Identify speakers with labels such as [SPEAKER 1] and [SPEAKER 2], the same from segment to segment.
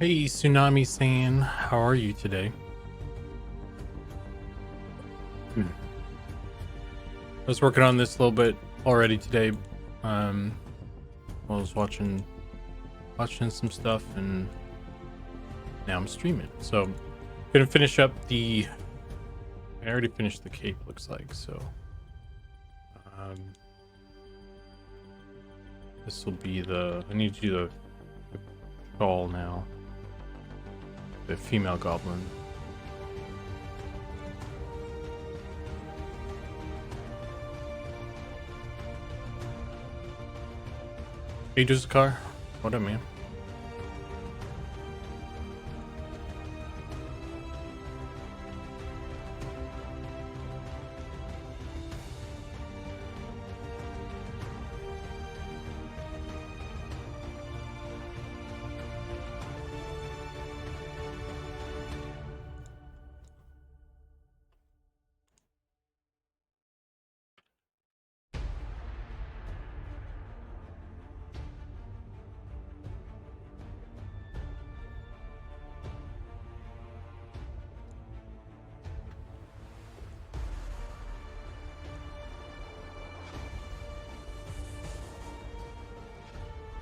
[SPEAKER 1] Hey, Tsunami-san, how are you today? I was working on this a little bit already today. I was watching some stuff, and now I'm streaming. So, gonna finish up the. I already finished the cape, looks like. So, this will be the. I need to do the shawl now. The female goblin. Hey, Zukan, what up, man?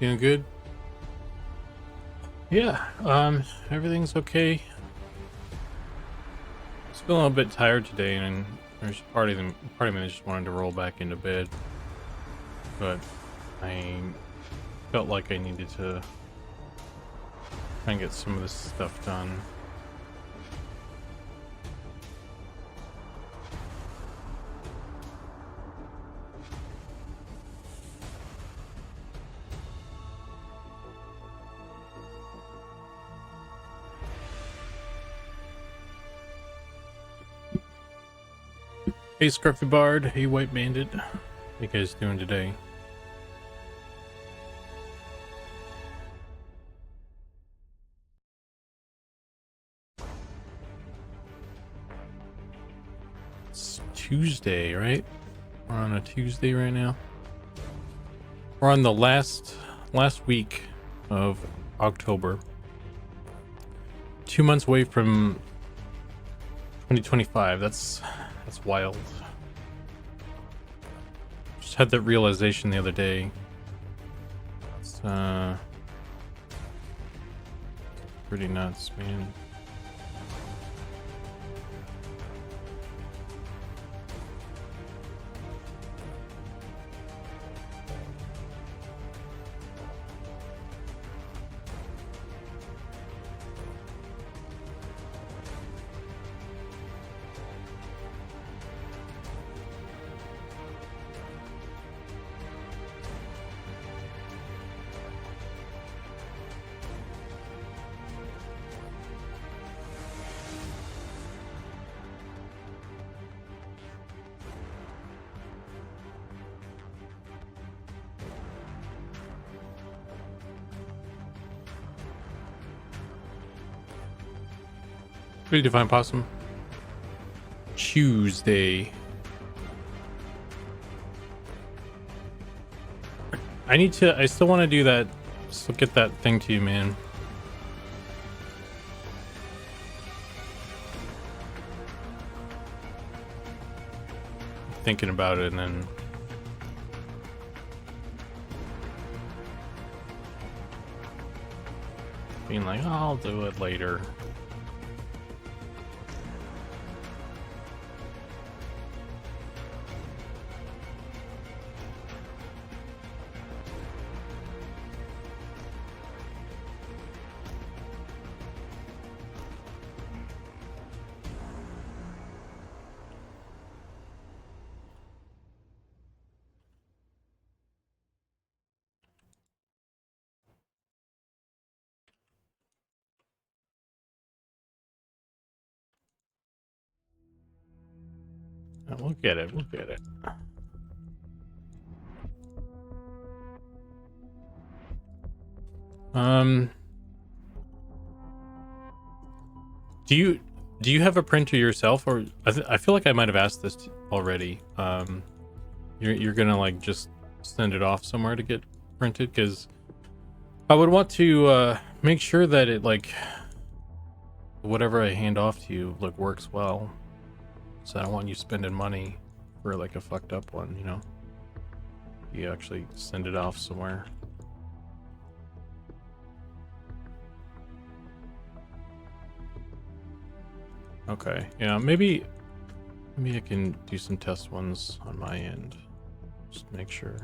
[SPEAKER 1] Doing good? Yeah, everything's okay. Just feeling a bit tired today, and there's part of me that just wanted to roll back into bed. But I felt like I needed to try and get some of this stuff done. Hey, Scruffy Bard. Hey, White Bandit. How you guys doing today? It's Tuesday, right? We're on a Tuesday right now. We're on the last week of October. 2 months away from 2025. That's wild. Just had that realization the other day. It's pretty nuts, man. Pretty Divine Possum. Tuesday. I still want to do that. Still get that thing to you, man. Thinking about it, and then being like, oh, I'll do it later. We'll get it. We'll get it. Do you have a printer yourself, or I feel like I might have asked this already. You're gonna like just send it off somewhere to get printed, because I would want to make sure that it like whatever I hand off to you like works well. So I don't want you spending money for like a fucked up one, you know. You actually send it off somewhere. Okay, yeah, maybe I can do some test ones on my end. Just make sure.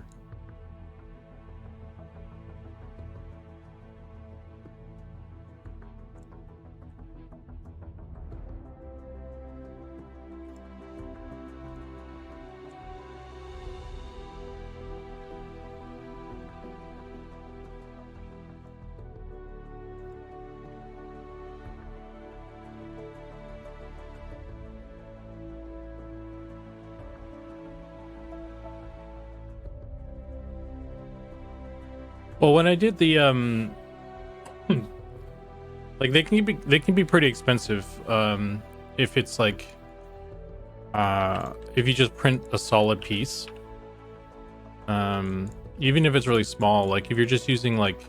[SPEAKER 1] Well, when I did the like they can be pretty expensive if it's like if you just print a solid piece. Even if it's really small, like if you're just using like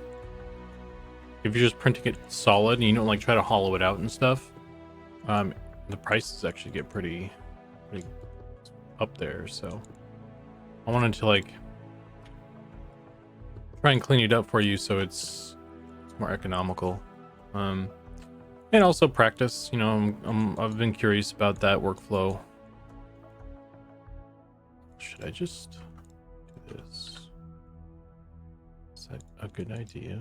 [SPEAKER 1] if you're just printing it solid and you don't like try to hollow it out and stuff, the prices actually get pretty up there. So I wanted to like try and clean it up for you so it's more economical, and also practice. You know, I've been curious about that workflow. Should I just do this? Is that a good idea?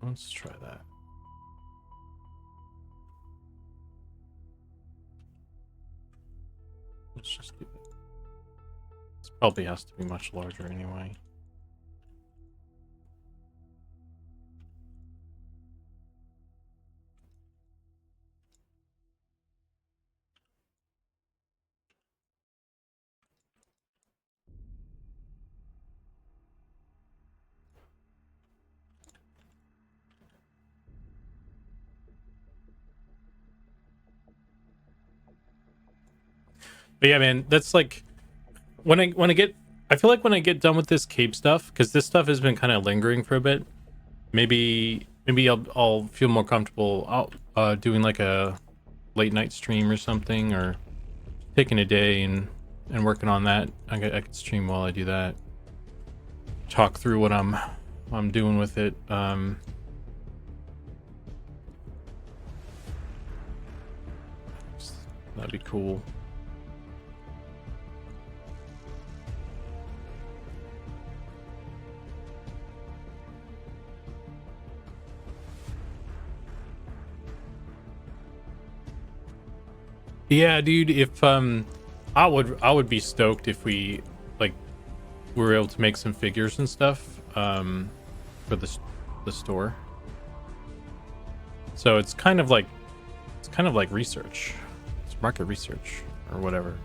[SPEAKER 1] Let's try that. Let's just do that. This probably has to be much larger anyway. But yeah, man, that's like when I get, I feel like when I get done with this cape stuff, because this stuff has been kind of lingering for a bit. Maybe I'll feel more comfortable out doing like a late night stream or something, or taking a day and working on that. I could stream while I do that. Talk through what I'm doing with it. That'd be cool. Yeah, dude, if I would be stoked if we like were able to make some figures and stuff for the store. So it's kind of like research. It's market research or whatever.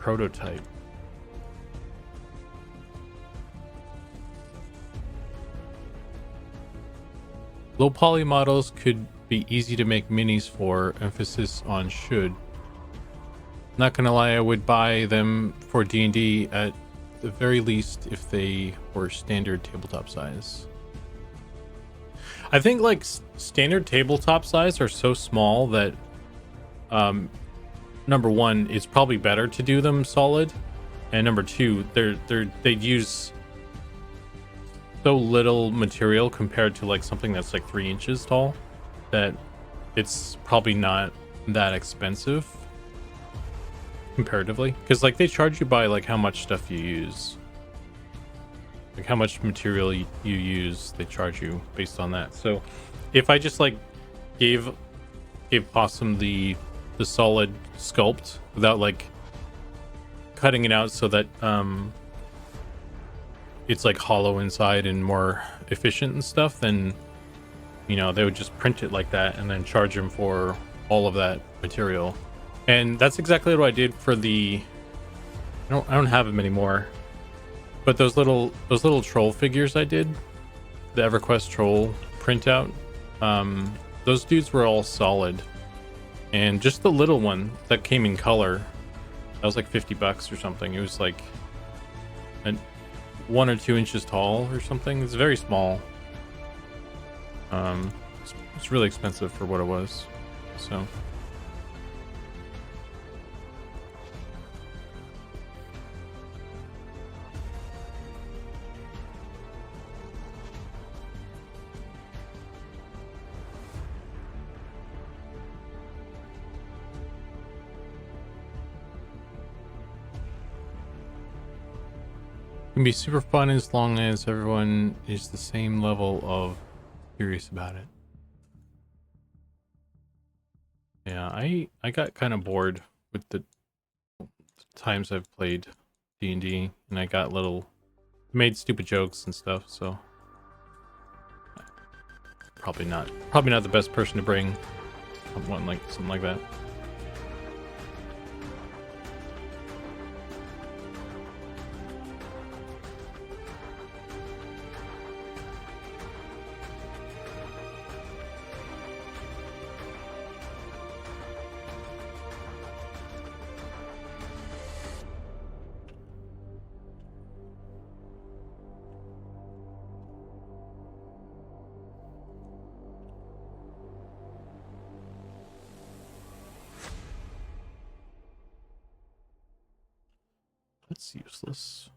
[SPEAKER 1] Prototype. Low poly models could be easy to make minis for, emphasis on should. Not gonna lie, I would buy them for D&D at the very least if they were standard tabletop size. I think like standard tabletop size are so small that number one, it's probably better to do them solid, and number two, they'd use so little material compared to like something that's like 3 inches tall that it's probably not that expensive comparatively, because like they charge you by like how much stuff you use, like how much material you use. They charge you based on that. So if I just like gave Possum the solid sculpt without like cutting it out so that it's like hollow inside and more efficient and stuff, then you know they would just print it like that and then charge him for all of that material. And that's exactly what I did for the I don't have them anymore, but those little troll figures I did, the EverQuest troll printout, those dudes were all solid, and just the little one that came in color That was like $50 or something. It was like 1 or 2 inches tall or something. It's very small. It's really expensive for what it was. So. Can be super fun as long as everyone is the same level of curious about it. Yeah, I got kind of bored with the times I've played D&D, and I got made stupid jokes and stuff, so probably not the best person to bring something like that. That's useless.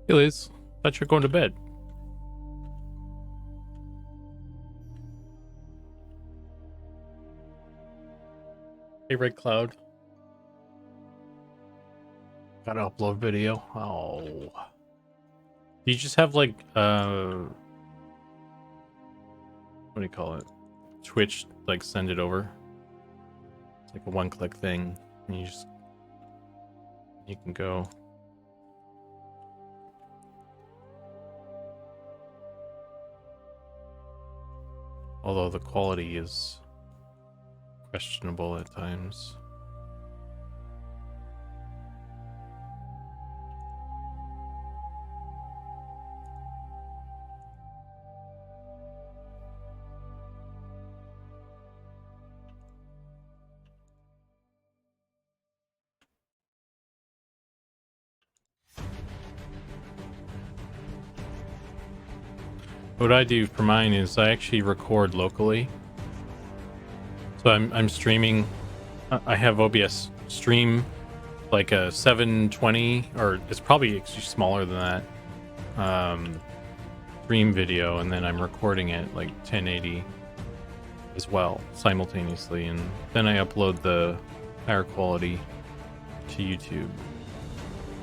[SPEAKER 1] Hey Liz, thought you were going to bed. Hey Red Cloud. Gotta upload video. Oh. Do you just have like what do you call it? Twitch, like send it over. It's like a one-click thing. And you can go. Although the quality is questionable at times. What I do for mine is I actually record locally. So I'm streaming. I have OBS stream like a 720, or it's probably actually smaller than that. Stream video, and then I'm recording it like 1080 as well simultaneously, and then I upload the higher quality to YouTube.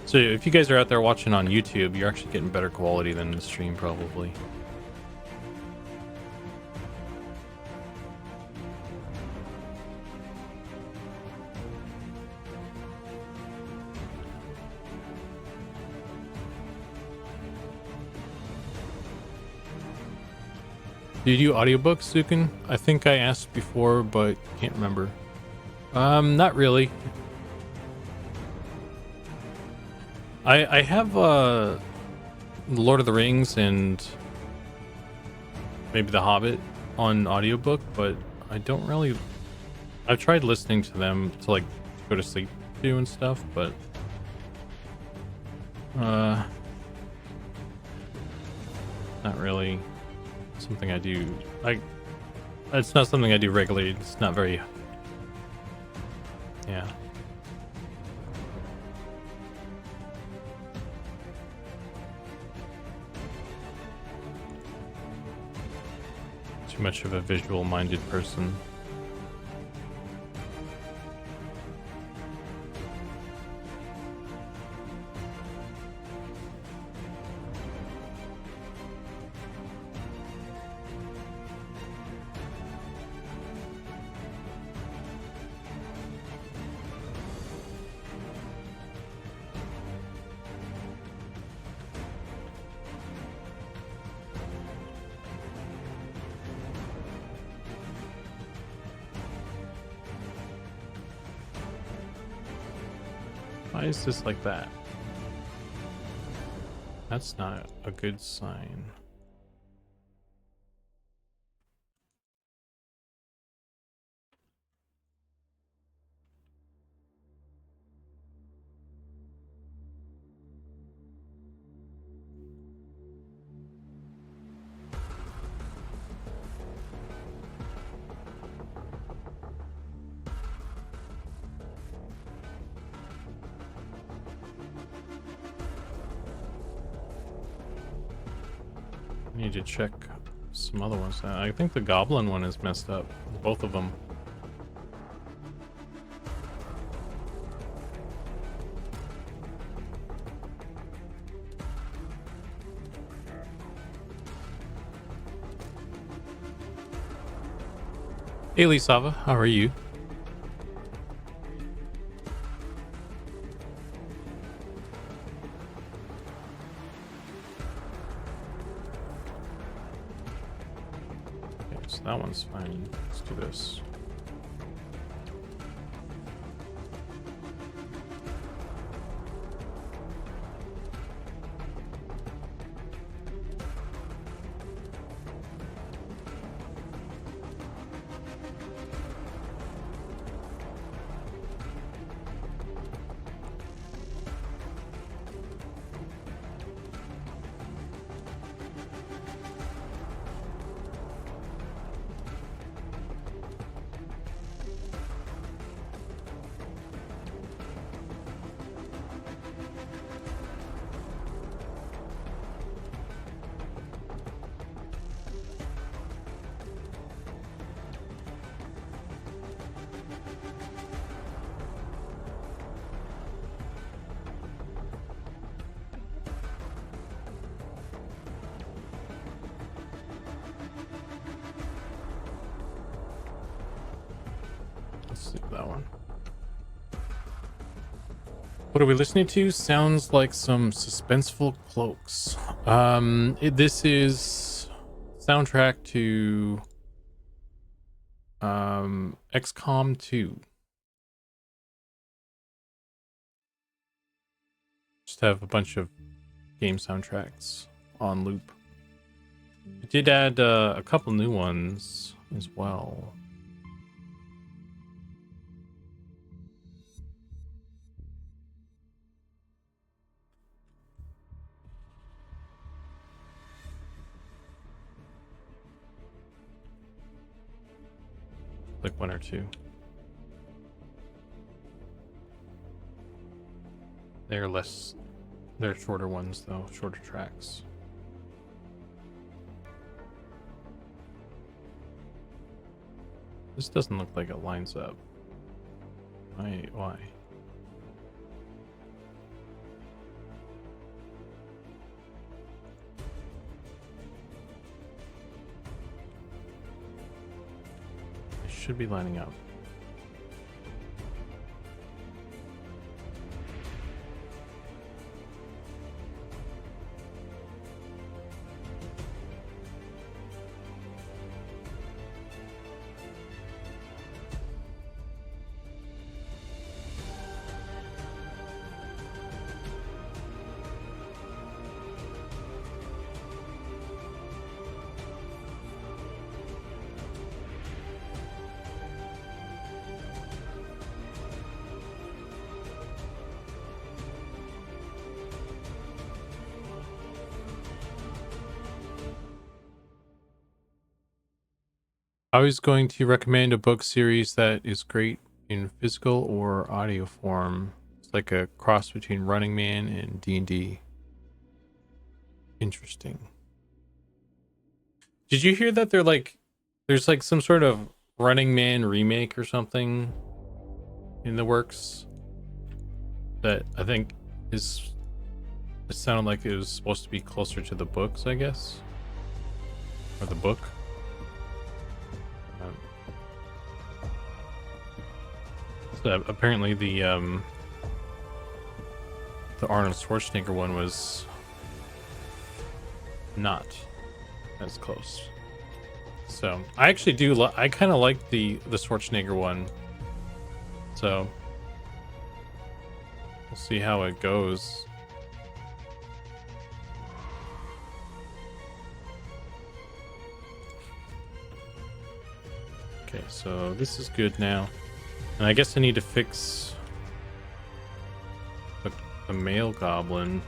[SPEAKER 1] So if you guys are out there watching on YouTube, you're actually getting better quality than the stream probably. Do you do audiobooks, Zukan? I think I asked before, but can't remember. Not really. I have Lord of the Rings and maybe The Hobbit on audiobook, but I don't really. I've tried listening to them to like go to sleep to and stuff, but not really something I do. It's not something I do regularly. It's not very. Yeah. Too much of a visual-minded person. Why is this like that? That's not a good sign. I need to check some other ones. I think the Goblin one is messed up. Both of them. Hey Lisava, how are you? Okay, so that one's fine. Let's do this. Let's do that one. What are we listening to? Sounds like some suspenseful cloaks. This is soundtrack to XCOM 2. Just have a bunch of game soundtracks on loop. I did add a couple new ones as well. Like one or two. They're shorter ones though, shorter tracks. This doesn't look like it lines up. Why? It should be lining up. I was going to recommend a book series that is great in physical or audio form. It's like a cross between Running Man and D&D. Interesting. Did you hear that there's like some sort of Running Man remake or something in the works that I think it sounded like it was supposed to be closer to the books, I guess, or the book. Apparently the Arnold Schwarzenegger one was not as close. So I actually do. I kind of like the Schwarzenegger one. So We'll see how it goes. Okay, so this is good now. And I guess I need to fix the male goblin.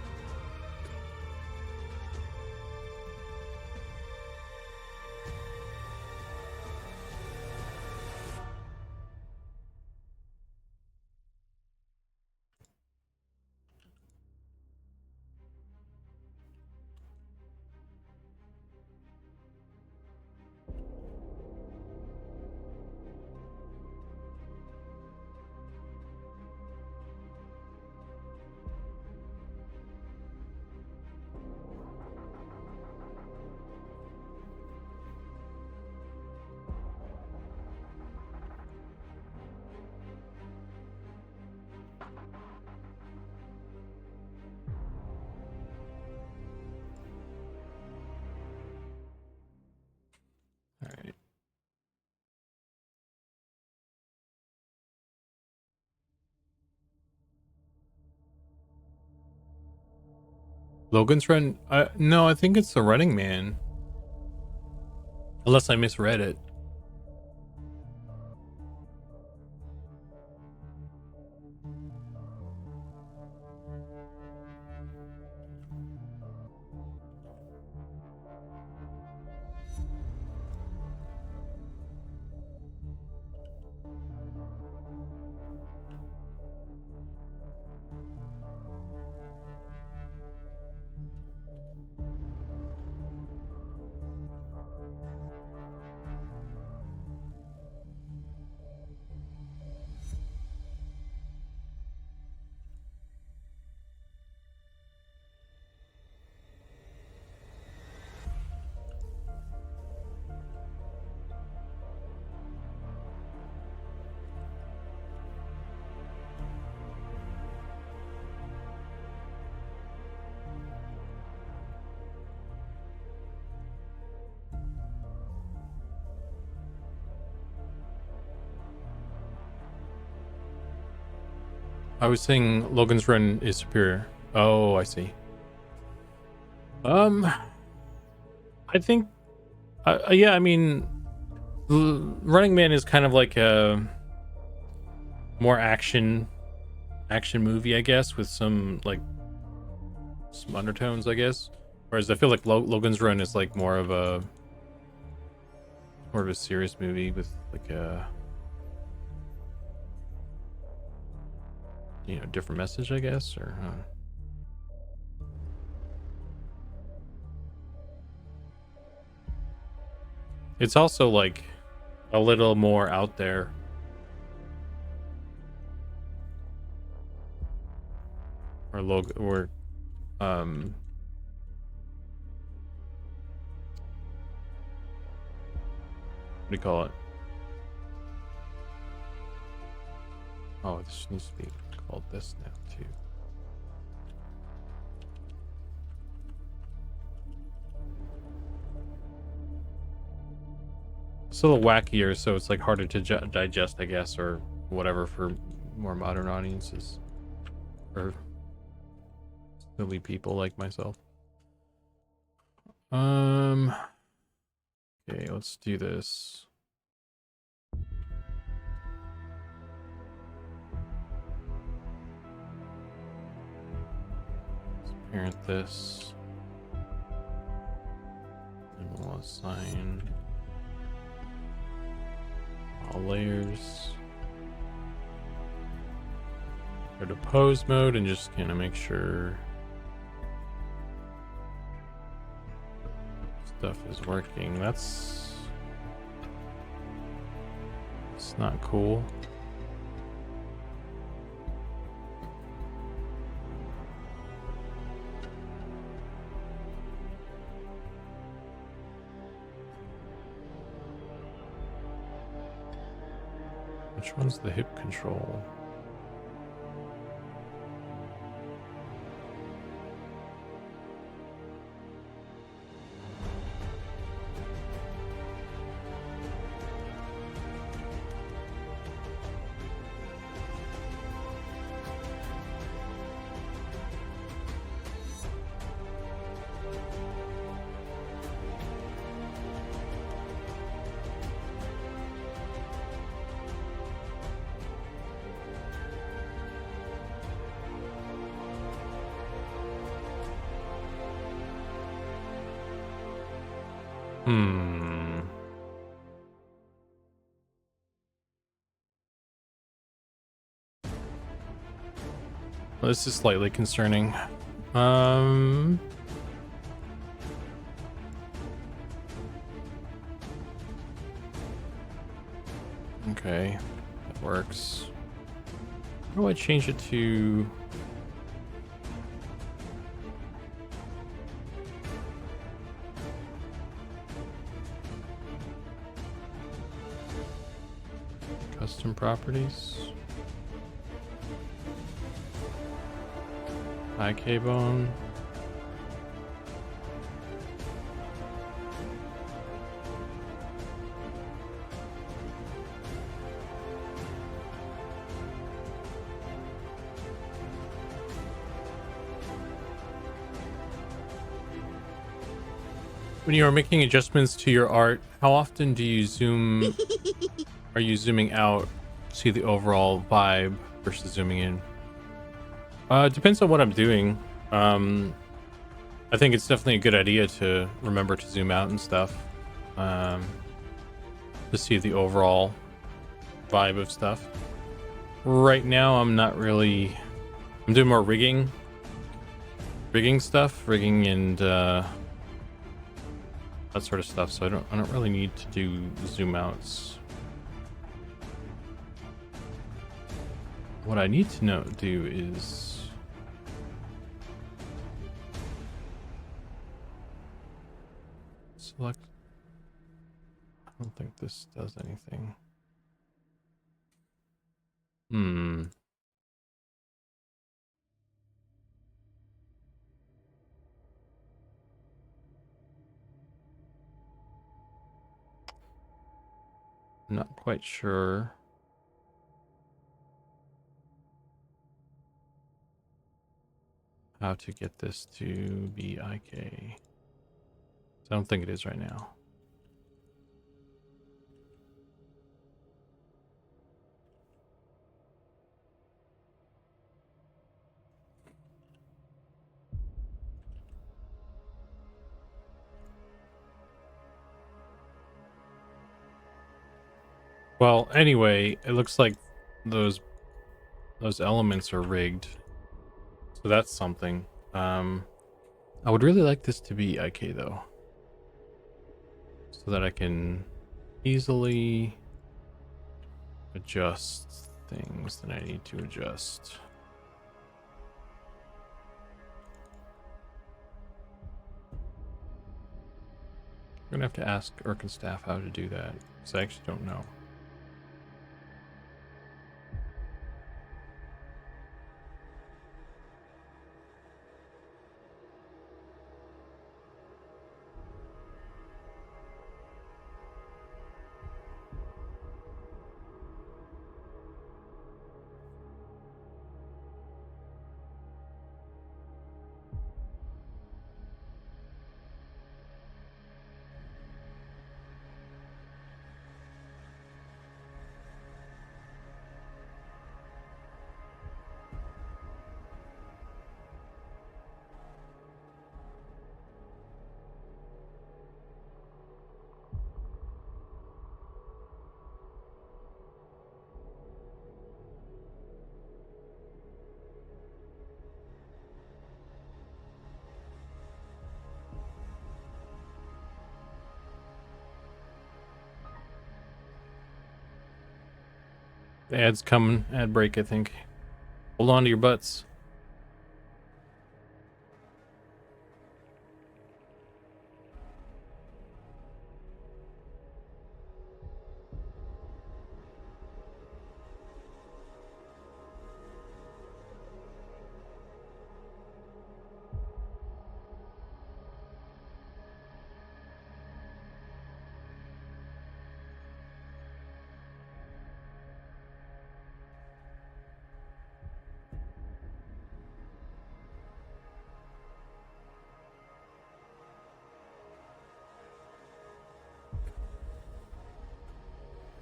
[SPEAKER 1] All right. Logan's Run? No, I think it's the Running Man. Unless I misread it. I was saying Logan's Run is superior. Oh, I see. I think, yeah, I mean, Running Man is kind of like a more action movie, I guess, with some undertones, I guess. Whereas I feel like Logan's Run is like more of a serious movie with like a different message, I guess, or it's also like a little more out there. Or what do you call it? Oh, this needs to be called this now too. It's a little wackier, so it's like harder to digest, I guess, or whatever, for more modern audiences, or silly people like myself. Okay, let's do this. Let's parent this, and we'll assign all layers. Go to pose mode and just kind of make sure stuff is working. It's not cool. Which one's the hip control? Hmm. Well, this is slightly concerning. Okay, that works. How do I change it to? Custom properties. IK bone. When you are making adjustments to your art, how often do you zoom? Are you zooming out to see the overall vibe versus zooming in? It depends on what I'm doing. I think it's definitely a good idea to remember to zoom out and stuff, to see the overall vibe of stuff. Right now, I'm not really. I'm doing more rigging stuff, rigging and that sort of stuff. So I don't really need to do zoom outs. What I need to do is select. I don't think this does anything. I'm not quite sure. How to get this to be IK. So I don't think it is right now. Well, anyway, it looks like those elements are rigged. So that's something. I would really like this to be IK though. So that I can easily adjust things that I need to adjust. I'm gonna have to ask Urkin staff how to do that, because I actually don't know. The ad's coming. Ad break, I think. Hold on to your butts.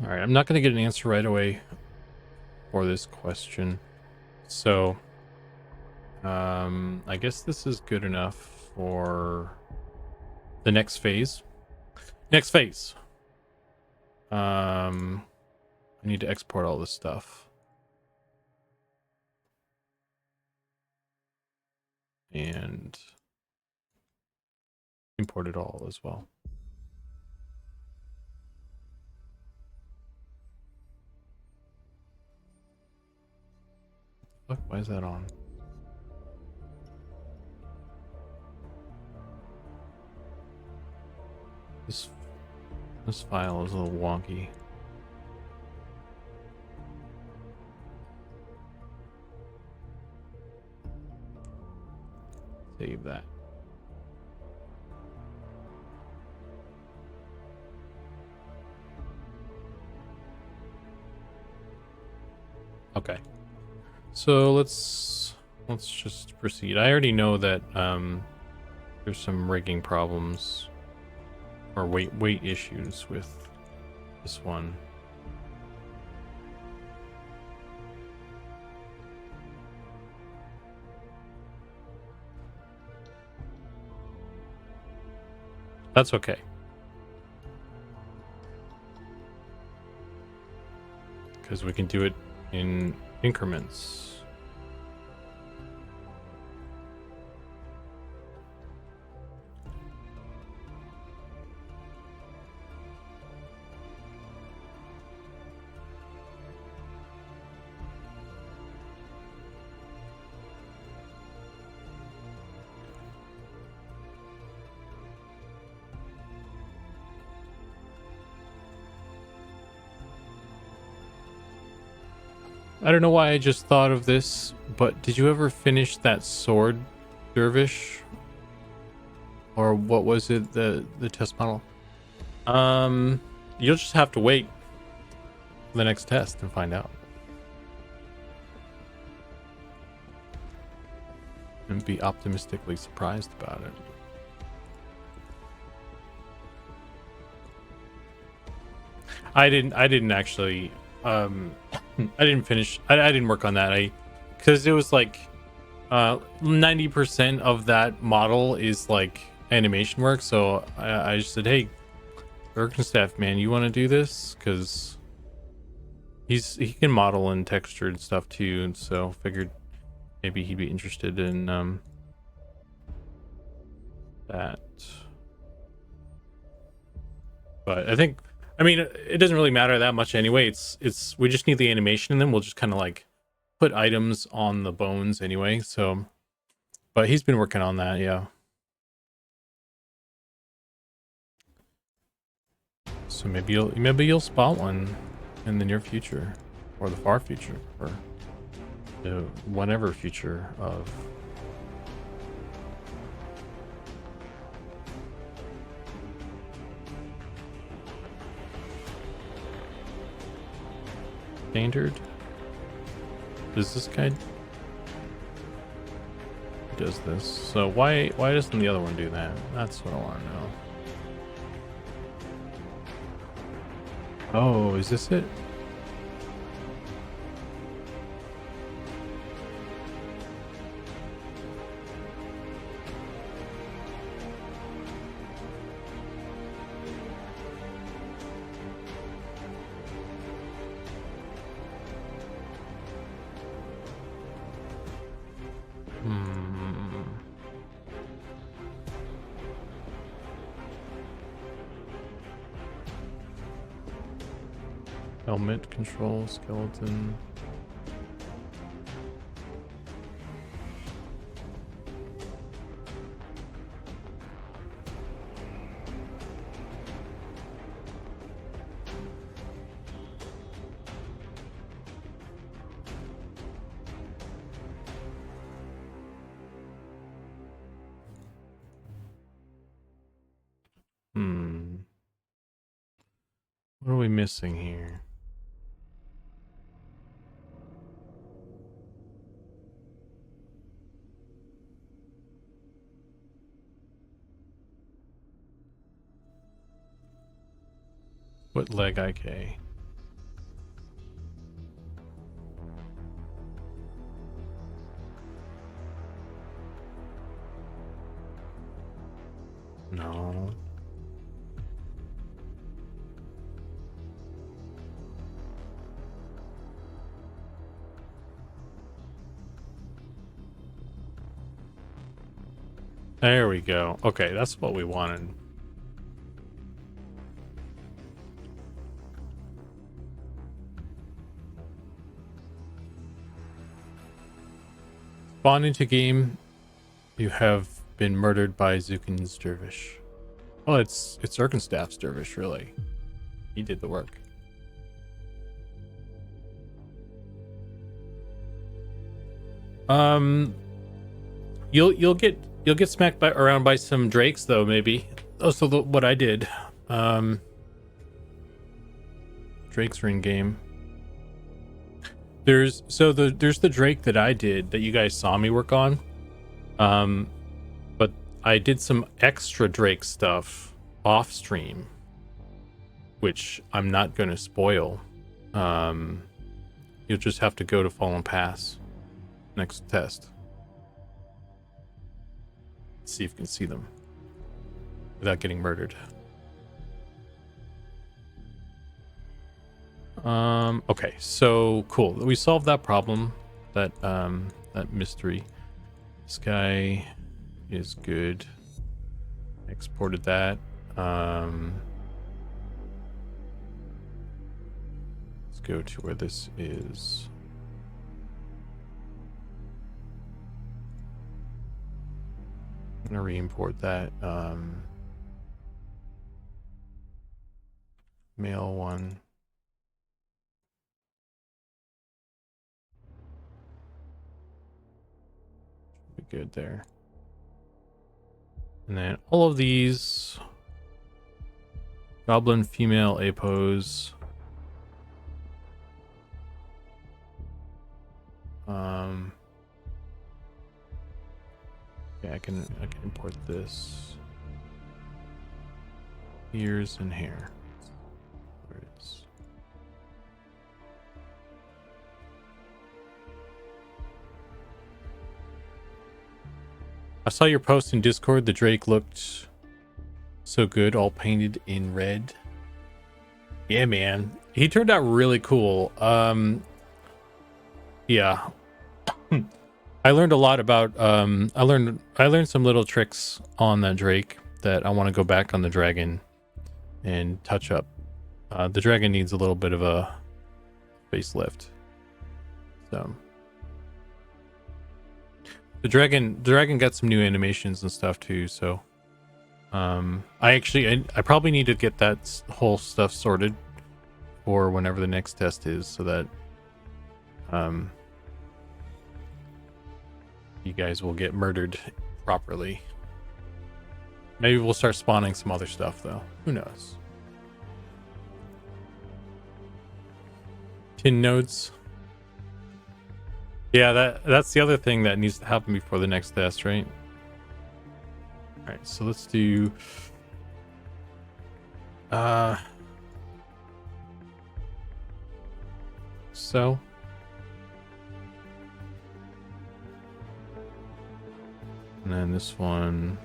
[SPEAKER 1] All right, I'm not going to get an answer right away for this question. So, I guess this is good enough for the next phase. Next phase. I need to export all this stuff. And import it all as well. Look, why is that on? This file is a little wonky. Save that. Okay. So let's just proceed. I already know that there's some rigging problems or weight issues with this one. That's okay. Because we can do it in increments. I don't know why I just thought of this, but did you ever finish that sword dervish? Or what was it, the test model? You'll just have to wait for the next test and find out. And be optimistically surprised about it. I didn't actually I didn't finish. I didn't work on that. Because it was like 90% of that model is like animation work. So I just said, hey, working staff, man, you want to do this? Because he can model and texture and stuff too. And so figured maybe he'd be interested in that. But I mean, it doesn't really matter that much anyway. It's we just need the animation, and then we'll just kind of like put items on the bones anyway. So, but he's been working on that, yeah. So maybe you'll spot one in the near future, or the far future, or the whatever future of. Standard. Does this guy does this? So why doesn't the other one do that? That's what I want to know. Oh, is this it? Helmet control skeleton. What are we missing here? What leg IK? No. There we go. Okay, that's what we wanted. Spawn into game. You have been murdered by Zukan's dervish. Oh, it's Erkenstaff's dervish, really. He did the work. You'll get smacked around by some drakes though, maybe. Oh, so what I did. Drakes are in game. There's the drake that I did that you guys saw me work on. But I did some extra drake stuff off stream, which I'm not going to spoil. You'll just have to go to Fallen Pass next test. See if you can see them without getting murdered. Okay, so cool. We solved that problem, that mystery. This guy is good. Exported that. Let's go to where this is. I'm gonna re-import that. Mail one. Should be good there. And then all of these goblin female apos. Yeah, I can import this. Ears and hair. Where it is. I saw your post in Discord. The Drake looked so good, all painted in red. Yeah, man. He turned out really cool. Yeah. I learned a lot about I learned some little tricks on that Drake that I want to go back on the dragon and touch up. The dragon needs a little bit of a facelift. So the dragon got some new animations and stuff too, so I probably need to get that whole stuff sorted for whenever the next test is, so that you guys will get murdered properly. Maybe we'll start spawning some other stuff though. Who knows? Tin nodes. Yeah, that's the other thing that needs to happen before the next test, right? All right, so let's do so and then this one.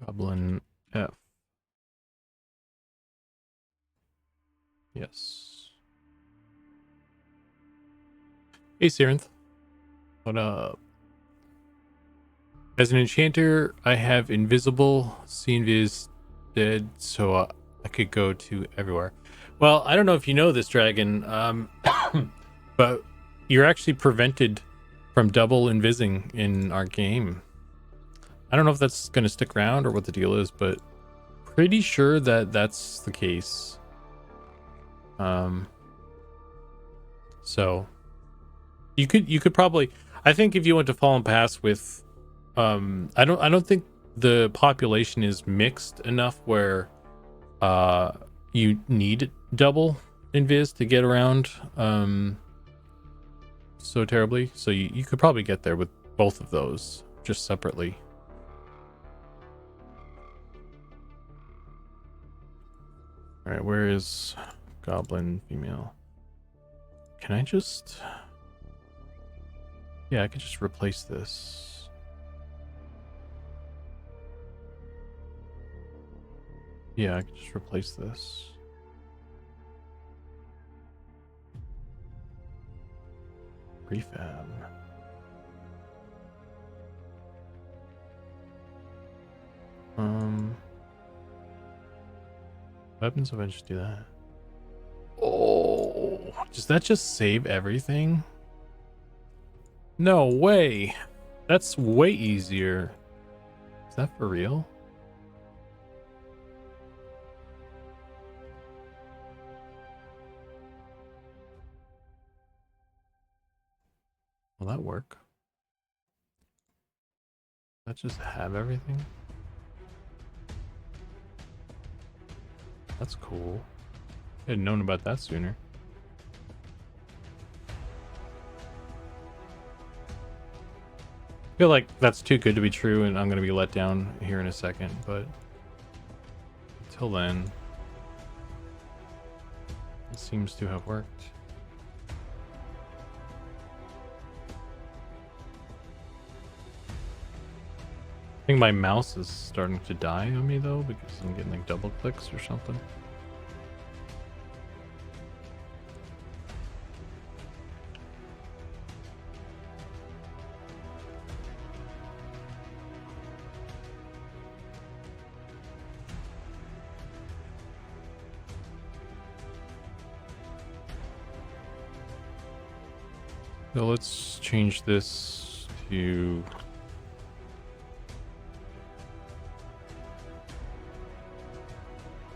[SPEAKER 1] Goblin F. Yes. Hey, Sirenth. What up? As an enchanter, I have invisible, see invis dead, so I could go to everywhere. Well, I don't know if you know this, dragon, but you're actually prevented from double invising in our game. I don't know if that's going to stick around or what the deal is, but pretty sure that that's the case. So you could probably, I think if you went to Fallen Pass with, I don't think the population is mixed enough where, you need double invis to get around, so terribly. So you could probably get there with both of those just separately. All right, where is Goblin female? Can I just... Yeah, I could just replace this. Yeah, I could just replace this. Prefab. What happens if I just do that? Oh, does that just save everything? No way. That's way easier. Is that for real? Will that work? Let's just have everything. That's cool. I had known about that sooner. I feel like that's too good to be true, and I'm going to be let down here in a second, but until then, it seems to have worked. I think my mouse is starting to die on me though, because I'm getting like double clicks or something. So let's change this to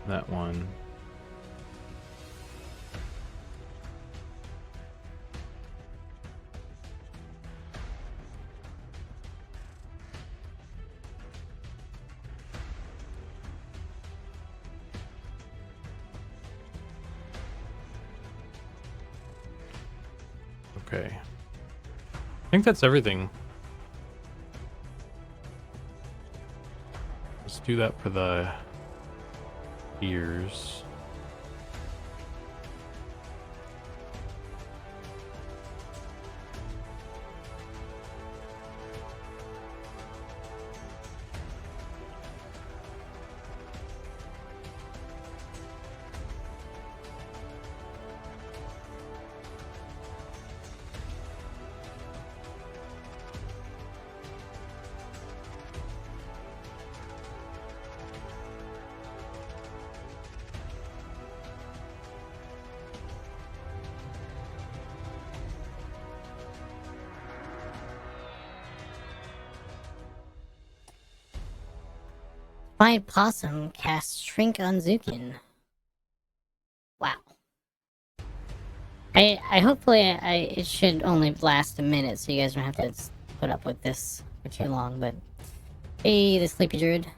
[SPEAKER 1] that one. Okay. I think that's everything. Let's do that for the ears.
[SPEAKER 2] Find Possum cast Shrink on Zukan. Wow. It should only last a minute, so you guys don't have to put up with this for too long, but... Hey, the Sleepy Druid.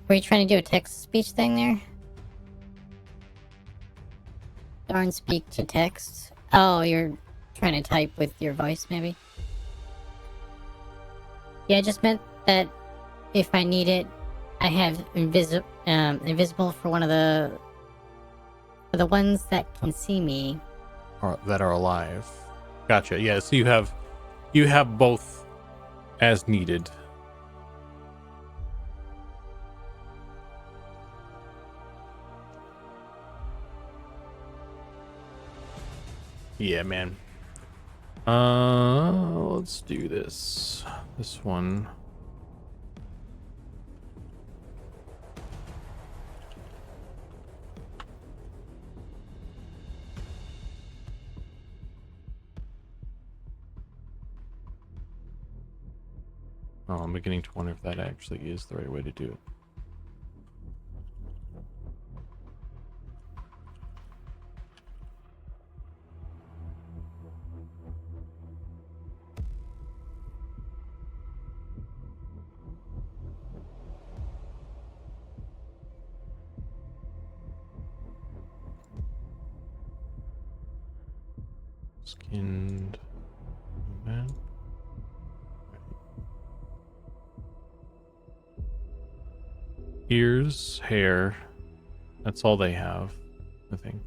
[SPEAKER 2] Were you trying to do a text-to-speech thing there? Darn speak to text. Oh, you're trying to type with your voice, maybe? Yeah, I just meant that if I need it, I have invisible for one of for the ones that can see me.
[SPEAKER 1] Or that are alive. Gotcha. Yeah, so you have both as needed. Yeah, man. Let's do this. This one. Oh, I'm beginning to wonder if that actually is the right way to do it. Skinned man. Ears, hair. That's all they have, I think.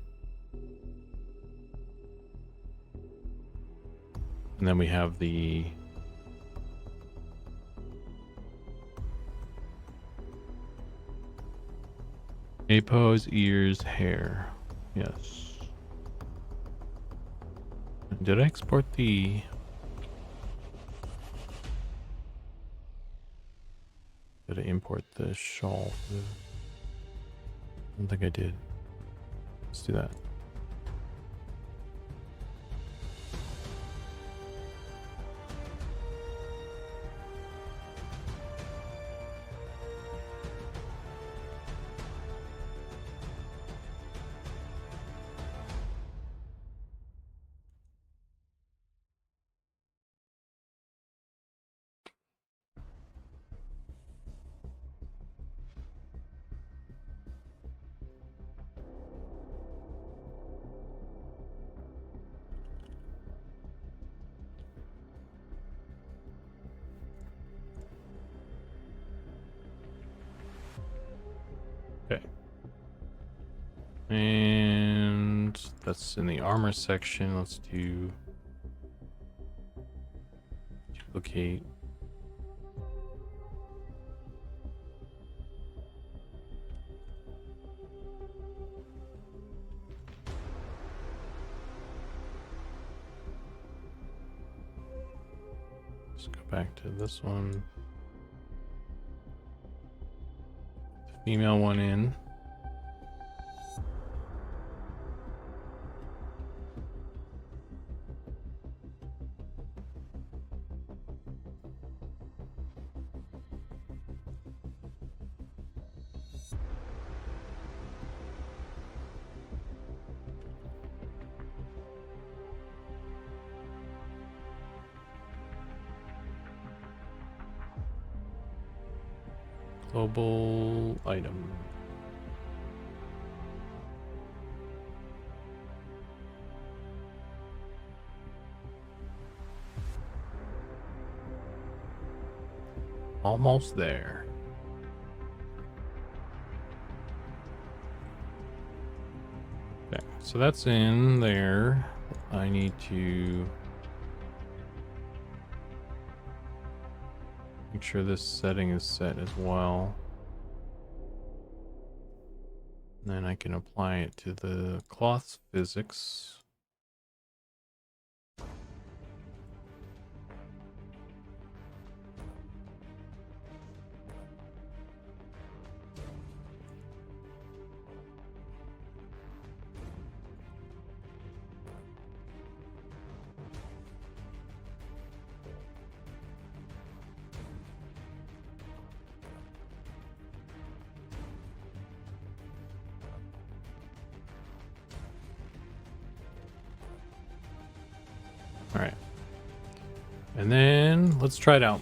[SPEAKER 1] And then we have the Apos, ears, hair. Yes. Did I export the... Did I import the shawl? I don't think I did. Let's do that. Okay. And that's in the armor section. Let's do duplicate. Let's go back to this one. The female one in. Global item. Almost there. Okay, so that's in there. I need to make sure this setting is set as well. And then I can apply it to the cloth's physics. All right. And then let's try it out.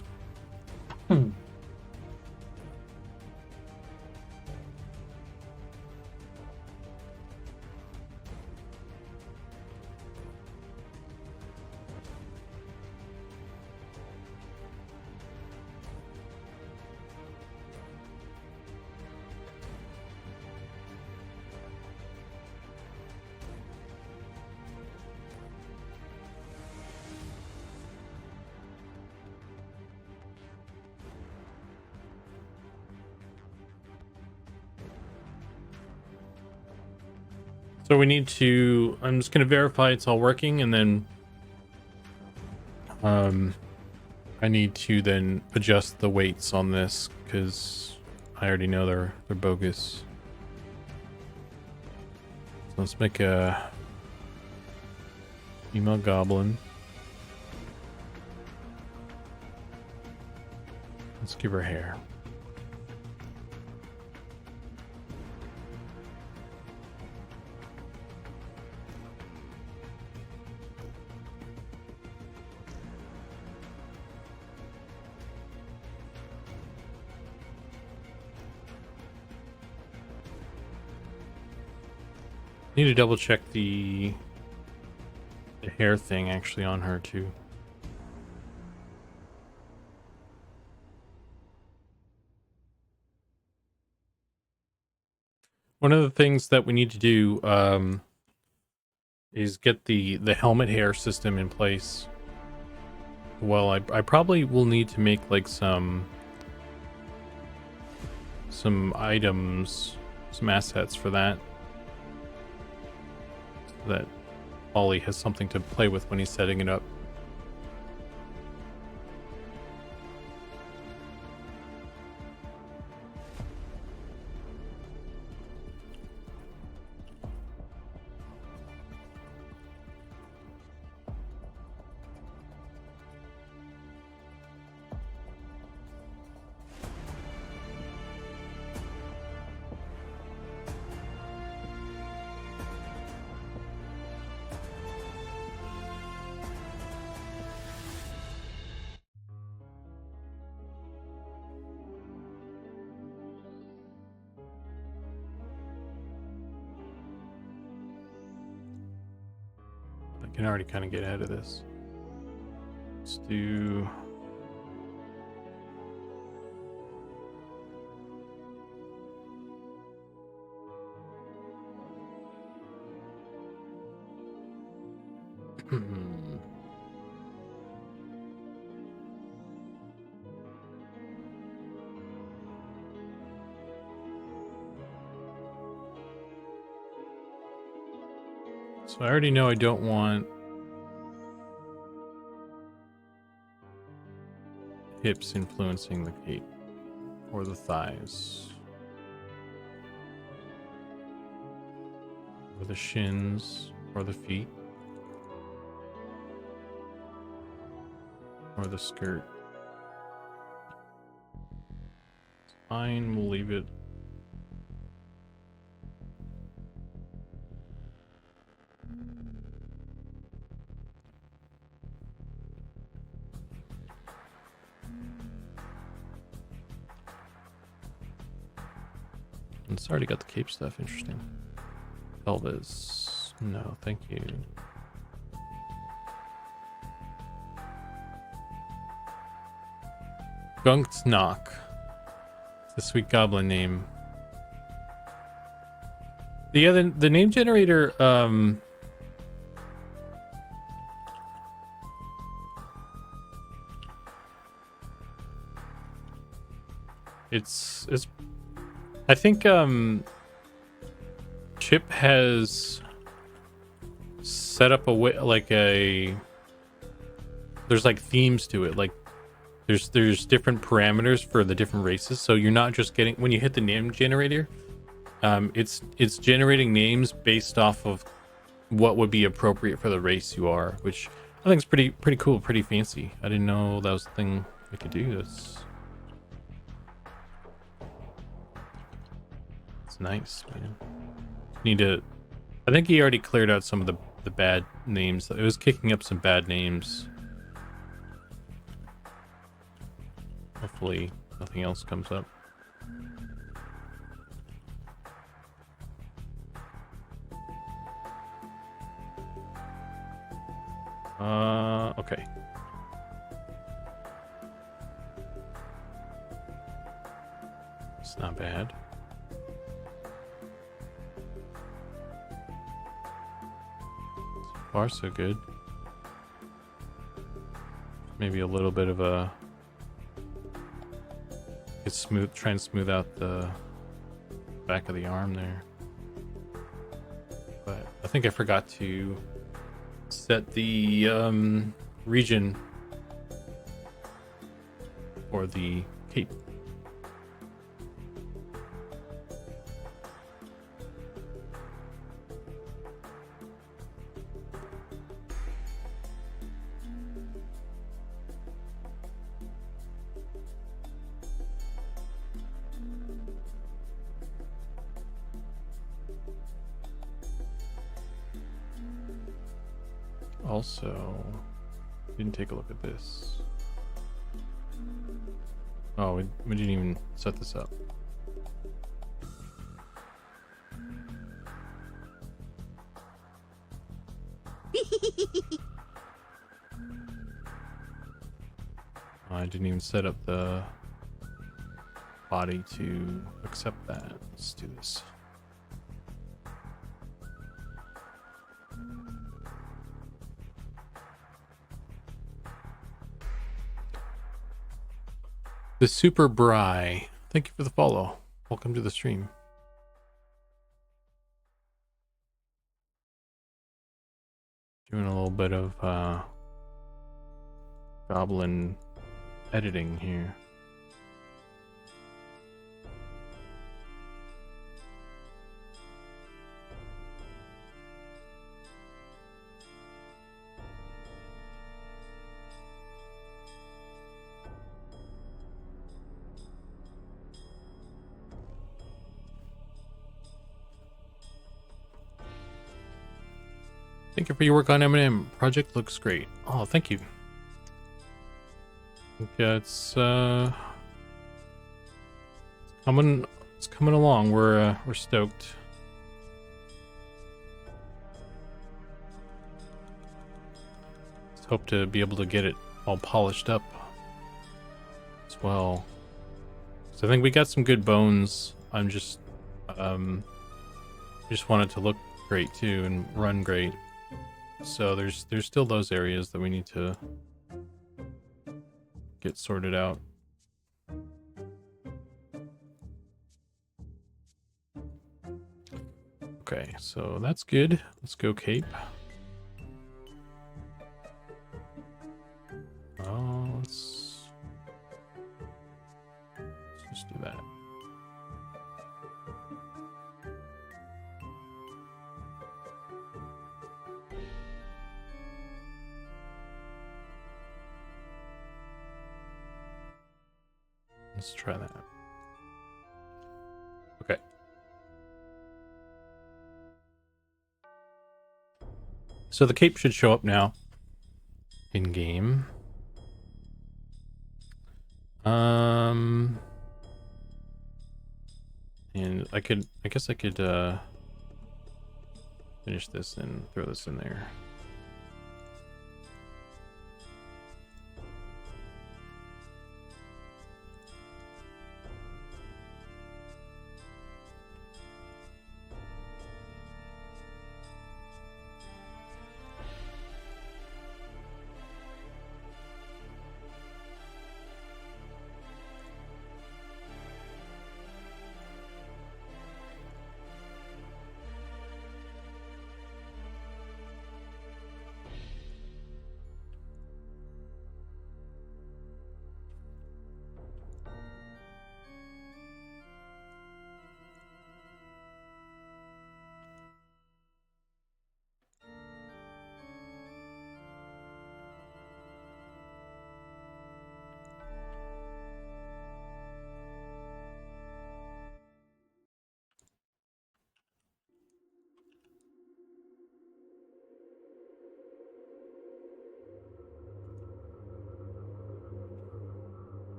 [SPEAKER 1] So we need to, I'm just going to verify it's all working, and then I need to then adjust the weights on this because I already know they're bogus. So let's make a female goblin. Let's give her hair. Need to double check the the hair thing actually on her too. One of the things that we need to do is get the helmet hair system in place. Well, I probably will need to make like some items, some assets for that, so that Ollie has something to play with when he's setting it up. I can already kind of get ahead of this. Let's do... So I already know I don't want hips influencing the cape or the thighs or the shins or the feet or the skirt. It's fine, we'll leave it. It's already got the cape stuff. Interesting. Elvis. No, thank you. Gunk's Knock. It's a sweet goblin name. The name generator, it's I think Chip has set up a way, like there's like themes to it, like there's different parameters for the different races, so you're not just getting, when you hit the name generator, it's generating names based off of what would be appropriate for the race you are, which I think is pretty cool, pretty fancy. I didn't know that was the thing we could do. That's nice, man. Need to... I think he already cleared out some of the bad names. It was kicking up some bad names. Hopefully nothing else comes up. Okay. It's not bad. Far so good. Maybe a little bit of a... It's smooth, try and smooth out the back of the arm there. But I think I forgot to set the region for the cape. Also, didn't take a look at this. Oh, we didn't even set this up. I didn't even set up the body to accept that. Let's do this. The Super Bry, thank you for the follow. Welcome to the stream. Doing a little bit of Goblin editing here. Thank you for your work on M&M. Project looks great. Oh, thank you. Yeah, it's coming along. We're stoked. Let's hope to be able to get it all polished up as well. So I think we got some good bones. I'm just want it to look great too and run great. So there's still those areas that we need to get sorted out. Okay, so that's good. Let's go cape. Oh, let's just do that. Let's try that. Okay. So the cape should show up now in game. And I guess I could finish this and throw this in there.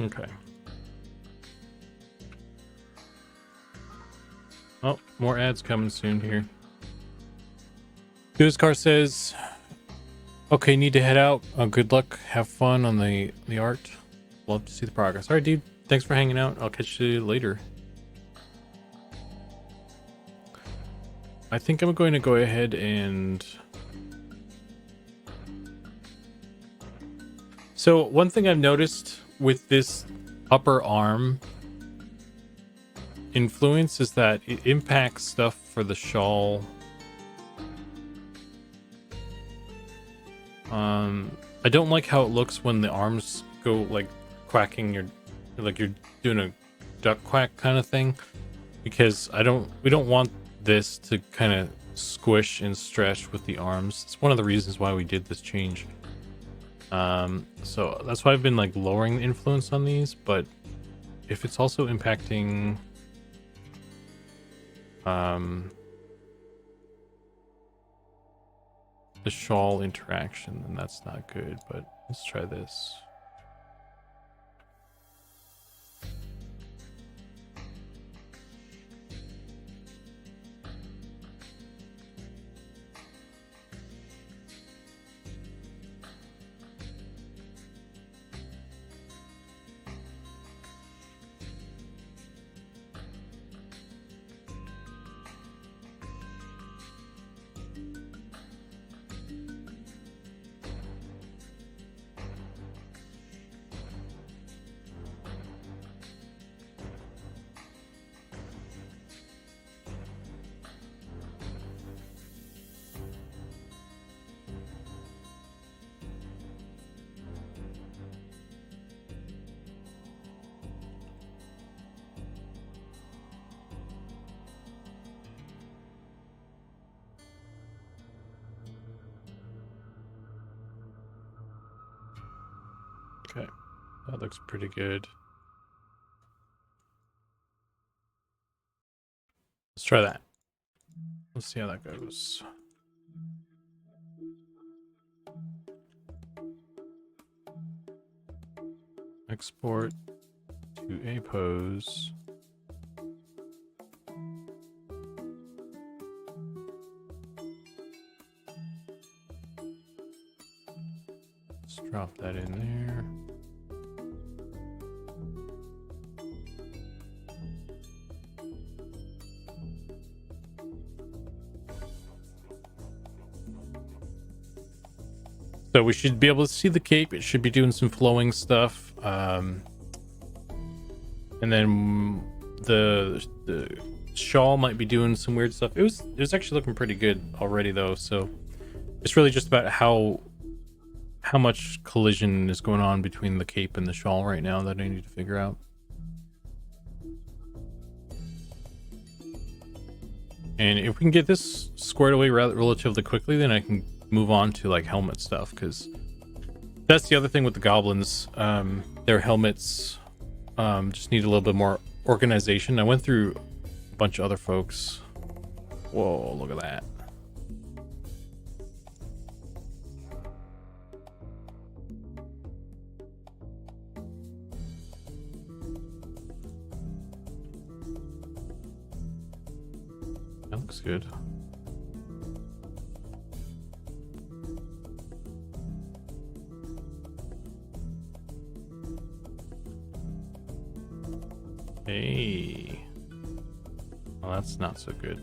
[SPEAKER 1] Okay. Oh, more ads coming soon here. Car says, okay, need to head out. Good luck. Have fun on the art. Love to see the progress. All right, dude. Thanks for hanging out. I'll catch you later. I think I'm going to go ahead and... So one thing I've noticed with this upper arm influence is that it impacts stuff for the shawl. I don't like how it looks when the arms go like quacking, like you're doing a duck quack kind of thing, because we don't want this to kind of squish and stretch with the arms. It's one of the reasons why we did this change. So that's why I've been like lowering the influence on these, but if it's also impacting the shawl interaction, then that's not good. But let's try this. Okay, that looks pretty good. Let's try that. Let's see how that goes. Export to a pose. Let's drop that in there. So we should be able to see the cape. It should be doing some flowing stuff. And then the shawl might be doing some weird stuff. It was actually looking pretty good already though. So it's really just about how much collision is going on between the cape and the shawl right now that I need to figure out. And if we can get this squared away relatively quickly, then I can move on to like helmet stuff, because that's the other thing with the goblins. Their helmets just need a little bit more organization. I went through a bunch of other folks. Whoa, look at that. That looks good. Hey. Well, that's not so good.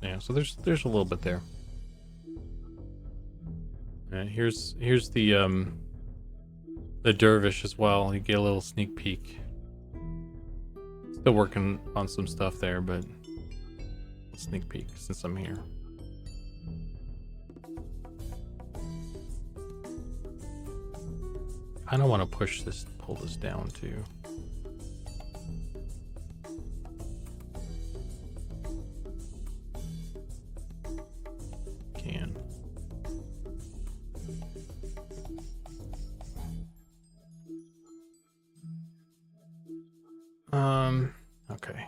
[SPEAKER 1] Yeah, so there's a little bit there. And here's the dervish as well. You get a little sneak peek. Still working on some stuff there, but sneak peek since I'm here. I don't want to pull this down too. Can. Okay.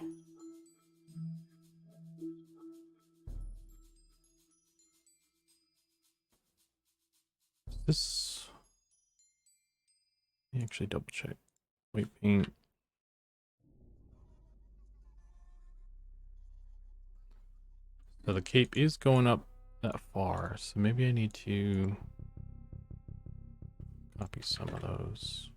[SPEAKER 1] This, let me actually double check. Weight paint. So the cape is going up that far, so maybe I need to copy some of those.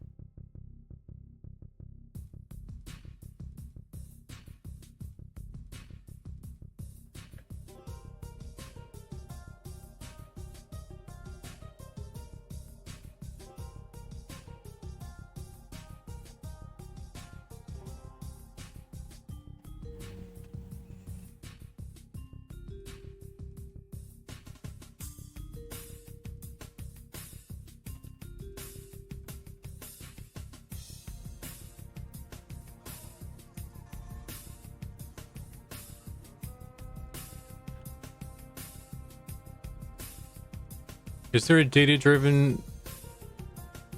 [SPEAKER 1] Is there a data-driven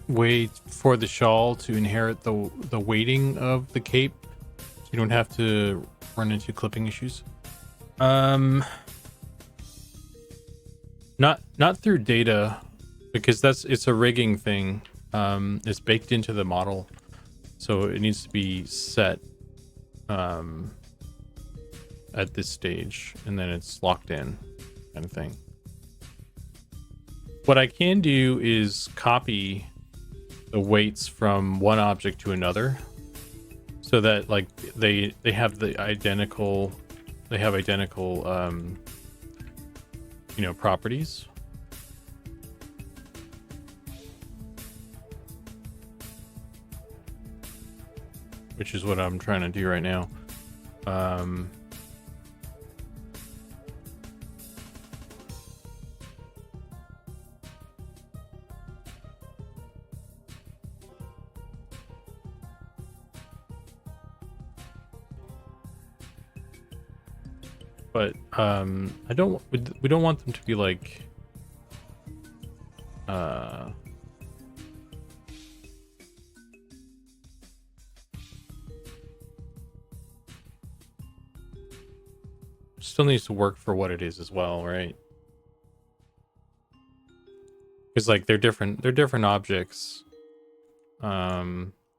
[SPEAKER 1] way for the shawl to inherit the weighting of the cape, so you don't have to run into clipping issues? Not through data, because it's a rigging thing. It's baked into the model, so it needs to be set at this stage, and then it's locked in, kind of thing. What I can do is copy the weights from one object to another, so that like they have identical properties. Which is what I'm trying to do right now. but I don't. We don't want them to be like. Still needs to work for what it is as well, right? Because like they're different. They're different objects.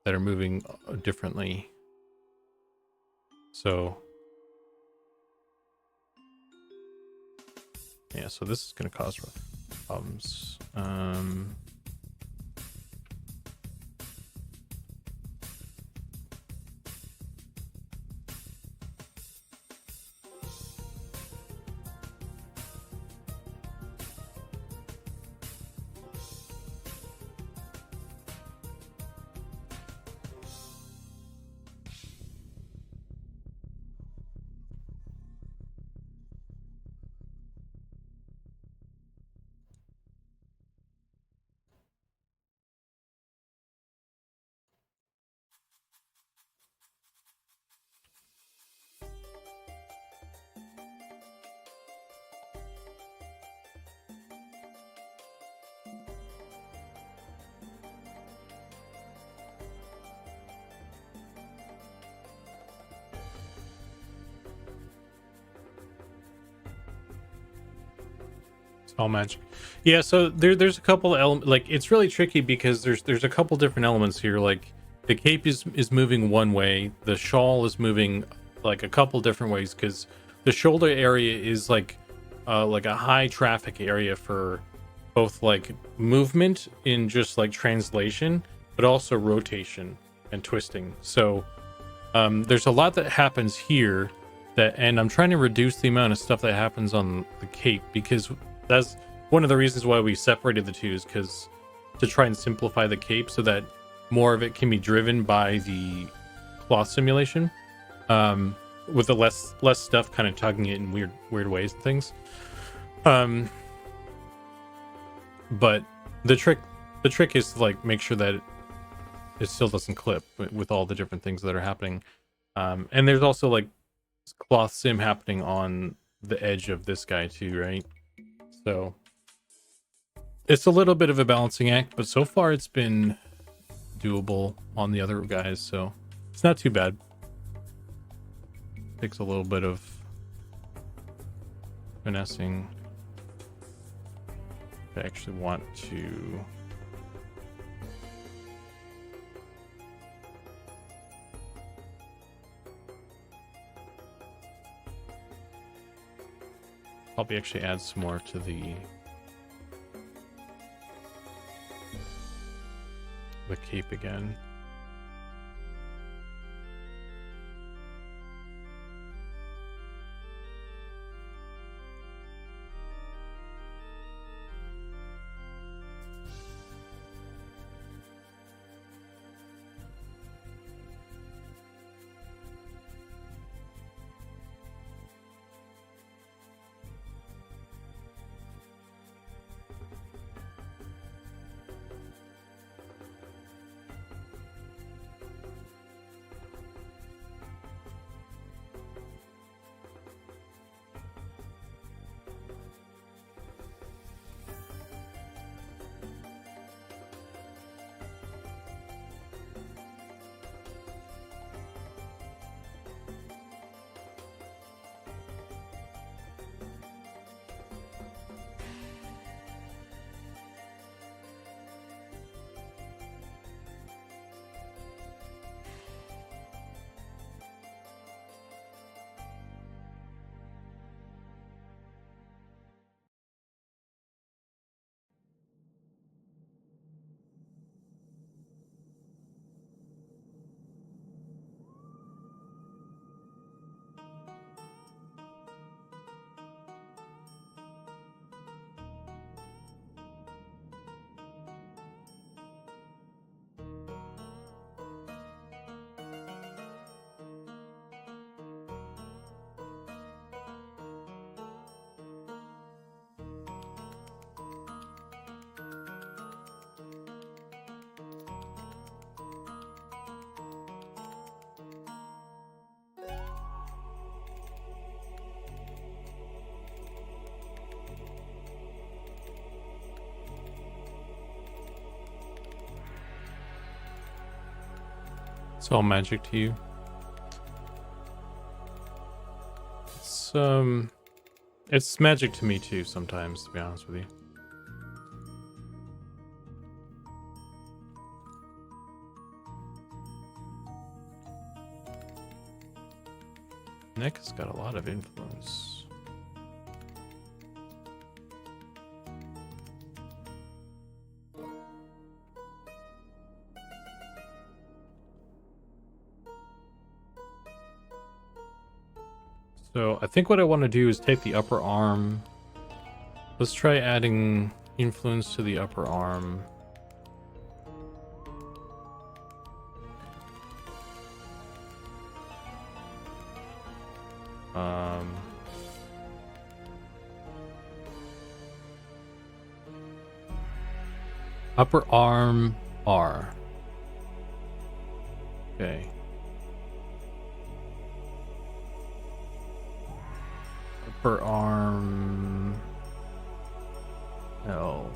[SPEAKER 1] That are moving differently. So yeah, so this is going to cause problems. All magic. Yeah, so there's a couple elements. Like it's really tricky because there's a couple different elements here. Like the cape is moving one way, the shawl is moving like a couple different ways because the shoulder area is like a high traffic area for both like movement in just like translation, but also rotation and twisting. So there's a lot that happens here that, and I'm trying to reduce the amount of stuff that happens on the cape because that's one of the reasons why we separated the two, is because to try and simplify the cape so that more of it can be driven by the cloth simulation, with the less stuff kind of tugging it in weird ways and things. But the trick is to like make sure that it still doesn't clip with all the different things that are happening. And there's also like cloth sim happening on the edge of this guy too, right? So it's a little bit of a balancing act, but so far it's been doable on the other guys, so it's not too bad. Takes a little bit of finessing. I actually want to probably actually add some more to the cape again. It's all magic to you. It's magic to me too sometimes, to be honest with you. Nick has got a lot of influence. So I think what I want to do is take the upper arm. Let's try adding influence to the upper arm. Upper arm R. Okay. Upper arm L.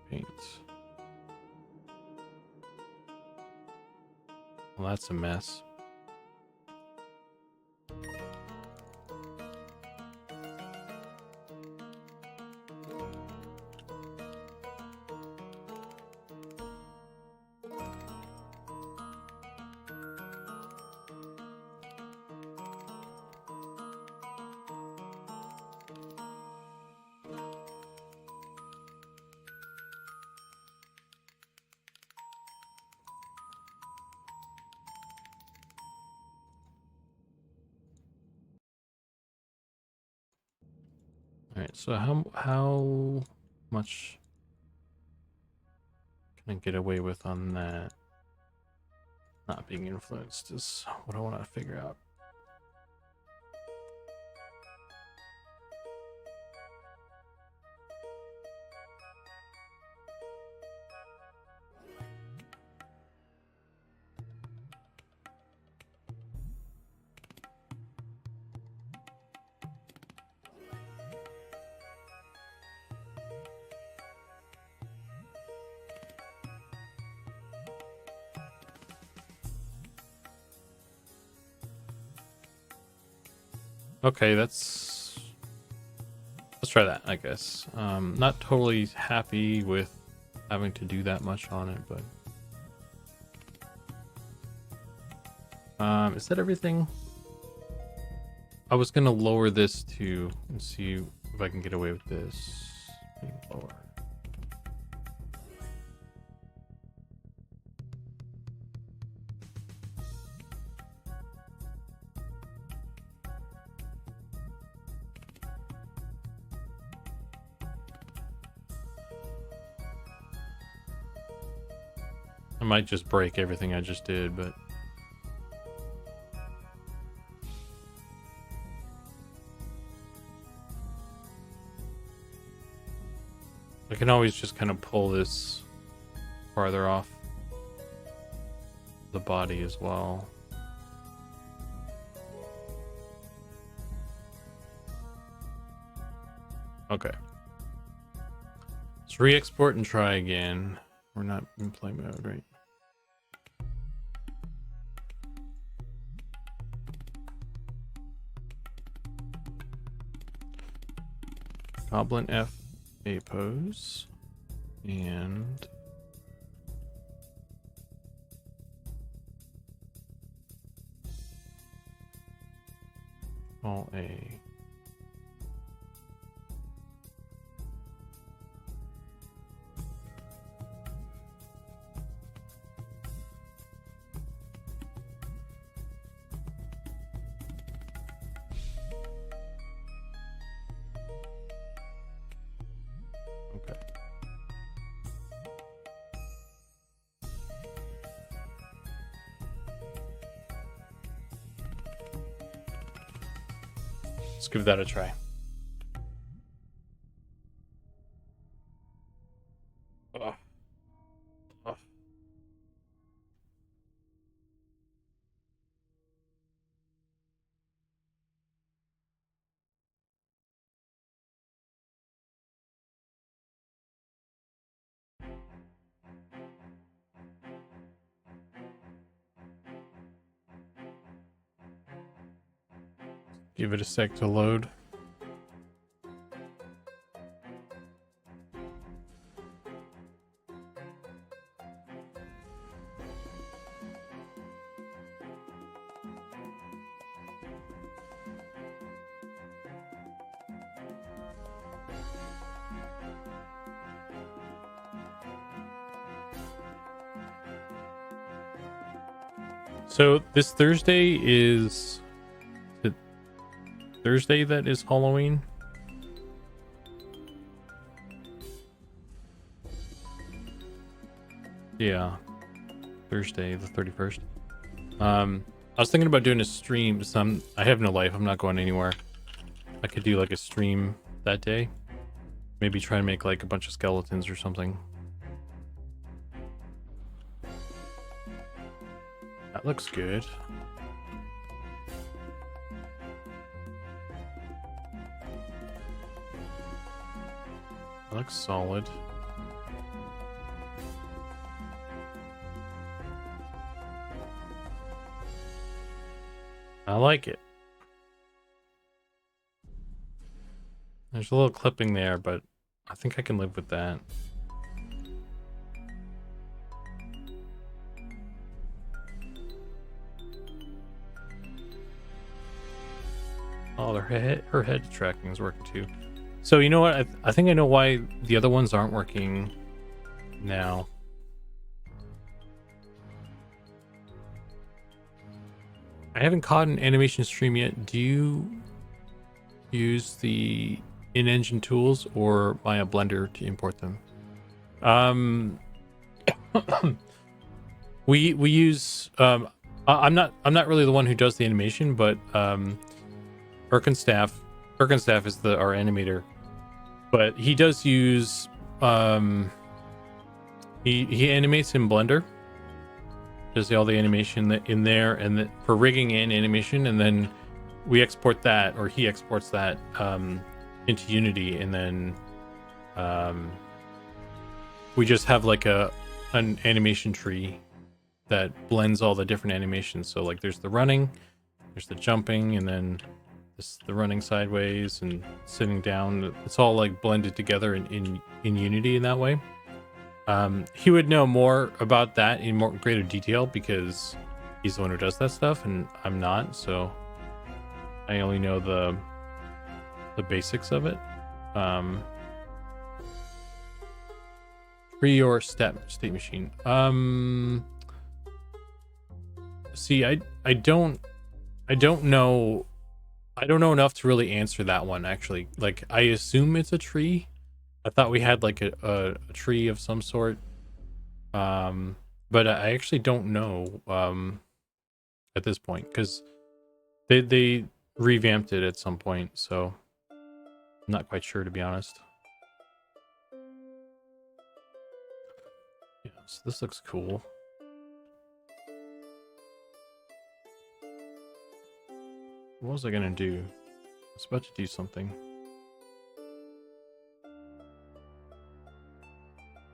[SPEAKER 1] Paint. Well, that's a mess. All right, so how much can I get away with on that? Not being influenced is what I want to figure out. Okay, let's try that, I guess. Not totally happy with having to do that much on it, but is that everything? I was gonna lower this too and see if I can get away with this being lower. I might just break everything I just did, but I can always just kind of pull this farther off the body as well. Okay. Let's re-export and try again. We're not in play mode, right? Goblin F A pose and all A. Okay. Let's give that a try. Give it a sec to load. So this Thursday is the Thursday that is Halloween. Yeah, Thursday the 31st. I was thinking about doing a stream. I have no life. I'm not going anywhere. I could do like a stream that day. Maybe try to make like a bunch of skeletons or something. That looks good. That looks solid. I like it. There's a little clipping there, but I think I can live with that. Oh, her head tracking is working too. So you know what? I think I know why the other ones aren't working now. I haven't caught an animation stream yet. Do you use the in-engine tools or buy a Blender to import them? we use I'm not really the one who does the animation, but Erkenstaff is our animator, but he does use he animates in Blender, does all the animation in there, and for rigging and animation, and then we export that, or he exports that into Unity, and then we just have like an animation tree that blends all the different animations. So like there's the running, there's the jumping, and then the running sideways and sitting down. It's all like blended together in Unity in that way. He would know more about that in more greater detail because he's the one who does that stuff, and I'm not, so I only know the basics of it. Tree or state machine. See, I don't know. I don't know enough to really answer that one, actually. Like, I assume it's a tree. I thought we had like a tree of some sort. But I actually don't know at this point, because they revamped it at some point, so I'm not quite sure, to be honest. Yeah, so this looks cool. What was I gonna do? I was about to do something.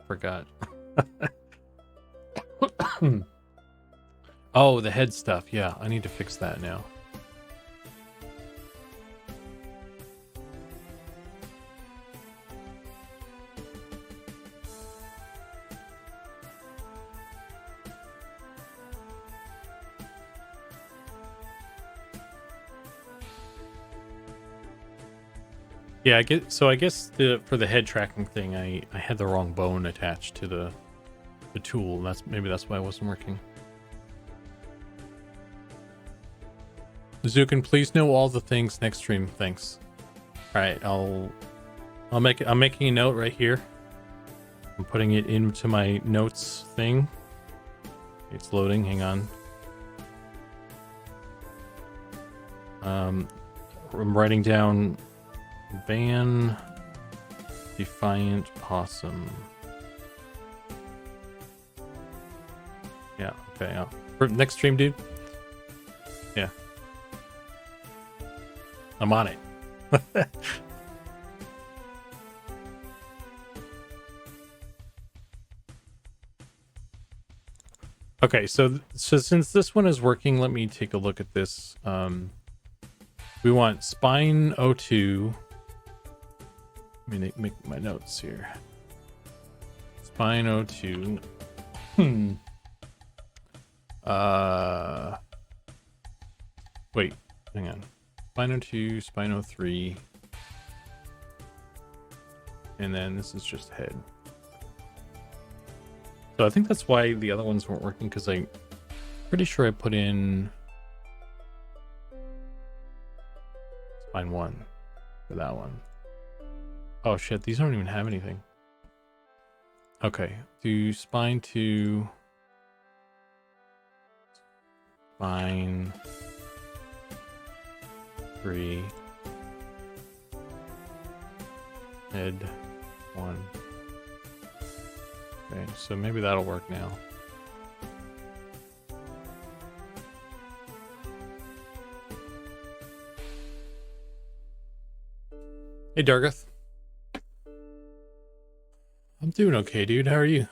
[SPEAKER 1] Forgot. Oh, the head stuff. Yeah, I need to fix that now. Yeah, I guess for the head tracking thing, I had the wrong bone attached to the tool. Maybe that's why it wasn't working. Zukan, please know all the things next stream. Thanks. All right, I'm making a note right here. I'm putting it into my notes thing. It's loading. Hang on. I'm writing down Van Defiant Possum. Yeah, okay. For next stream, dude. Yeah. I'm on it. Okay, so since this one is working, let me take a look at this. We want spine 02. Let me make my notes here. Spine 02. Wait, hang on. Spine 02, spine 03. And then this is just head. So I think that's why the other ones weren't working, because I'm pretty sure I put in spine 1 for that one. Oh shit, these don't even have anything. Okay, do spine 2, spine 3, head 1. Okay, so maybe that'll work now. Hey Dargath. I'm doing okay, dude. How are you?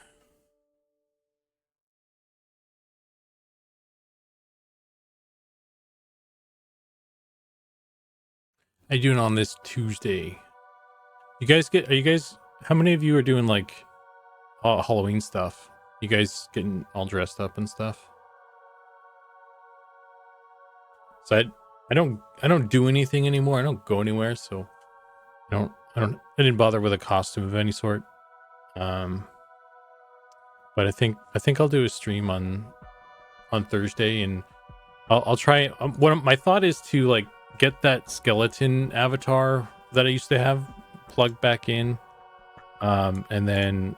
[SPEAKER 1] How you doing on this Tuesday? Are you guys, how many of you are doing like Halloween stuff? You guys getting all dressed up and stuff? So I don't do anything anymore. I don't go anywhere, so I didn't bother with a costume of any sort. But I think I'll do a stream on Thursday, and I'll try. My thought is to like get that skeleton avatar that I used to have plugged back in, and then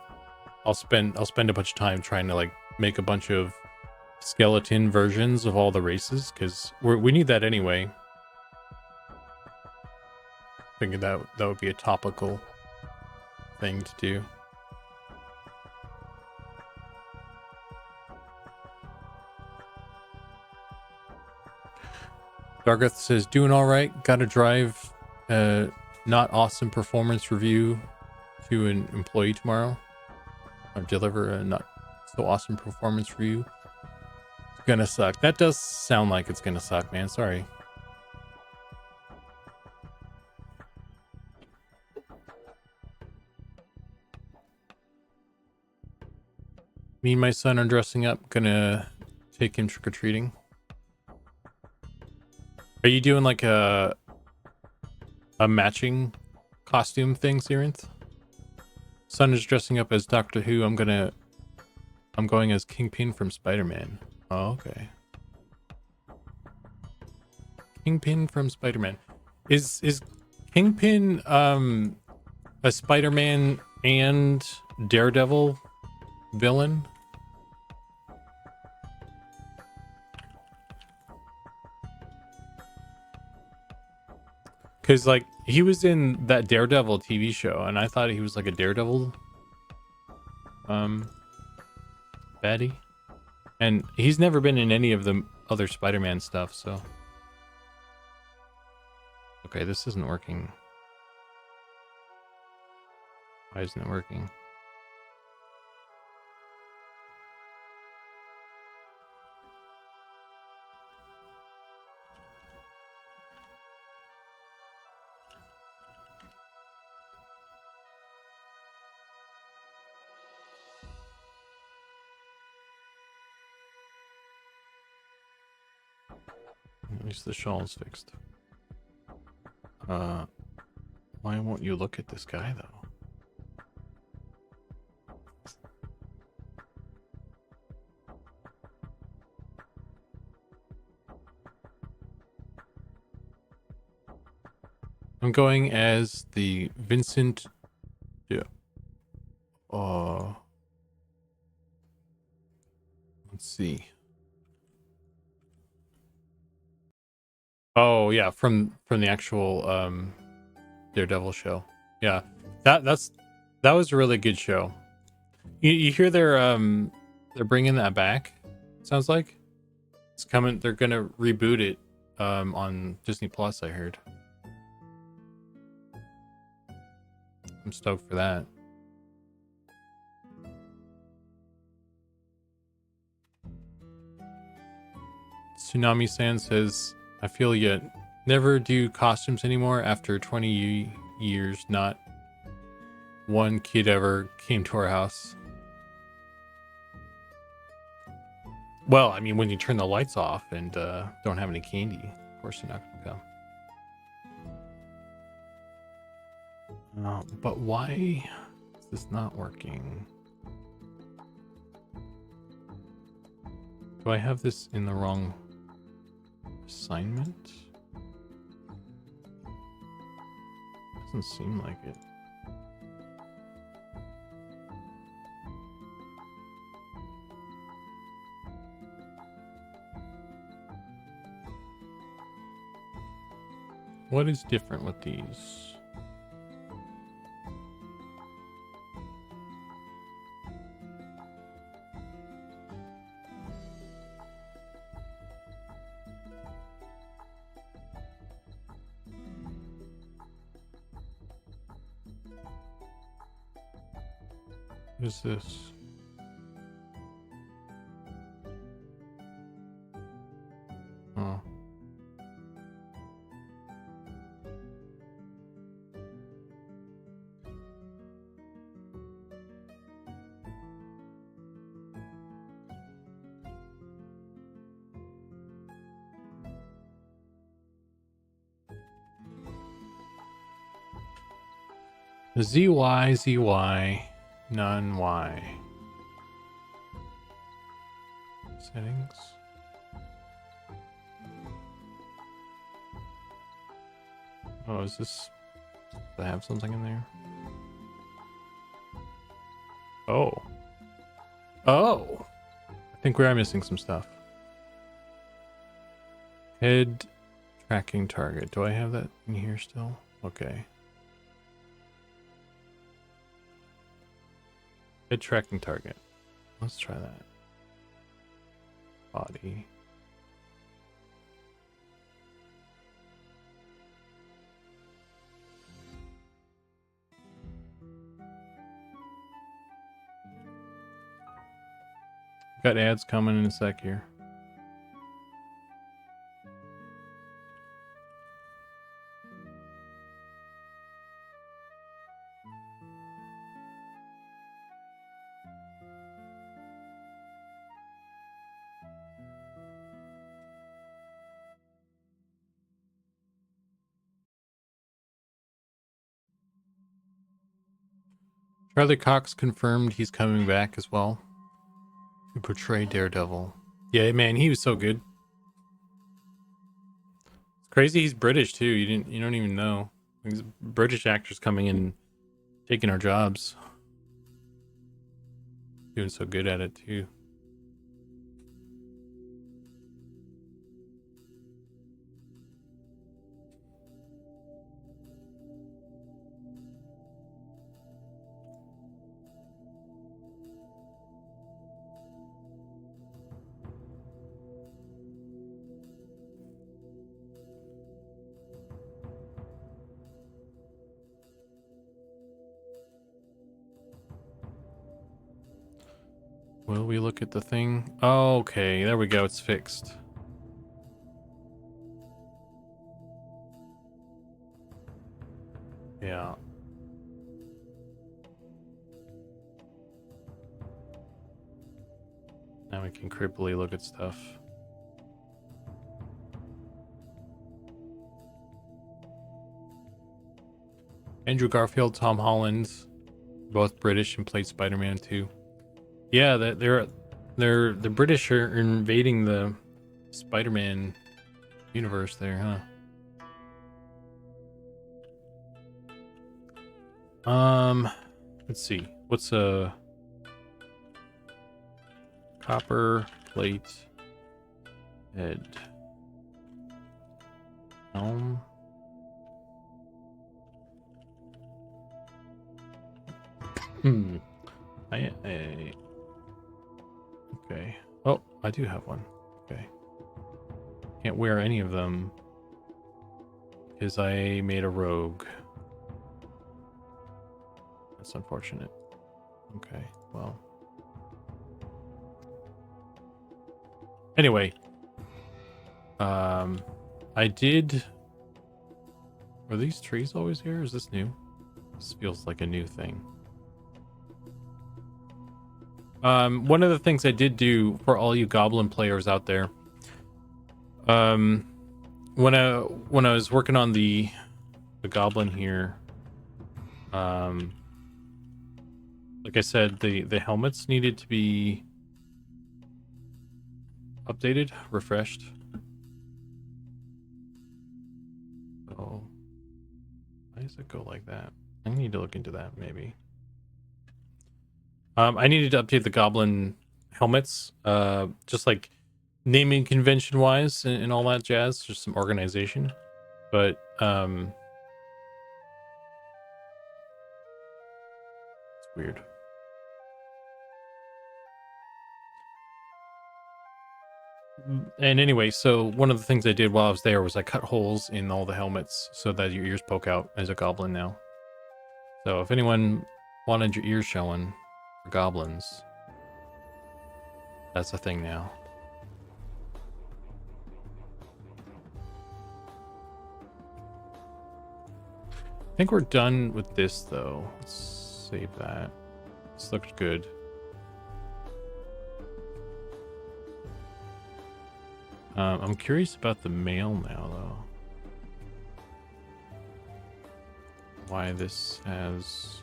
[SPEAKER 1] I'll spend a bunch of time trying to like make a bunch of skeleton versions of all the races, because we need that anyway. Thinking that would be a topical thing to do. Dargath says, doing all right. Got to drive not awesome performance review to an employee tomorrow. Or deliver a not so awesome performance review. It's gonna suck. That does sound like it's gonna suck, man. Sorry. Me and my son are dressing up. Gonna take him trick-or-treating. Are you doing like a matching costume thing, Sirinth? Son is dressing up as Doctor Who. I'm going as Kingpin from Spider-Man. Oh, okay. Kingpin from Spider-Man. Is Kingpin a Spider-Man and Daredevil villain? Because like he was in that Daredevil TV show, and I thought he was like a Daredevil baddie, and he's never been in any of the other Spider-Man stuff. So okay, this isn't working. Why isn't it working? At least the shawl is fixed. Why won't you look at this guy though? I'm going as the Vincent. Yeah. Let's see. Oh yeah, from the actual Daredevil show. Yeah, that was a really good show. You hear they're bringing that back. Sounds like it's coming. They're gonna reboot it on Disney Plus. I heard. I'm stoked for that. Tsunami San says, I feel you Never do costumes anymore after 20 years. Not one kid ever came to our house. Well, I mean, when you turn the lights off and don't have any candy, of course they're not going to come. But why is this not working? Do I have this in the wrong assignment? Doesn't seem like it. What is different with these? What is this? Oh. ZY, none Y. Settings. Oh, is this... Does I have something in there? Oh. Oh! I think we are missing some stuff. Head tracking target. Do I have that in here still? Okay. Head tracking target. Let's try that. Body. Got ads coming in a sec here. Charlie Cox confirmed he's coming back as well to portray Daredevil. Yeah, man, he was so good. It's crazy he's British too. You don't even know. These British actors coming in, taking our jobs. Doing so good at it too. Will we look at the thing? Oh, okay, there we go. It's fixed. Yeah. Now we can creepily look at stuff. Andrew Garfield, Tom Holland, both British and played Spider-Man 2. Yeah, the British are invading the Spider-Man universe there, huh? Let's see. What's a copper plate head helm? Okay. Oh, I do have one. Okay. Can't wear any of them because I made a rogue. That's unfortunate. Okay, well. Anyway, I did Are these trees always here? Is this new? This feels like a new thing. One of the things I did do for all you Goblin players out there, when I was working on the Goblin here, like I said, the helmets needed to be updated, refreshed. Oh, why does it go like that? I need to look into that maybe. I needed to update the Goblin helmets, just like naming convention wise and all that jazz, just some organization. But it's weird. And anyway, so one of the things I did while I was there was I cut holes in all the helmets so that your ears poke out as a goblin now. So if anyone wanted your ears showing for goblins, that's a thing now. I think we're done with this though. Let's save that. This looks good. I'm curious about the mail now though. Why this has...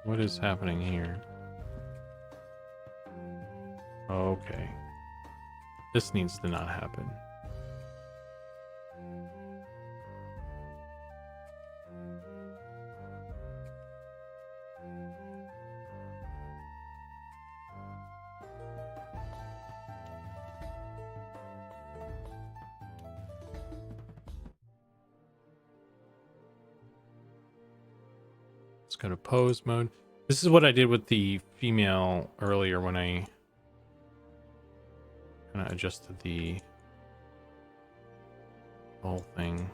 [SPEAKER 1] What is happening here? Okay. This needs to not happen. Let's go to pose mode. This is what I did with the female earlier when I kind of adjusted the whole thing.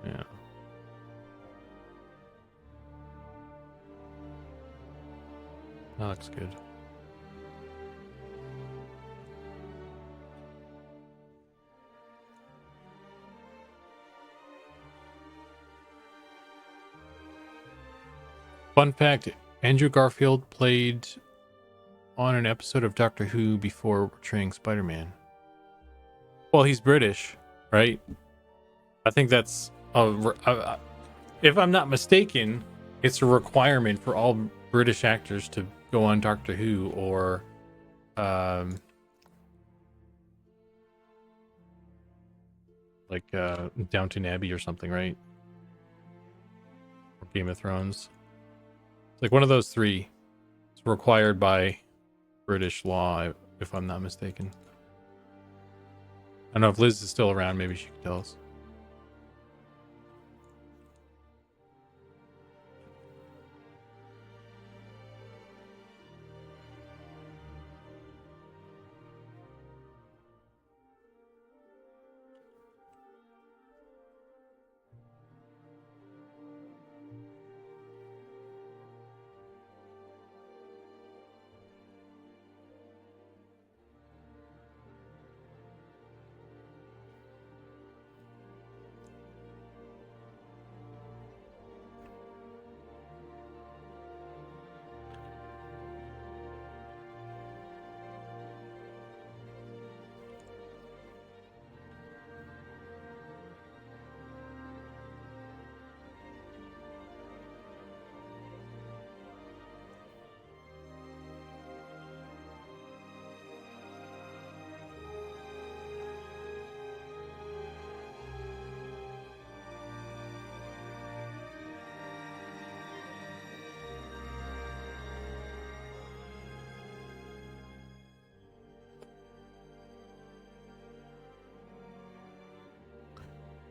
[SPEAKER 1] Yeah. That looks good. Fun fact, Andrew Garfield played on an episode of Doctor Who before portraying Spider-Man. Well, he's British, right? I think that's, if I'm not mistaken, it's a requirement for all British actors to go on Doctor Who or Downton Abbey or something, right? Or Game of Thrones. It's like one of those three. It's required by British law, if I'm not mistaken. I don't know if Liz is still around. Maybe she can tell us.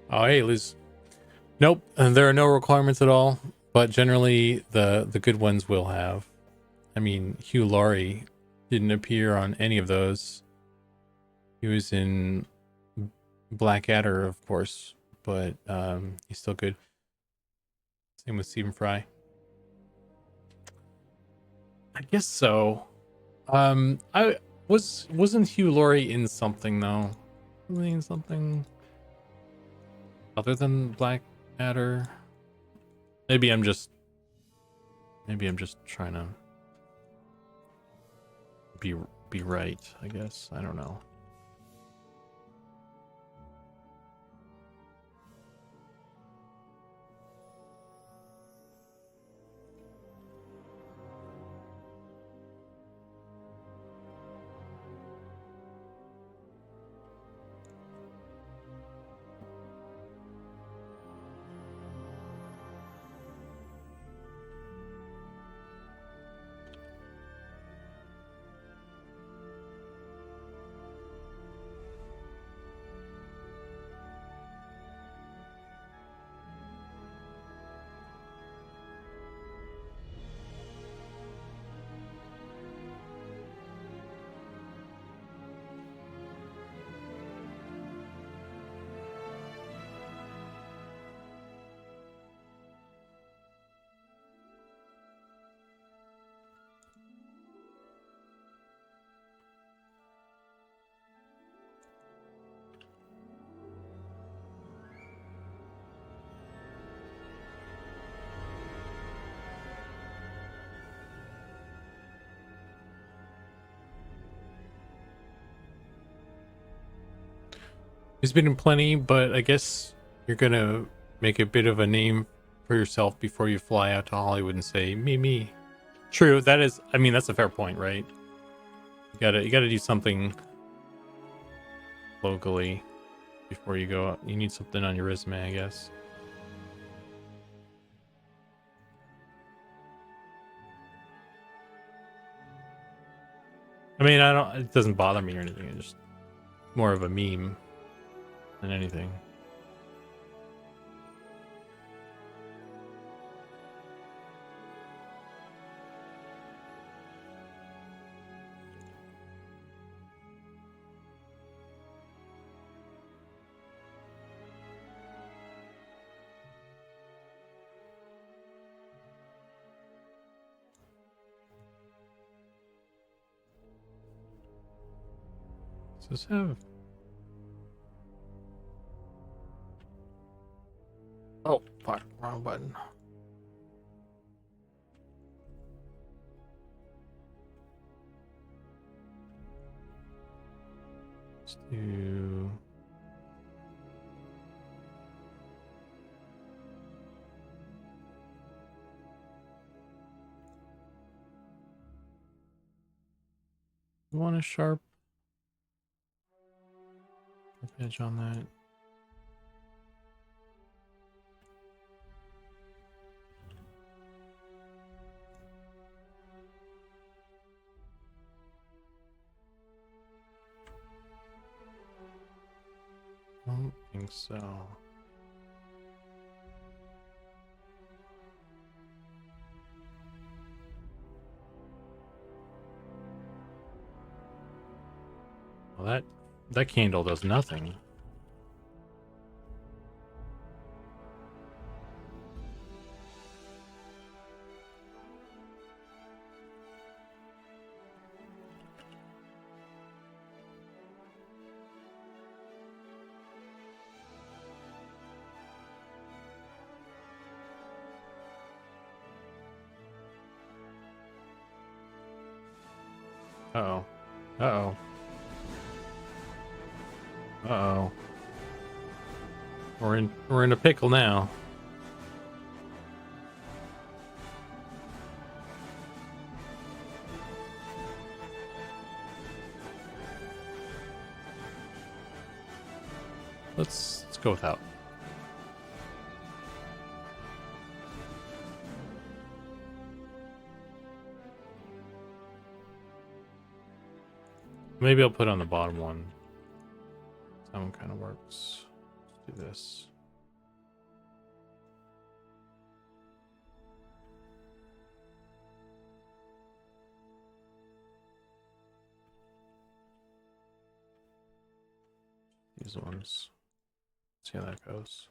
[SPEAKER 1] Oh, hey, Liz. Nope, and there are no requirements at all, but generally the good ones will have. I mean, Hugh Laurie didn't appear on any of those. He was in Blackadder, of course, but he's still good. Same with Stephen Fry. I guess so. I wasn't Hugh Laurie in something though? Was he in something other than Blackadder? Maybe I'm just trying to be right, I guess. I don't know. He's been in plenty, but I guess you're gonna make a bit of a name for yourself before you fly out to Hollywood and say me. True, that is. I mean, that's a fair point, right? You gotta do something locally before you go out. You need something on your resume, I guess. I mean, I don't. It doesn't bother me or anything. It's just more of a meme than anything. Does this have? Oh, fuck, wrong button. Let's do. You want a sharp edge on that? I don't think so. Well, that candle does nothing. Uh-oh. Uh-oh. Uh-oh. We're in a pickle now. Let's go without. Maybe I'll put on the bottom one. That one kind of works. Let's do this. these ones. See how that goes.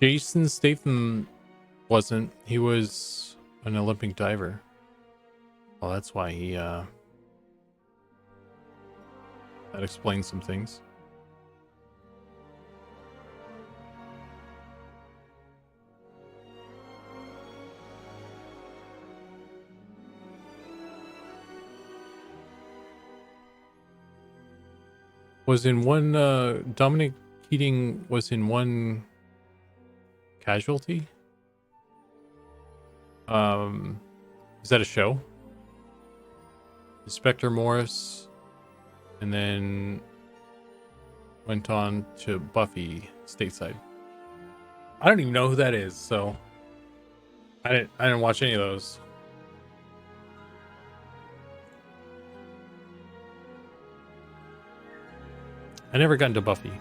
[SPEAKER 1] Jason Statham wasn't. He was an Olympic diver. Well, that's why he that explains some things. Was in one Dominic Keating was in one Casualty. Is that a show? Inspector Morris, and then went on to Buffy Stateside. I don't even know who that is, so I didn't watch any of those. I never got into Buffy.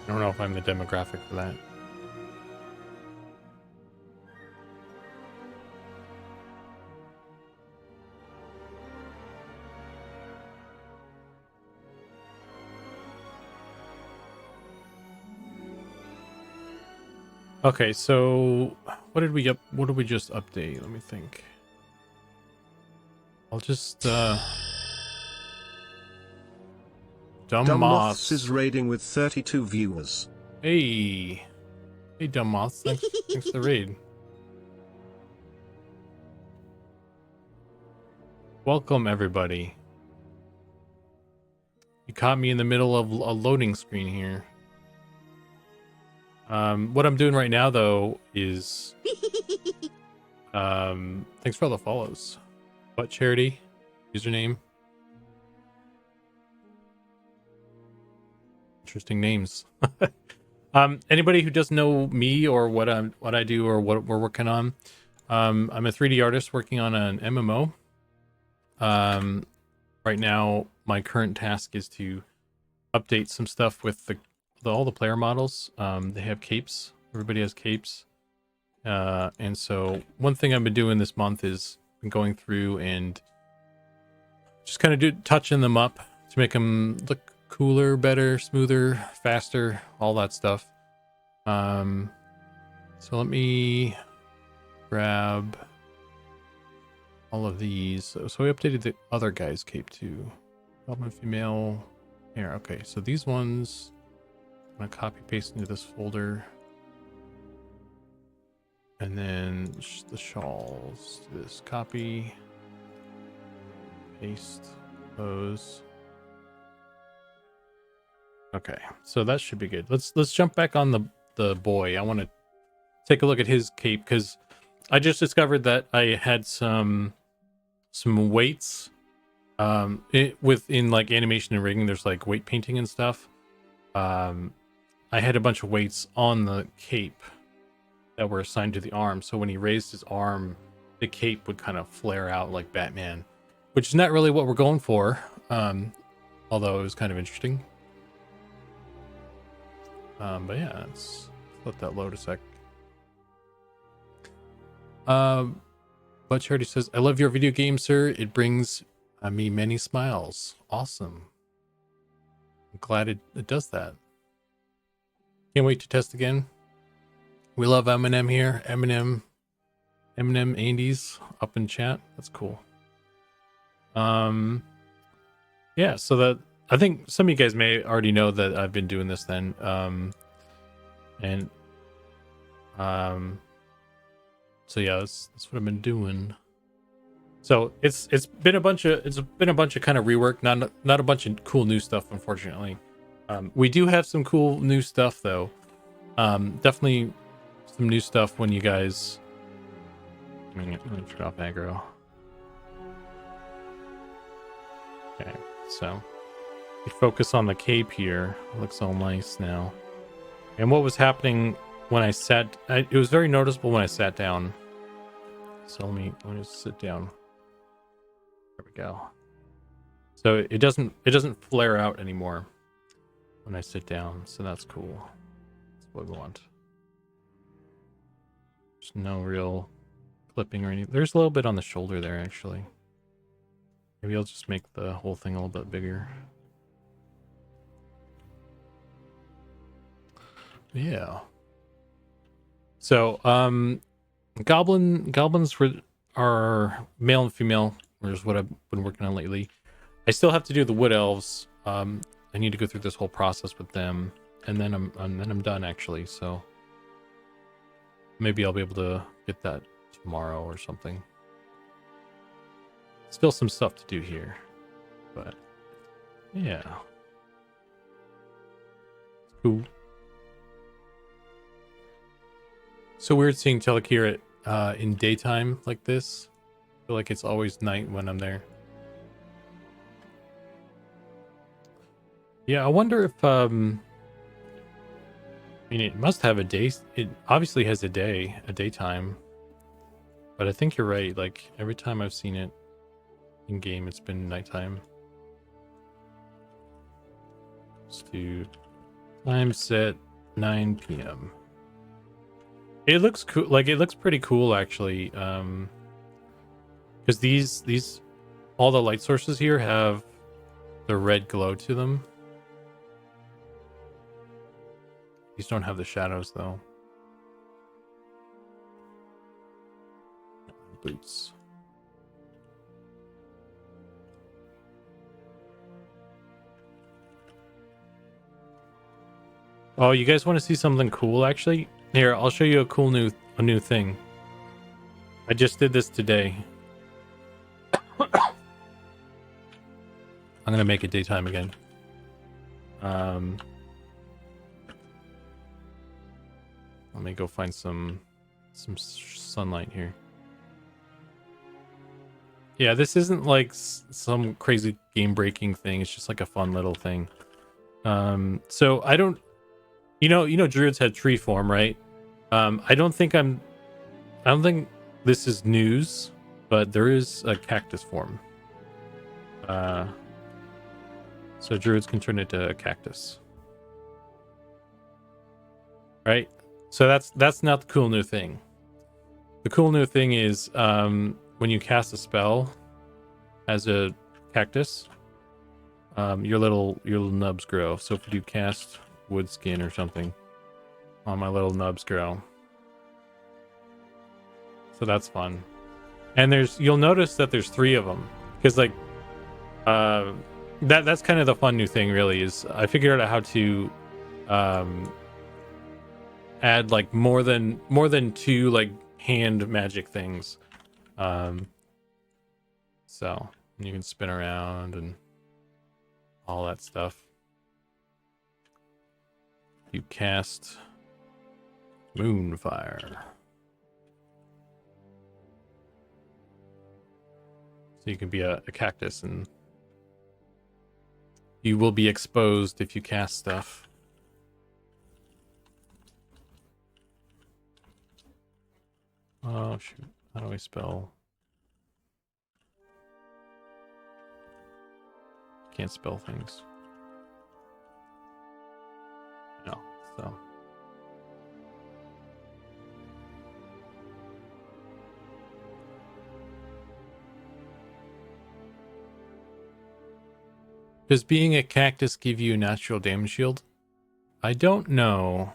[SPEAKER 1] I don't know if I'm the demographic for that. Okay, so what did we just update? Let me think. I'll just Dumb Moths
[SPEAKER 3] is raiding with 32 viewers.
[SPEAKER 1] Hey, Dumb Moths, thanks for the raid. Welcome everybody. You caught me in the middle of a loading screen here. What I'm doing right now though is thanks for all the follows. What charity? Username? Interesting names. Anybody who doesn't know me or what I do or what we're working on, I'm a 3D artist working on an MMO. Right now my current task is to update some stuff with all the player models. They have capes. Everybody has capes. And so one thing I've been doing this month is been going through and just kind of touching them up to make them look cooler, better, smoother, faster, all that stuff. So let me grab all of these. So we updated the other guy's cape too. Goblin female here. Okay, so these ones I'm gonna copy paste into this folder, and then the shawls. This copy, paste those. Okay, so that should be good. Let's jump back on the boy. I want to take a look at his cape because I just discovered that I had some weights. Within like animation and rigging, there's like weight painting and stuff. I had a bunch of weights on the cape that were assigned to the arm. So when he raised his arm, the cape would kind of flare out like Batman, which is not really what we're going for. Although it was kind of interesting. But yeah, let's let that load a sec. But Charity says, I love your video game, sir. It brings me many smiles. Awesome. I'm glad it does that. Can't wait to test again. We love Eminem here. Eminem Andes up in chat. That's cool. Yeah, so that I think some of you guys may already know that I've been doing this then. So yeah, that's what I've been doing. So it's been a bunch of kind of rework, not a bunch of cool new stuff, unfortunately. We do have some cool new stuff though. Definitely some new stuff when you guys. Let me turn off aggro. Okay, so we focus on the cape here. It looks all nice now. And what was happening when I sat, it was very noticeable when I sat down. So let me just sit down. There we go. So it doesn't flare out anymore when I sit down. So that's cool. That's what we want. There's no real clipping or anything. There's a little bit on the shoulder there, actually. Maybe I'll just make the whole thing a little bit bigger. Yeah. So, goblins are male and female, which is what I've been working on lately. I still have to do the wood elves. I need to go through this whole process with them, and then I'm done actually. So maybe I'll be able to get that tomorrow or something. Still some stuff to do here, but yeah, it's cool. So weird seeing Telekir in daytime like this. I feel like it's always night when I'm there. Yeah, I wonder if I mean, it must have a day. It obviously has a daytime. But I think you're right. Like every time I've seen it in game, it's been nighttime. Let's do time set 9 p.m. It looks cool. Like it looks pretty cool actually. Because these all the light sources here have the red glow to them. These don't have the shadows though. Boots. Oh, you guys want to see something cool actually? Here, I'll show you a new thing. I just did this today. I'm gonna make it daytime again. Let me go find some sunlight here. Yeah, this isn't like some crazy game-breaking thing. It's just like a fun little thing. So I don't, you know, druids had tree form, right? I don't think this is news, but there is a cactus form. So druids can turn into a cactus, right? So that's not the cool new thing. The cool new thing is when you cast a spell as a cactus, your little nubs grow. So if you do cast wood skin or something, on my little nubs grow. So that's fun. And you'll notice that there's 3 of them because like that's kind of the fun new thing really is I figured out how to add like more than 2 like hand magic things. So you can spin around and all that stuff. You cast Moonfire. So you can be a cactus and you will be exposed if you cast stuff. Oh shoot, how do I spell? Can't spell things. No, so. Does being a cactus give you a natural damage shield? I don't know.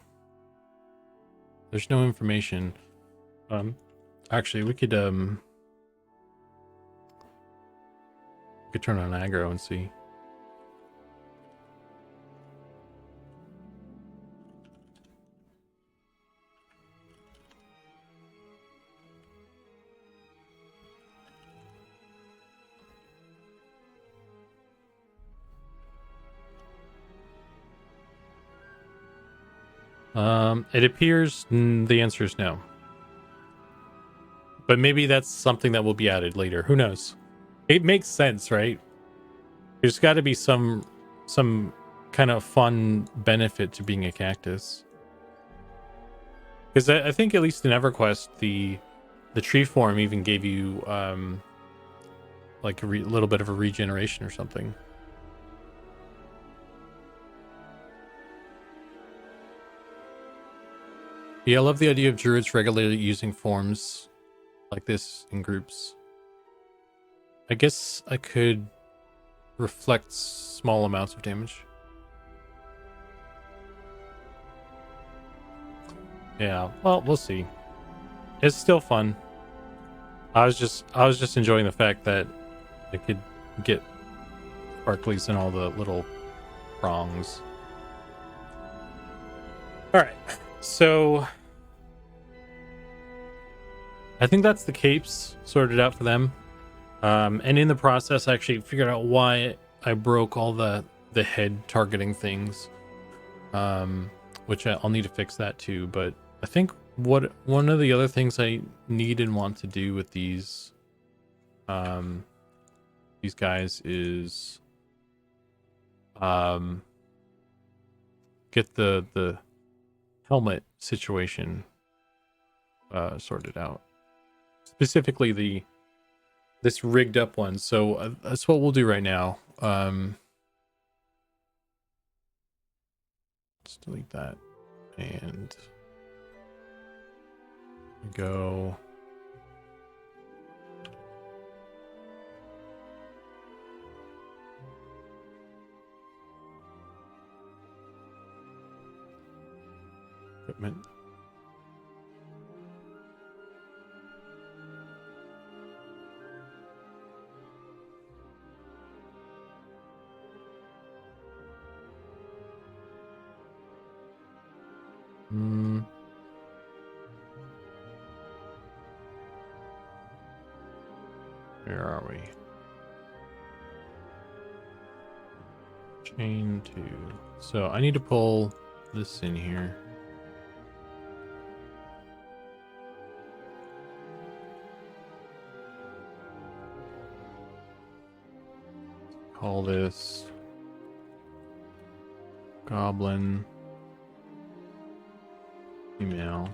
[SPEAKER 1] There's no information. Actually, we could turn on aggro and see. It appears the answer is no. But maybe that's something that will be added later. Who knows? It makes sense, right? There's got to be some kind of fun benefit to being a cactus. Because I think at least in EverQuest, the tree form even gave you like a little bit of a regeneration or something. Yeah, I love the idea of druids regularly using forms like this in groups. I guess I could reflect small amounts of damage. Yeah, well, we'll see. It's still fun. I was just enjoying the fact that I could get sparklies in all the little prongs. All right, so I think that's the capes sorted out for them. And in the process, I actually figured out why I broke all the head targeting things, which I'll need to fix that too. But I think one of the other things I need and want to do with these guys is get the helmet situation sorted out, specifically this rigged up one. So that's what we'll do right now. Let's delete that and go. Equipment. Where are we? Chain 2. So I need to pull this in here. Call this Goblin email.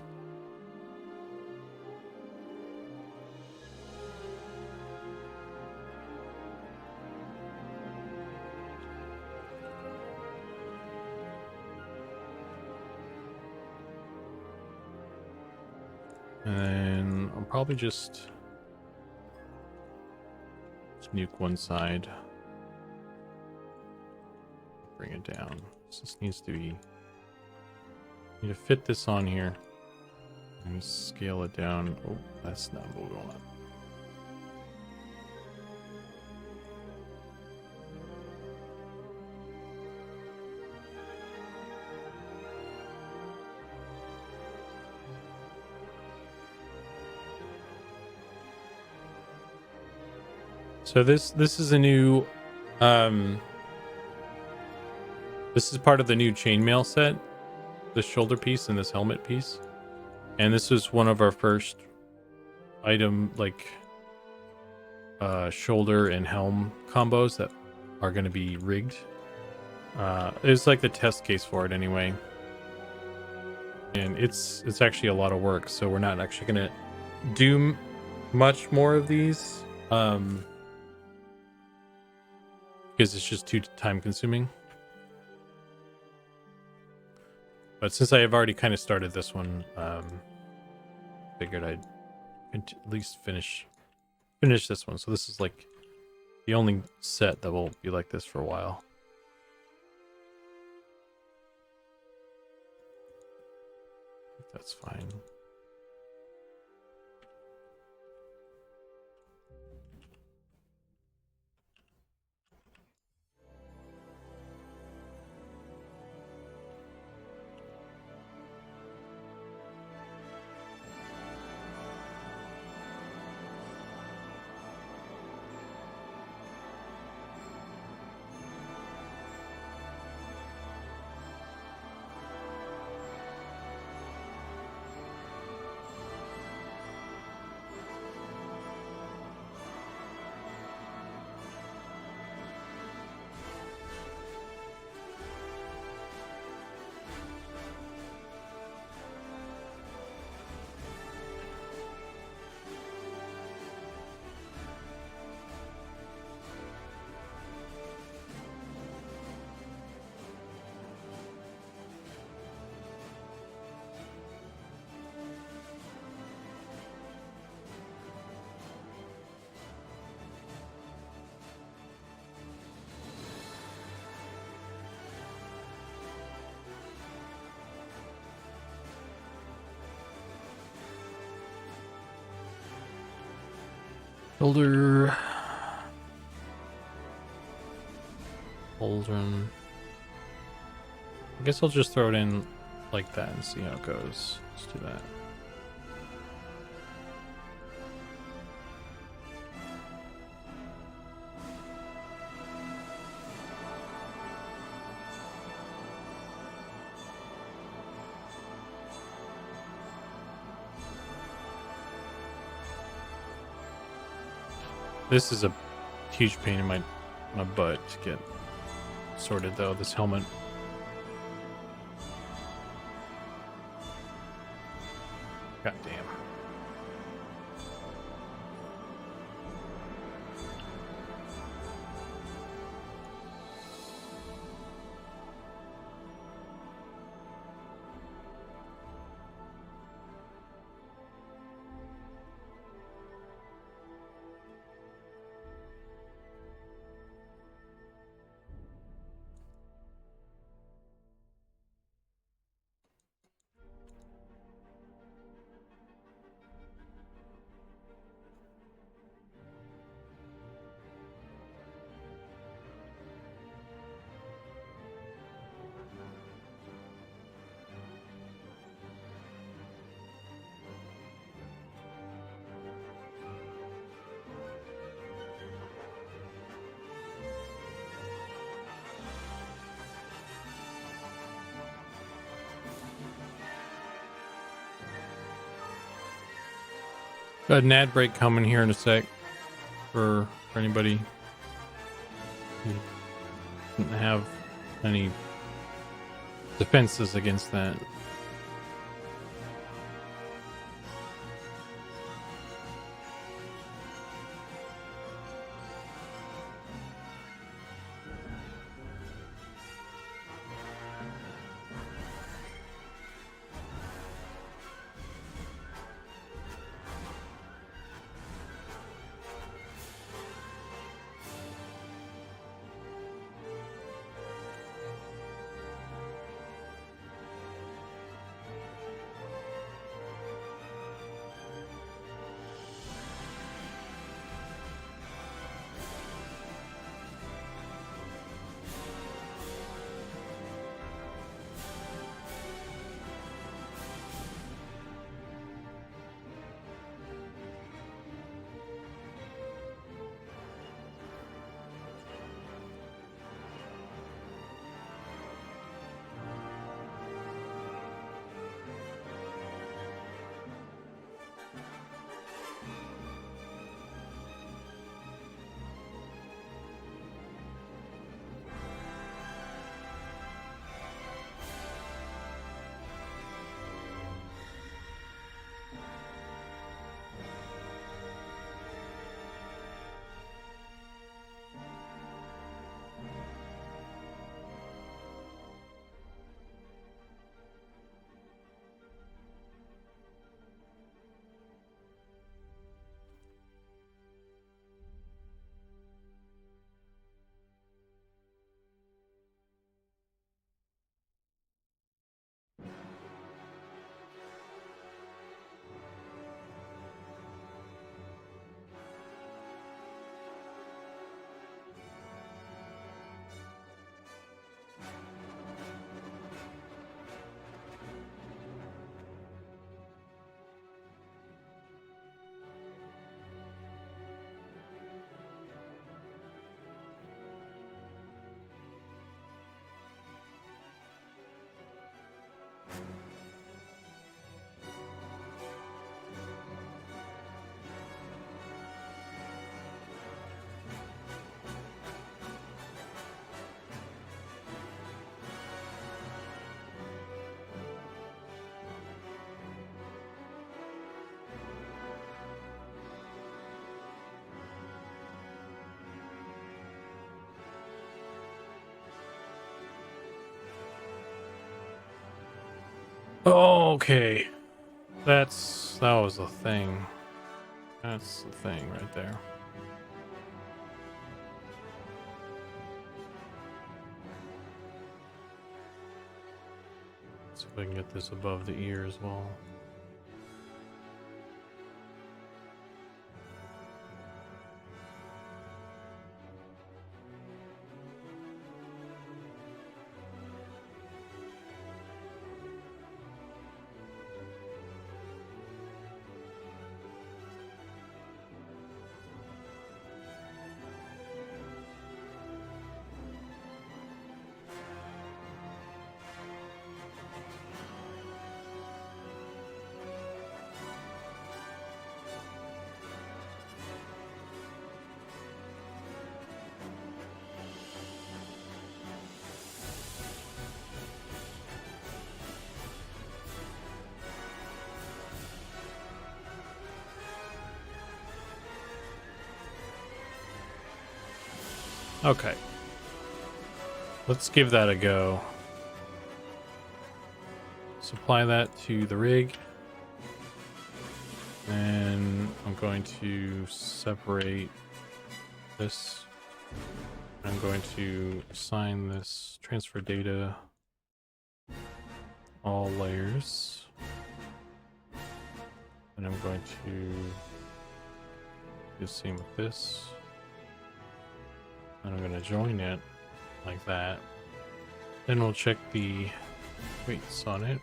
[SPEAKER 1] And then I'll probably just nuke one side. Bring it down. This needs to be. Need to fit this on here and scale it down. Oh, that's not what we want. So this is a new this is part of the new chainmail set, this shoulder piece and this helmet piece. And this was one of our first item, like shoulder and helm combos that are going to be rigged. It's like the test case for it anyway. And it's actually a lot of work, so we're not actually going to do much more of these. Because it's just too time consuming. But since I have already kind of started this one, figured I'd at least finish this one. So this is like the only set that will be like this for a while. That's fine. Builder. Cauldron. I guess I'll just throw it in like that and see how it goes. Let's do that. This is a huge pain in my butt to get sorted though, this helmet. God damn. Got an ad break coming here in a sec for anybody who doesn't have any defenses against that. Oh, okay. That was the thing. That's the thing right there. See if I can get this above the ear as well. Okay. Let's give that a go. Supply that to the rig. And I'm going to separate this. I'm going to assign this transfer data all layers. And I'm going to do the same with this. And I'm going to join it like that. Then we'll check the weights on it.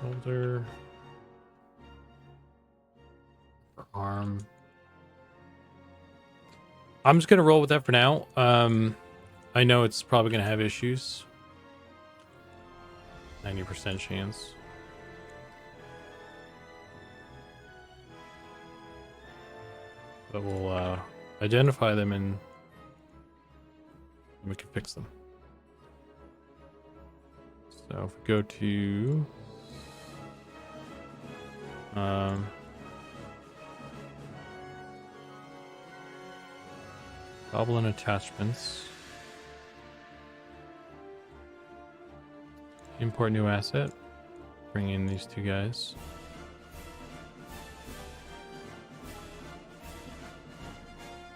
[SPEAKER 1] Shoulder, arm. I'm just gonna roll with that for now. I know it's probably gonna have issues. 90% chance. But we'll identify them and we can fix them. So if we go to Goblin attachments, import new asset, bring in these two guys.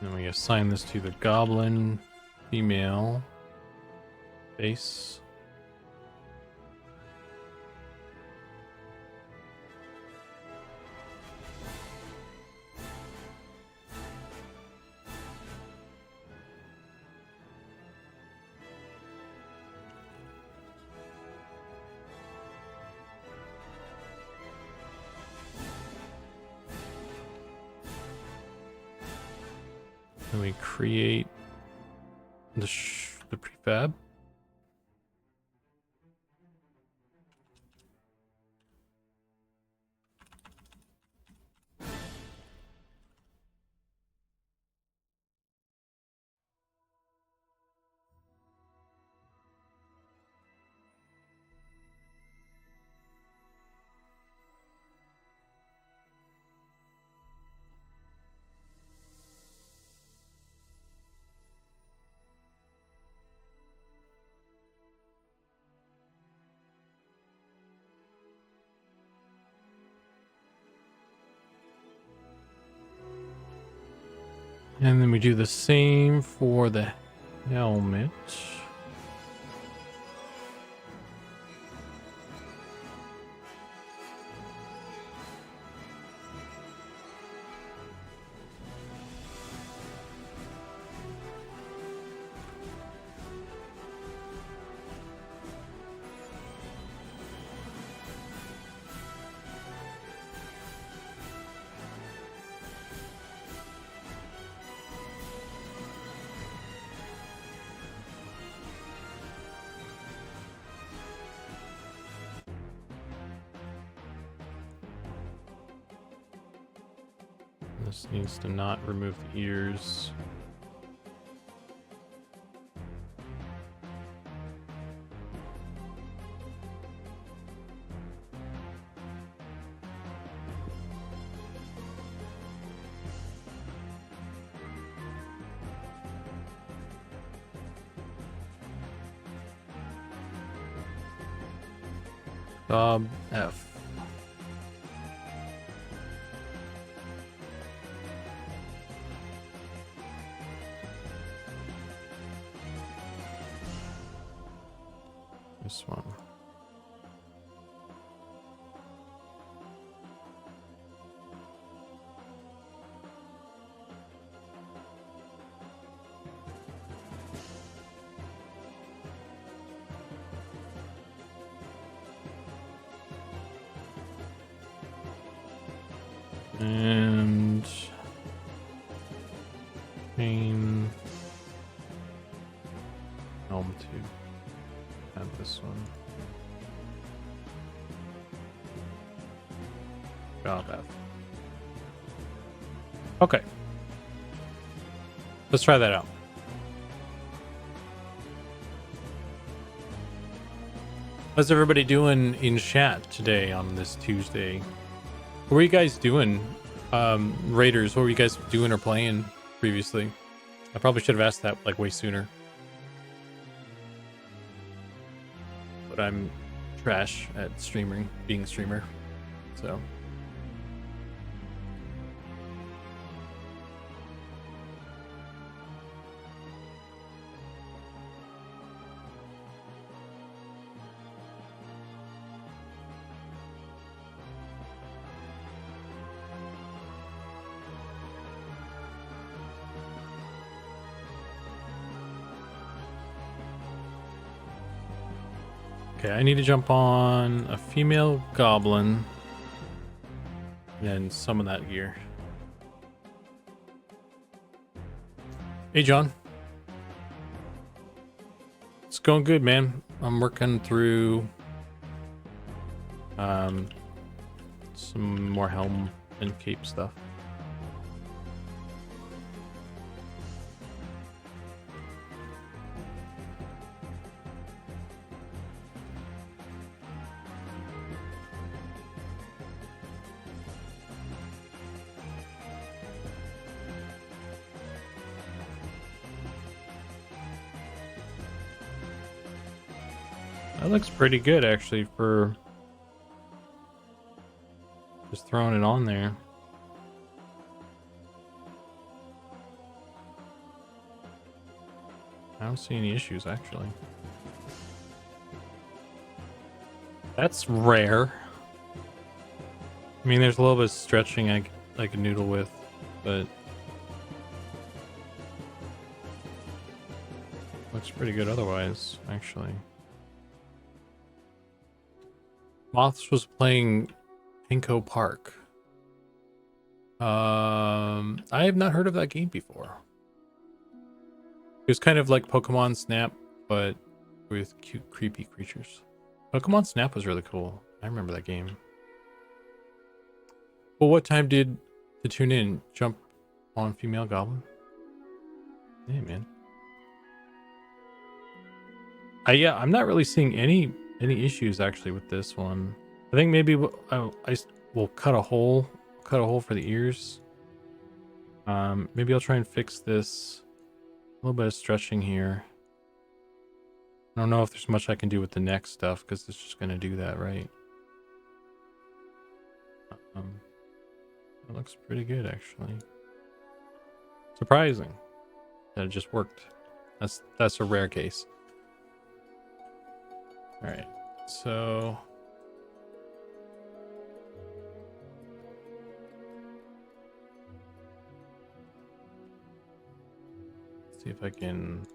[SPEAKER 1] Then we assign this to the Goblin female base. Then we create the prefab. And then we do the same for the helmet. This needs to not remove the ears. F. This one. And main helm 2. Not this one. God, that. Okay. Let's try that out. How's everybody doing in chat today on this Tuesday? What were you guys doing? Raiders, what were you guys doing or playing previously? I probably should have asked that like way sooner. But I'm trash at being a streamer. So okay, I need to jump on a female goblin and then summon that gear. Hey, John. It's going good, man. I'm working through some more helm and cape stuff. That looks pretty good, actually, for just throwing it on there. I don't see any issues, actually. That's rare. I mean, there's a little bit of stretching I can noodle with, but looks pretty good otherwise, actually. Moths was playing Pinko Park. I have not heard of that game before. It was kind of like Pokemon Snap, but with cute, creepy creatures. Pokemon Snap was really cool. I remember that game. Well, what time did to tune in? Jump on female goblin? Hey, man. Yeah, I'm not really seeing any issues actually with this one. I think maybe I will cut a hole for the ears. Maybe I'll try and fix this. A little bit of stretching here. I don't know if there's much I can do with the neck stuff because it's just gonna do that, right? It looks pretty good actually. Surprising that it just worked. That's a rare case. All right, so let's see if I can.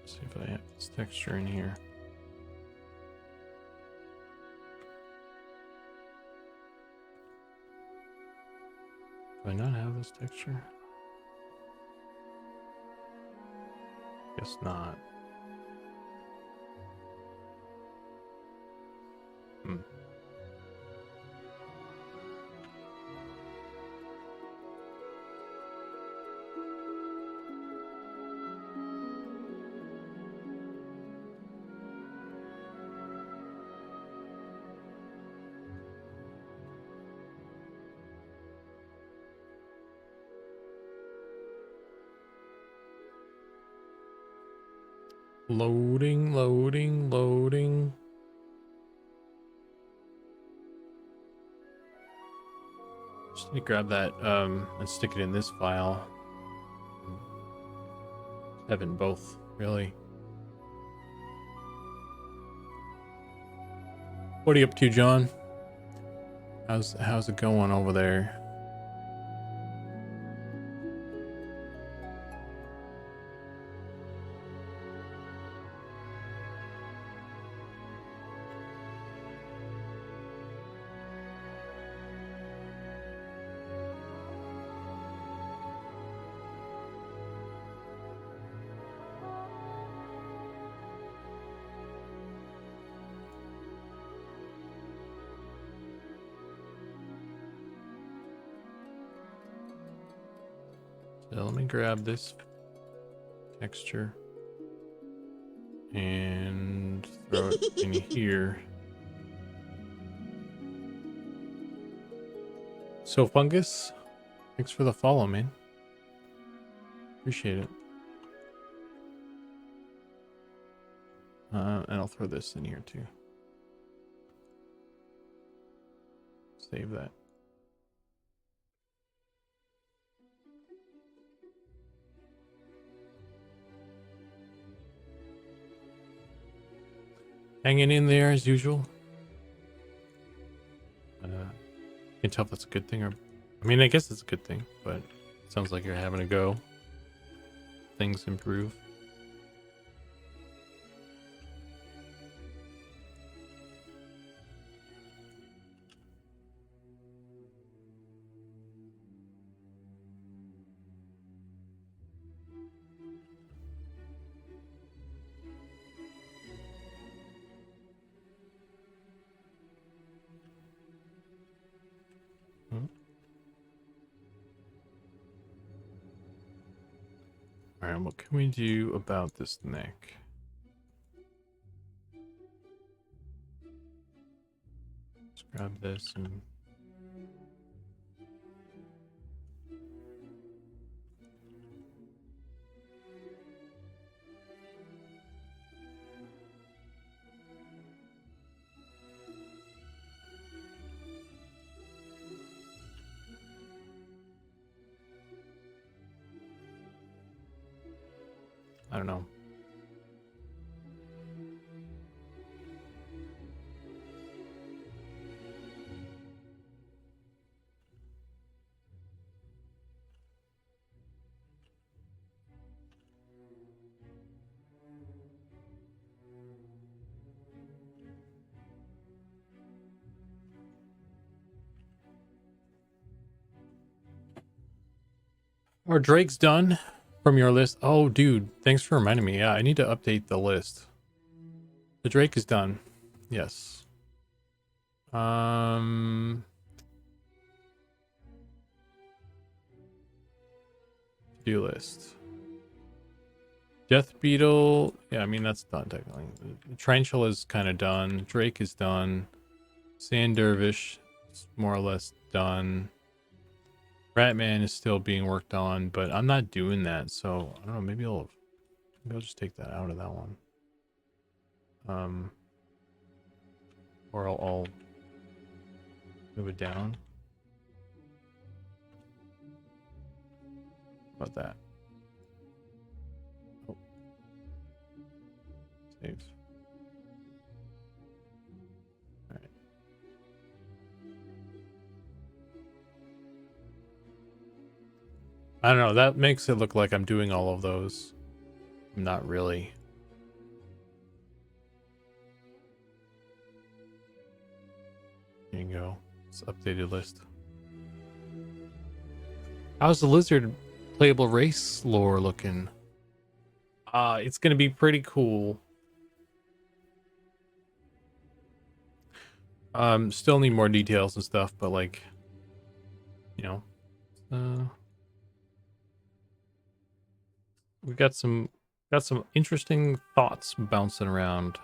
[SPEAKER 1] See if I have this texture in here. Do I not have this texture? Guess not. Loading. Just need to grab that and stick it in this file. Have it in both Really? What are you up to, John? How's it going over there? So let me grab this texture and throw it in here. So Fungus, thanks for the follow, man. Appreciate it. And I'll throw this in here too. Save that. Hanging in there as usual. Can't tell if that's a good thing or... I mean, I guess it's a good thing, but it sounds like you're having a go. Things improve. Alright, what can we do about this neck? Let's grab this and... I don't know. Are Drake's done from your list? Oh, dude, thanks for reminding me. Yeah, I need to update the list. The Drake is done. Yes. To-do list. Death Beetle. Yeah, I mean, that's done technically. Tarantula is kind of done. Drake is done. Sand Dervish is more or less done. Ratman is still being worked on, but I'm not doing that, so I don't know. Maybe I'll just take that out of that one. Or I'll move it down. How about that? Oh. Save. All right. I don't know. That makes it look like I'm doing all of those. I'm not really. There you go. It's updated list. How's the lizard playable race lore looking? It's gonna be pretty cool. Still need more details and stuff, but like, you know, we got some interesting thoughts bouncing around.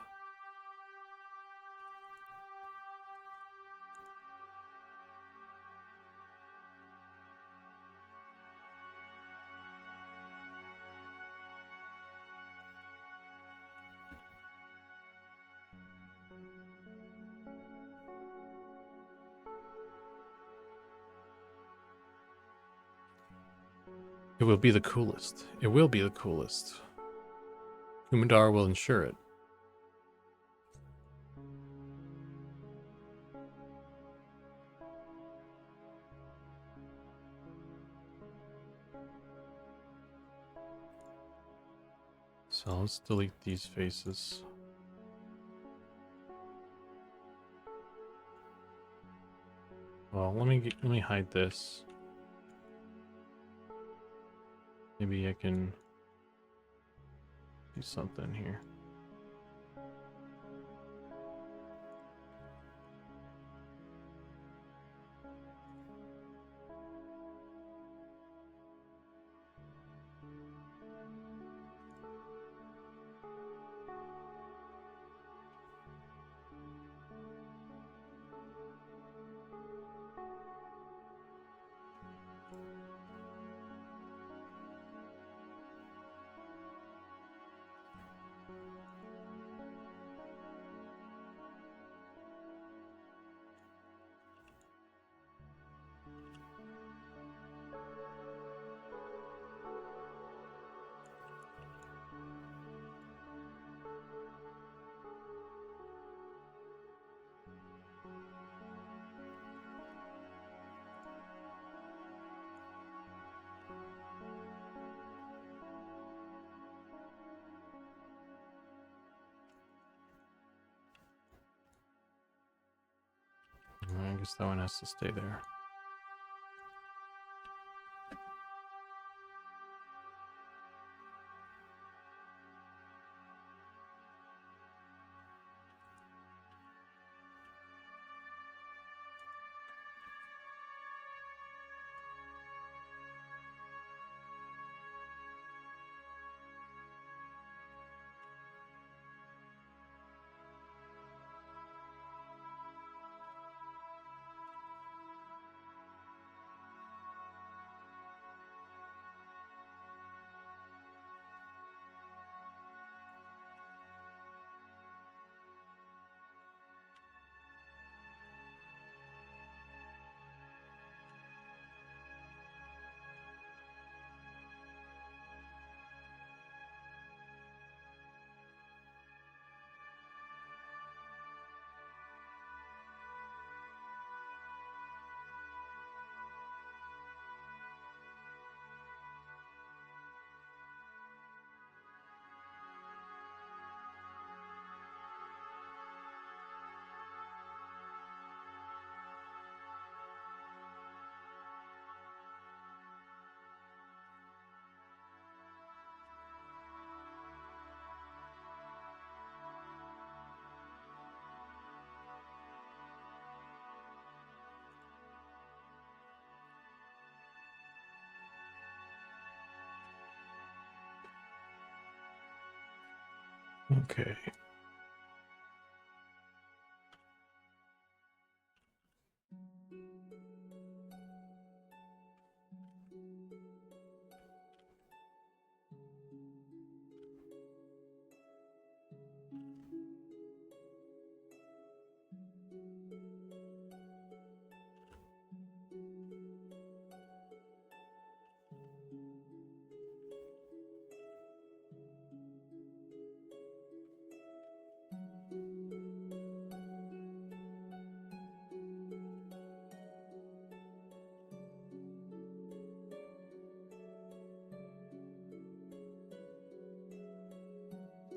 [SPEAKER 1] It will be the coolest. It will be the coolest. Kumandar will ensure it. So let's delete these faces. Well, let me hide this. Maybe I can do something here. I guess that one has to stay there. Okay.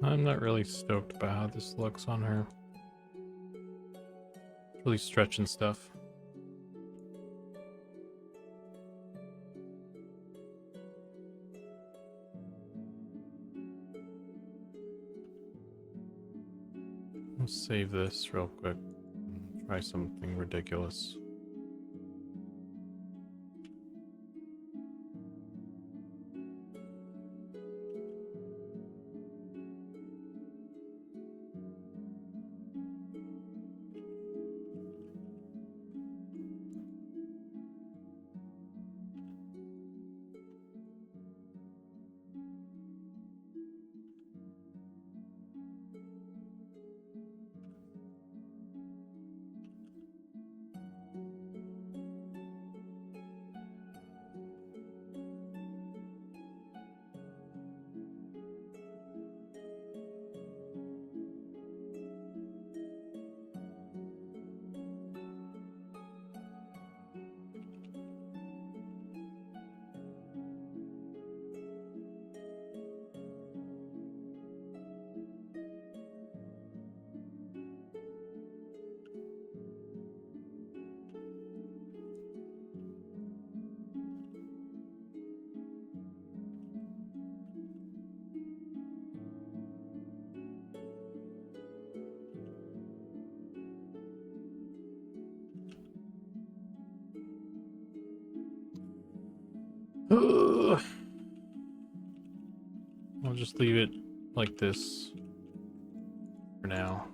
[SPEAKER 1] I'm not really stoked about how this looks on her. Really stretching stuff. Let's save this real quick. Try something ridiculous. I'll just leave it like this for now.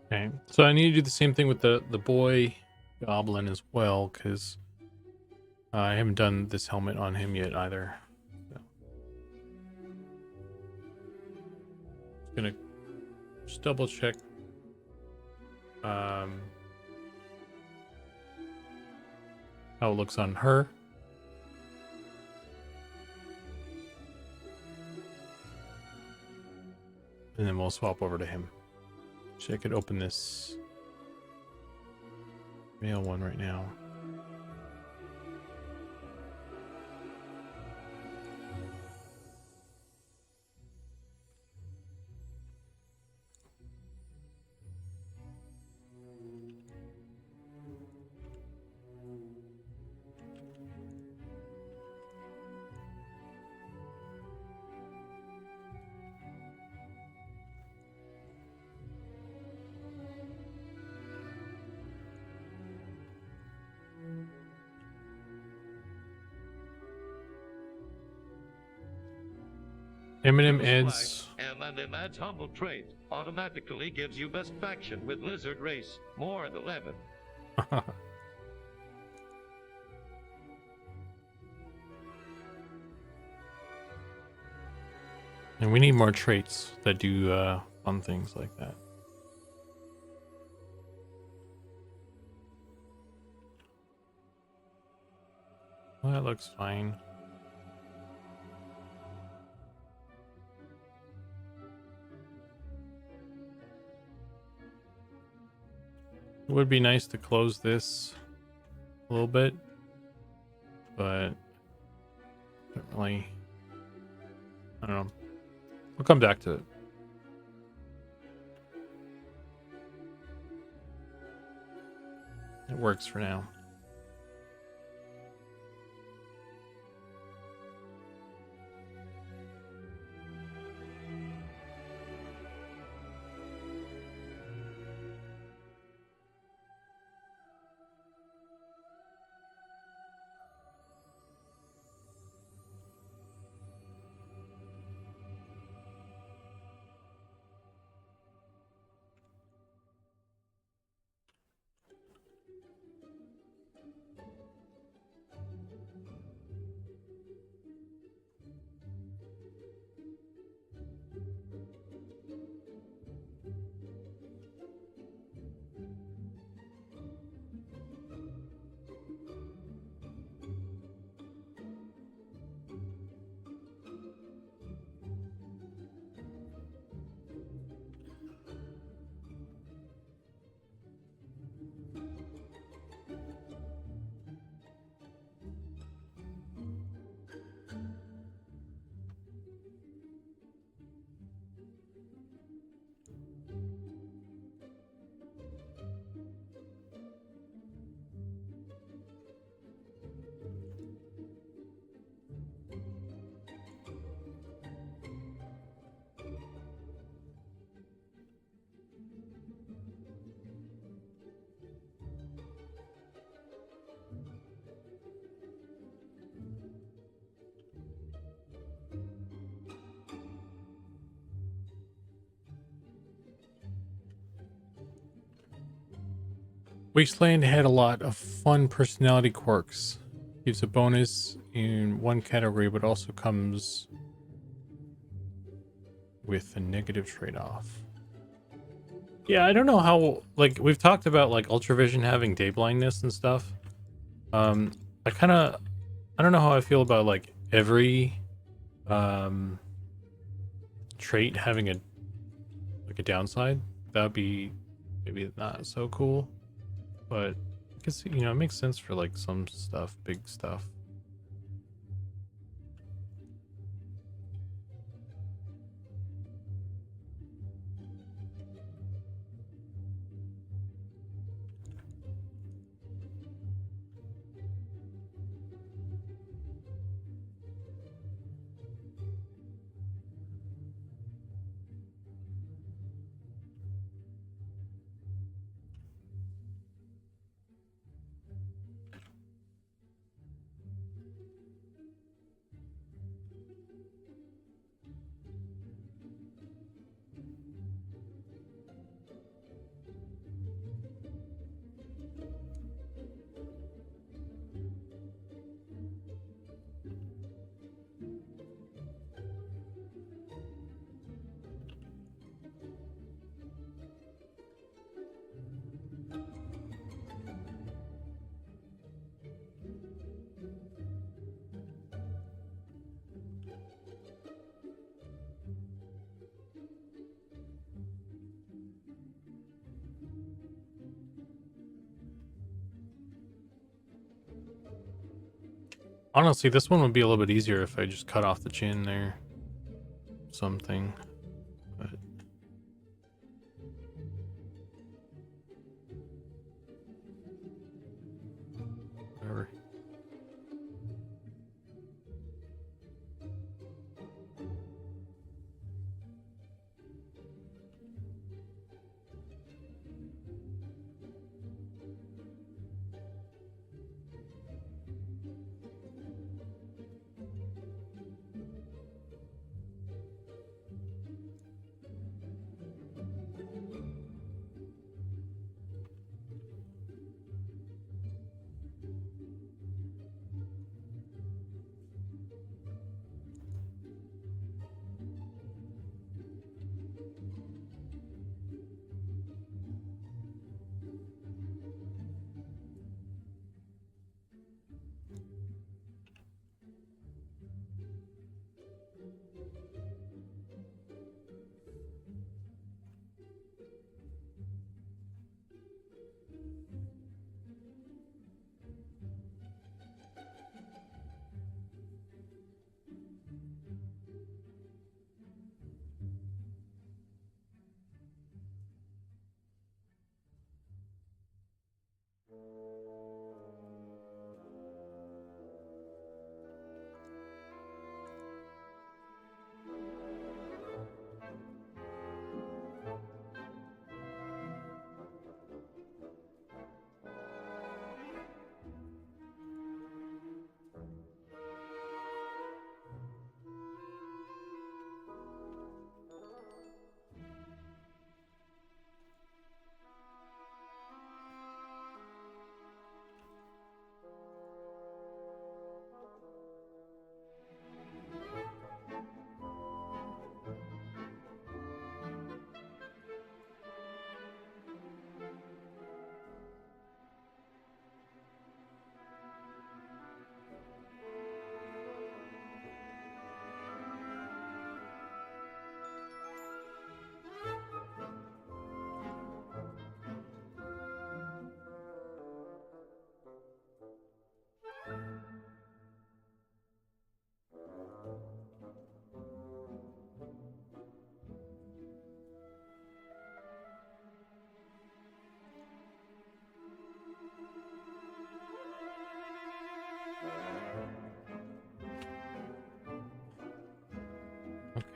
[SPEAKER 1] Okay, so I need to do the same thing with the boy goblin as well, because I haven't done this helmet on him yet either. So. Gonna just double check how it looks on her. And then we'll swap over to him. So I could open this male one right now. Eminem adds.
[SPEAKER 4] Eminem adds humble trait. Automatically gives you best faction with lizard race. More at 11.
[SPEAKER 1] And we need more traits that do fun things like that. Well, that looks fine. It would be nice to close this a little bit, but don't really, I don't know. We'll come back to it. It works for now. Wasteland had a lot of fun personality quirks. Gives a bonus in one category, but also comes with a negative trade-off. Yeah, I don't know how, like, we've talked about, like, Ultravision having day blindness and stuff. I don't know how I feel about, like, every, trait having a downside. That would be maybe not so cool. But I guess, you know, it makes sense for, like, some stuff, big stuff. Honestly, this one would be a little bit easier if I just cut off the chin there. Something. But whatever.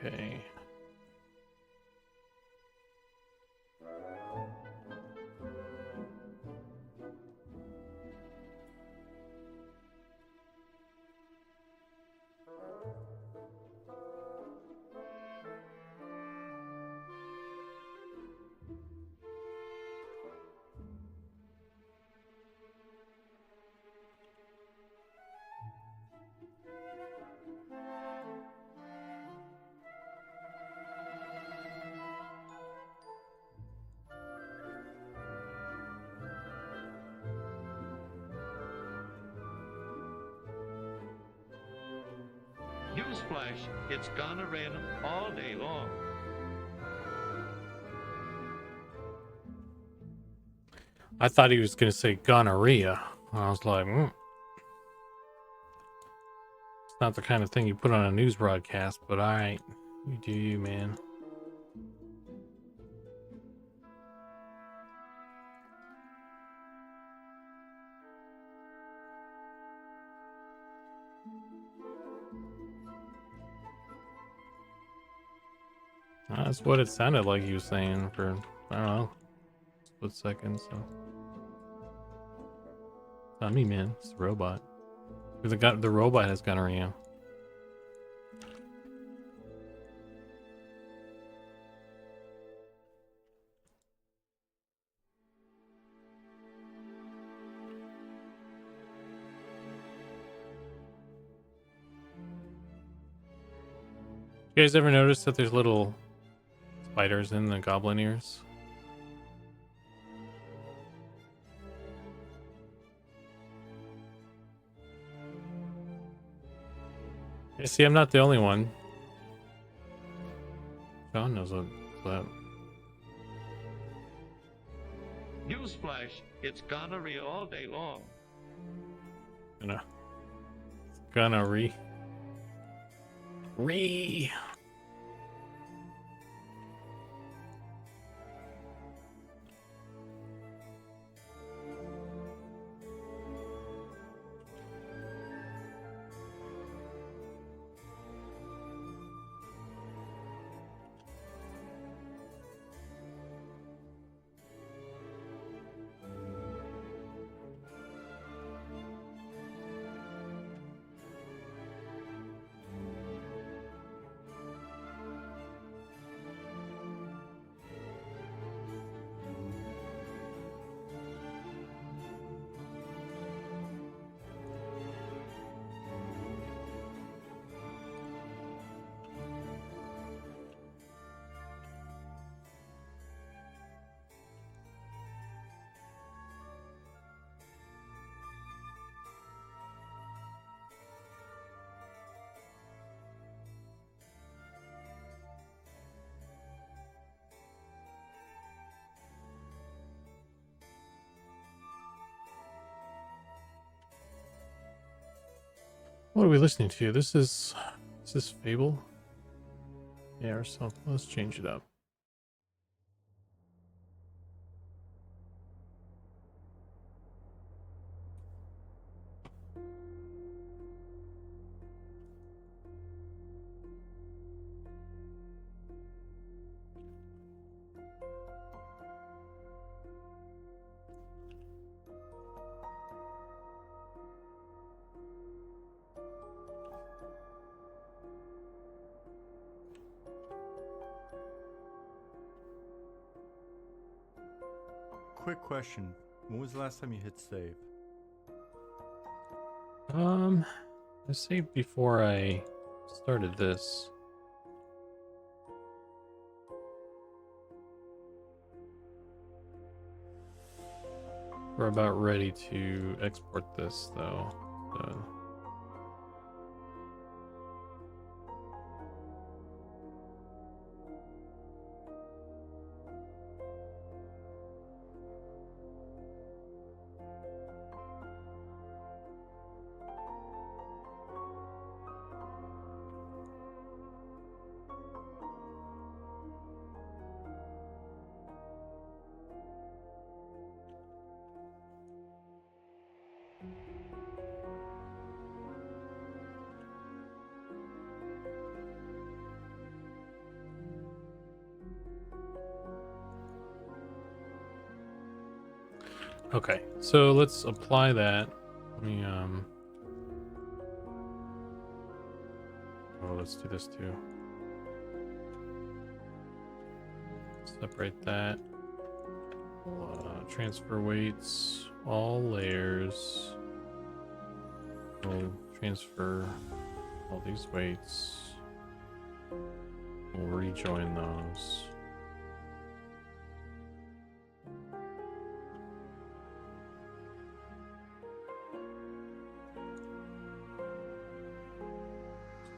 [SPEAKER 1] Okay.
[SPEAKER 4] Newsflash, it's gonna rain all day long.
[SPEAKER 1] I thought he was gonna say gonorrhea. I was like, it's not the kind of thing you put on a news broadcast, but alright. You do you, man. That's what it sounded like he was saying for, I don't know, split second, so. It's not me, man. It's the robot. The robot has gonorrhea. You guys ever notice that there's little spiders in the goblin ears? Yeah, see, I'm not the only one. John knows what's that.
[SPEAKER 4] Newsflash, it's gonorrhea all day long.
[SPEAKER 1] It's gonna re. What are we listening to? Is this Fable? Yeah, or something. Let's change it up.
[SPEAKER 5] Quick question. When was the last time you hit save?
[SPEAKER 1] I saved before I started this. We're about ready to export this, though. So. Okay, so let's apply that. Let me oh, let's do this too. Separate that. Transfer weights, all layers. We'll transfer all these weights. We'll rejoin those.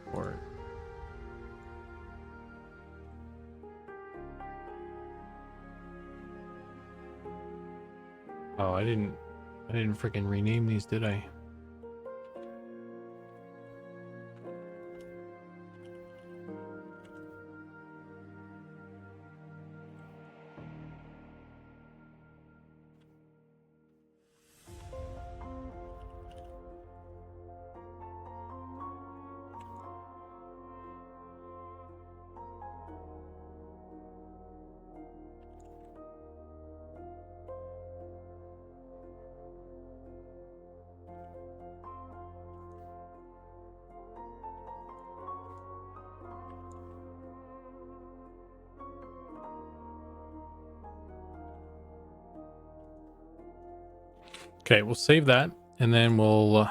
[SPEAKER 1] Support. Oh, I didn't freaking rename these, did I? Okay, we'll save that, and then we'll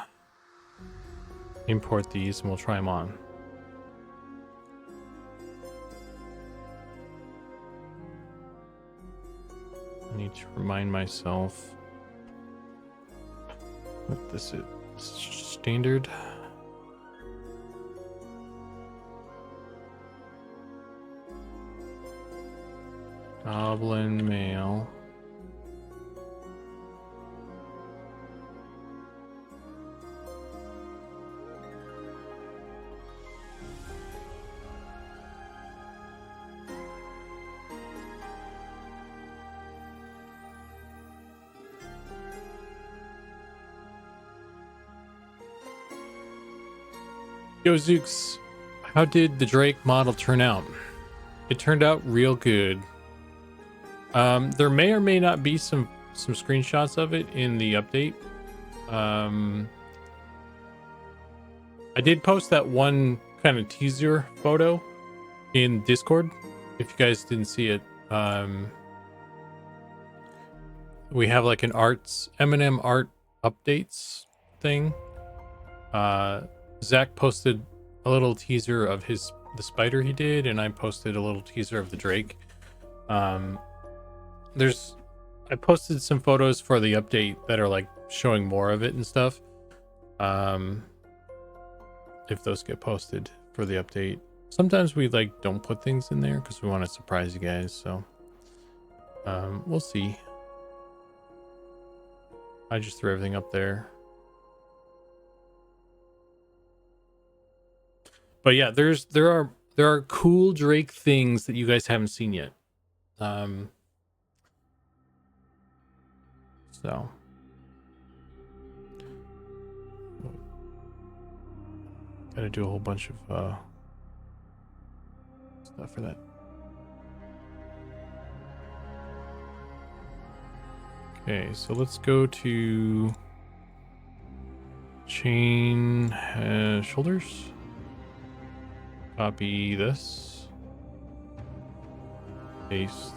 [SPEAKER 1] import these, and we'll try them on. I need to remind myself what this is. Standard. Goblin male. Yo, Zooks, how did the Drake model turn out? It turned out real good. There may or may not be some screenshots of it in the update. I did post that one kind of teaser photo in Discord. If you guys didn't see it, we have like an Eminem art updates thing. Zach posted a little teaser of the spider he did, and I posted a little teaser of the Drake. I posted some photos for the update that are like showing more of it and stuff. If those get posted for the update, sometimes we like don't put things in there because we want to surprise you guys. So we'll see. I just threw everything up there. But yeah, there are cool Drake things that you guys haven't seen yet. So gotta do a whole bunch of stuff for that. Okay, so let's go to chain shoulders. Copy this. Paste.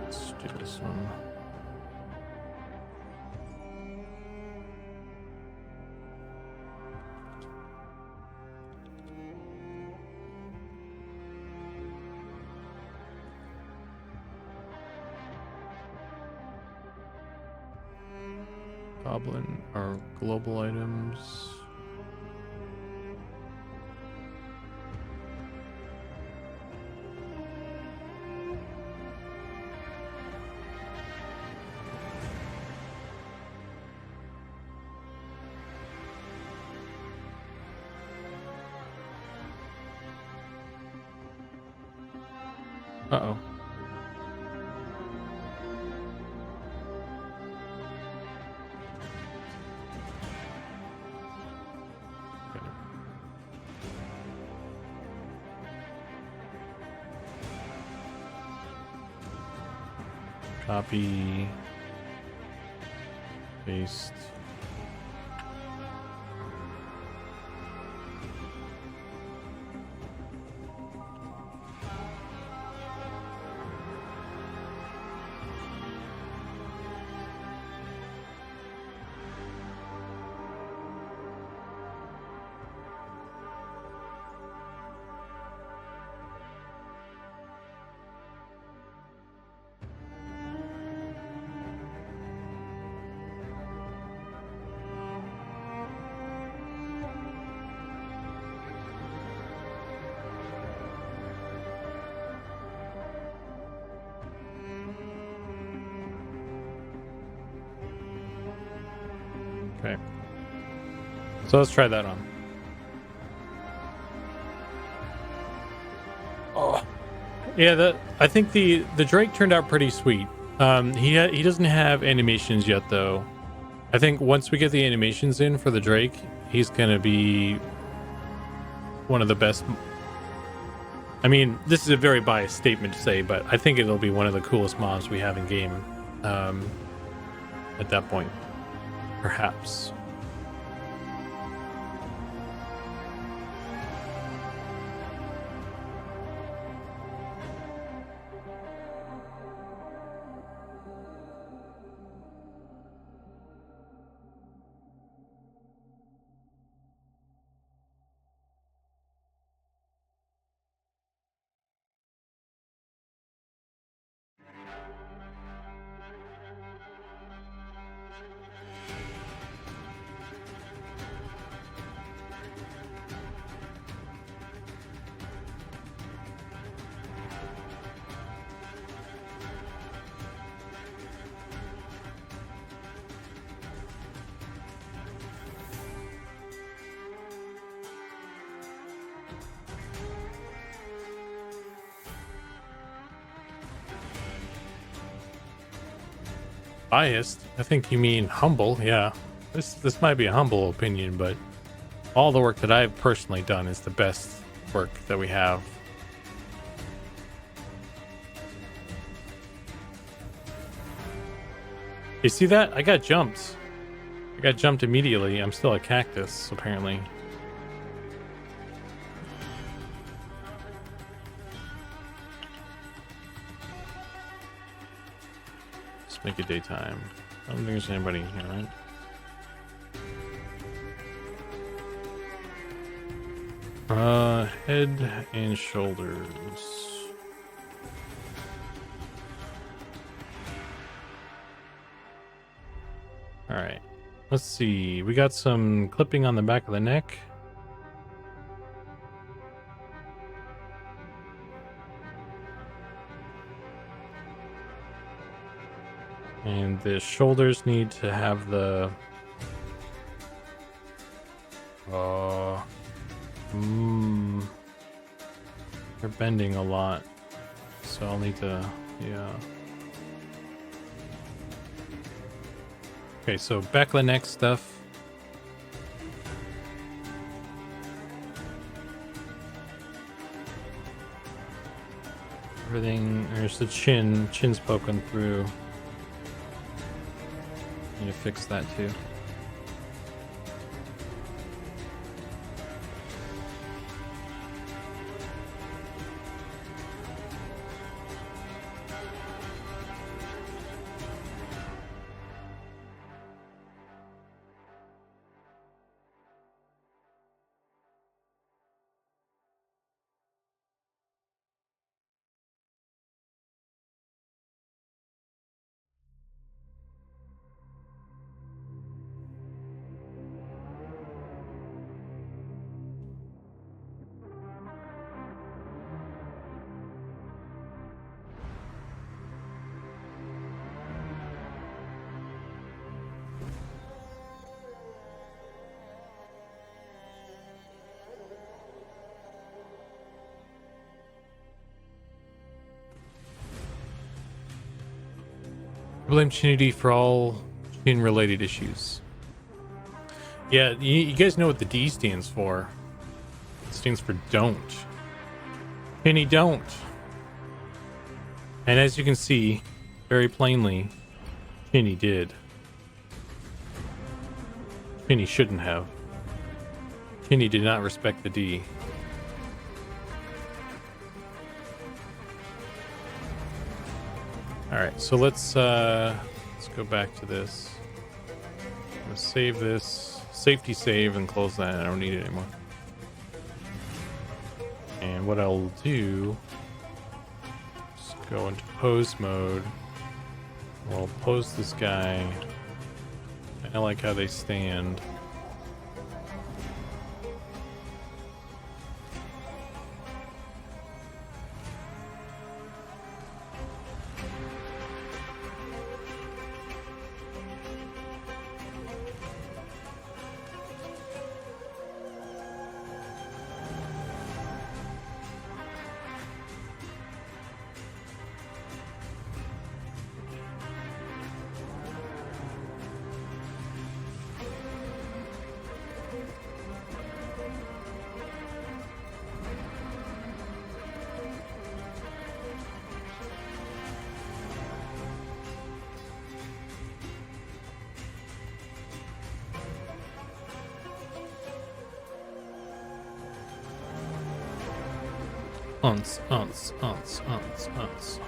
[SPEAKER 1] Let's do this one. Goblin or global items. Uh-oh. Copy. Paste. Okay. So let's try that on. Oh. Yeah, I think the Drake turned out pretty sweet. He doesn't have animations yet though. I think once we get the animations in for the Drake, he's gonna be one of the best. I mean, this is a very biased statement to say, but I think it'll be one of the coolest mobs we have in game. At that point, perhaps. Biased? I think you mean humble. Yeah, this might be a humble opinion, but all the work that I've personally done is the best work that we have. You see that? I got jumped. I got jumped immediately. I'm still a cactus, apparently. Make it daytime. I don't think there's anybody here, right? Head and shoulders. All right. Let's see. We got some clipping on the back of the neck. And the shoulders need to have the they're bending a lot, so I'll need to, yeah. Okay, so back of the neck stuff. Everything, there's the chin's poking through. Need to fix that too. I blame Chinity for all Chin-related issues. Yeah, you guys know what the D stands for. It stands for don't. Chinny don't. And as you can see, very plainly, Chinny did. Chinny shouldn't have. Chinny did not respect the D. Alright, so let's go back to this. I'm gonna save this. Safety save and close that. I don't need it anymore. And what I'll do is go into pose mode. We'll pose this guy. I like how they stand. Unts, unts, unts, unts, unts.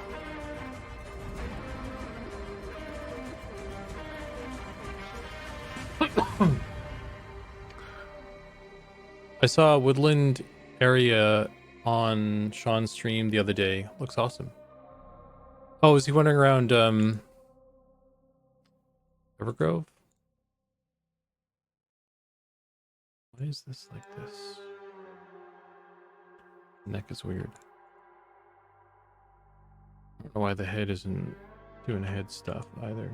[SPEAKER 1] I saw a woodland area on Sean's stream the other day. Looks awesome. Oh, is he wandering around Evergrove? Why is this like this? Neck is weird. I don't know why the head isn't doing head stuff either.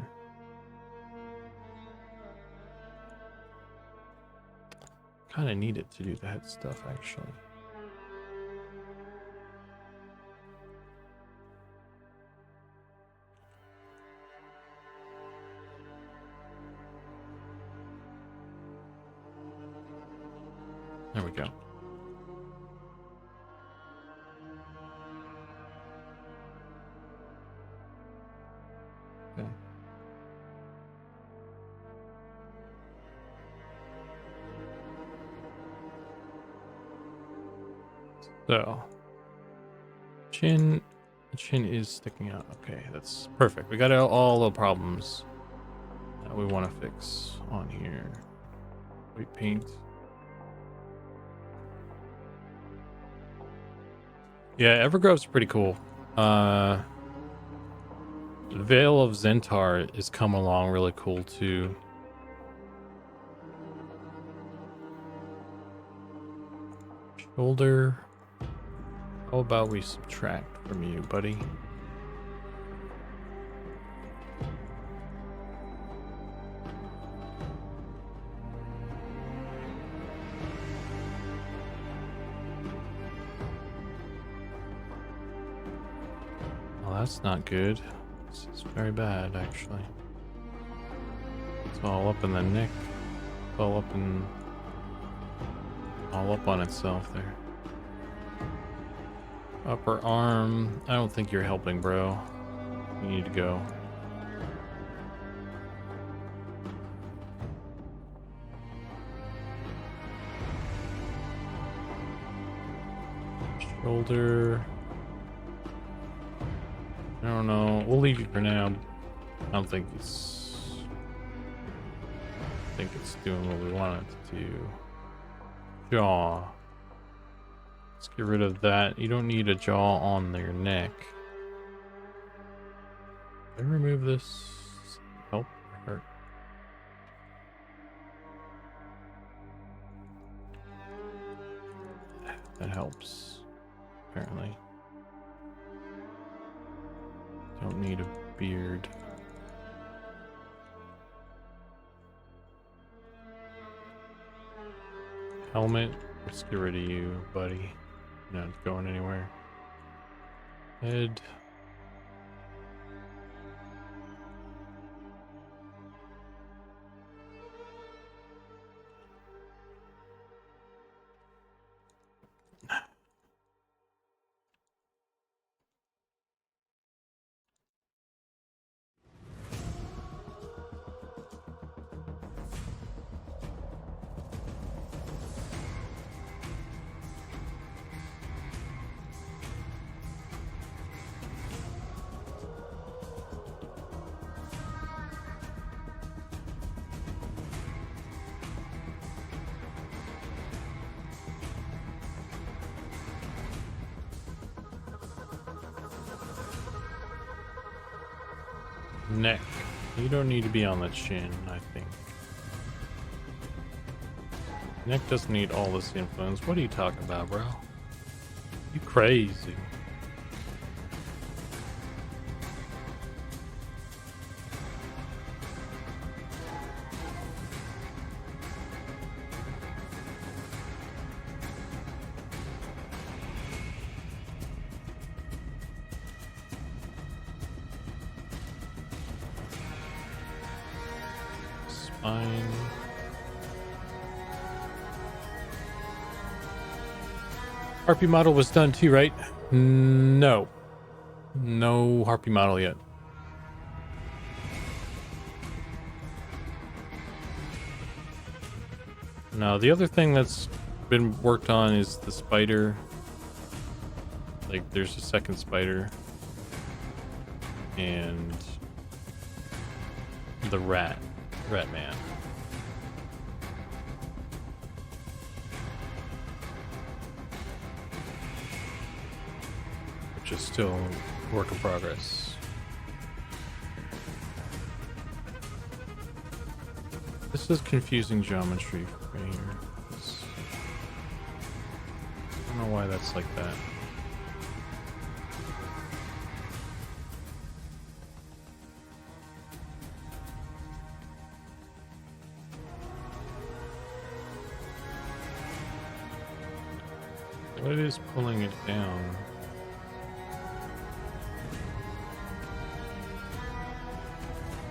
[SPEAKER 1] Kind of need it to do the head stuff actually. There we go. Okay. So, chin is sticking out. Okay, that's perfect. We got all the problems that we want to fix on here. White paint. Yeah, Evergrove's pretty cool. The Veil of Zentar is coming along really cool too. Shoulder. How about we subtract from you, buddy? Well, that's not good. This is very bad, actually. It's all up in the neck. It's all up on itself there. Upper arm. I don't think you're helping, bro. You need to go. Shoulder. I don't know. We'll leave you for now. I don't think it's... I think it's doing what we want it to do. Jaw. Let's get rid of that. You don't need a jaw on your neck. Can I remove this? Help or hurt? That helps, apparently. Don't need a beard. Helmet. Let's get rid of you, buddy. You're not going anywhere. Head. Neck. You don't need to be on the chin, I think. Neck doesn't need all this influence. What are you talking about, bro? You crazy. Spine. Harpy model was done too, right? No. No Harpy model yet. No, the other thing that's been worked on is the spider. Like, there's a second spider. And the rat man. Which is still a work in progress. This is confusing geometry for me here. I don't know why that's like that. What is pulling it down?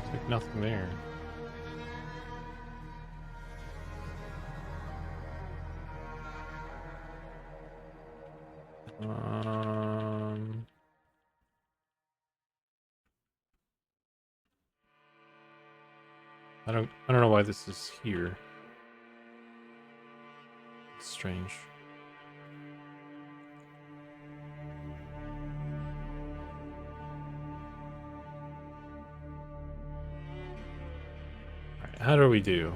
[SPEAKER 1] It's like nothing there. I don't know why this is here. It's strange. Alright, how do we do?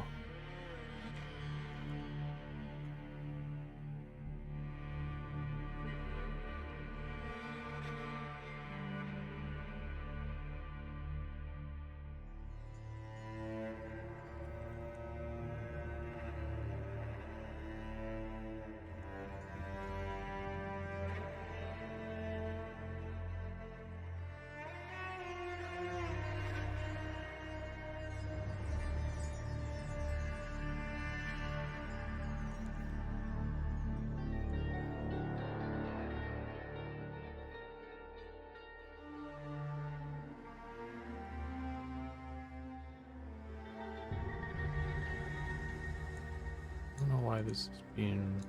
[SPEAKER 1] I don't know why this is being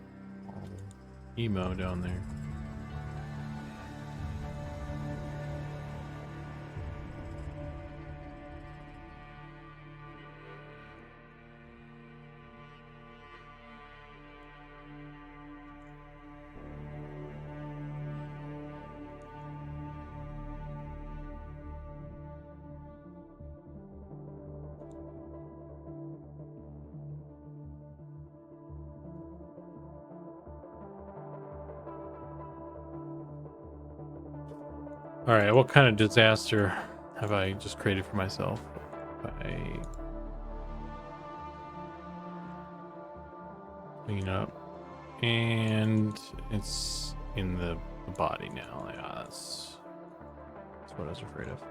[SPEAKER 1] all emo down there. Alright, what kind of disaster have I just created for myself by cleaning up? And it's in the body now. Yeah, that's what I was afraid of.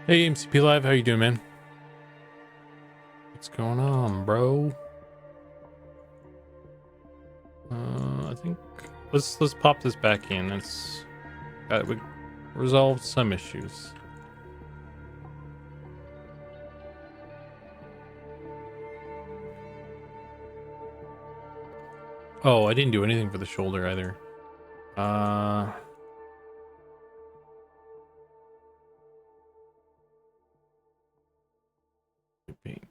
[SPEAKER 1] Hey MCP Live, how you doing, man? What's going on, bro? I think let's pop this back in. It's we resolved some issues. Oh, I didn't do anything for the shoulder either. Paint.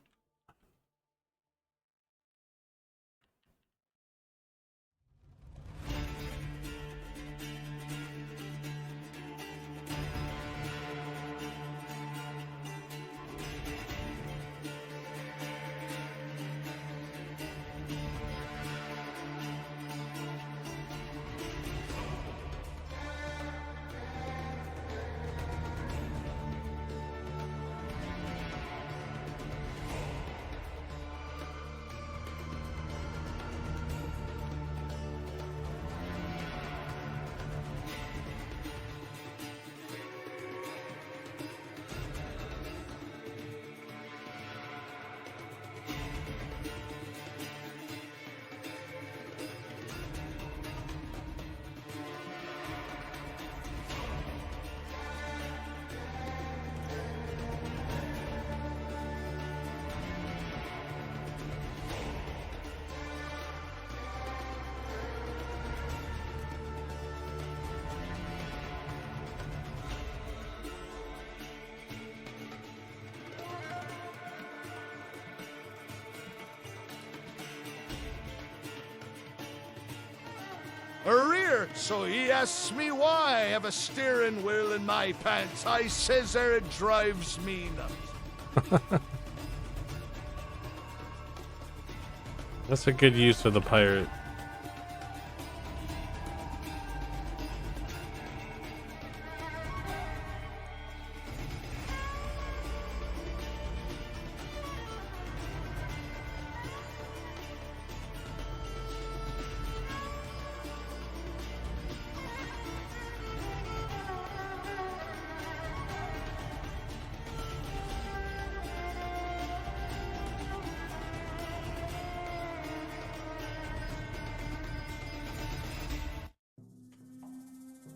[SPEAKER 6] A rear, so he asks me why I have a steering wheel in my pants. I says there it drives me nuts.
[SPEAKER 1] That's a good use of the pirate.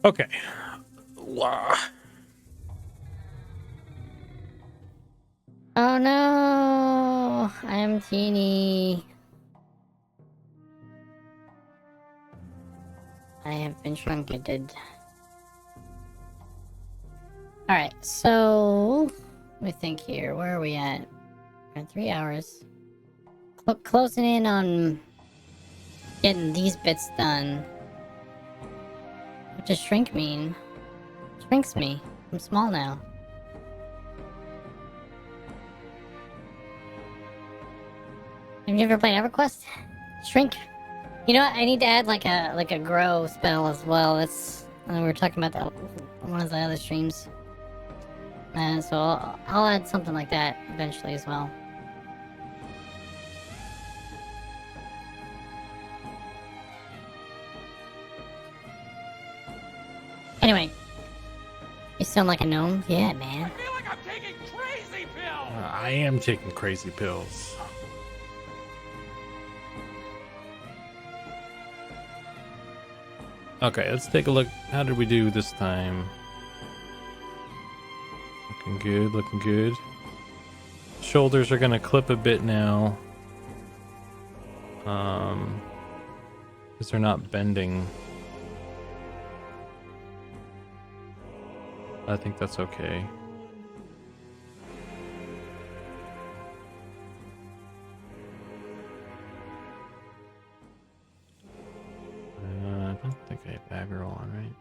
[SPEAKER 1] Okay. Wow.
[SPEAKER 2] Oh no, I'm teeny. I have been truncated. Alright, so let me think here. Where are we at? We're at 3 hours. Closing in on getting these bits done. What does shrink mean? Shrinks me. I'm small now. Have you ever played EverQuest? Shrink. You know what? I need to add like a grow spell as well. That's we were talking about that on one of the other streams. So I'll add something like that eventually as well. Anyway, you sound like a gnome. Yeah, man.
[SPEAKER 7] I feel like I'm taking crazy pills!
[SPEAKER 1] I am taking crazy pills. Okay, let's take a look. How did we do this time? Looking good, looking good. Shoulders are gonna clip a bit now. Because they're not bending. I think that's okay. I don't think I have aggro on, right?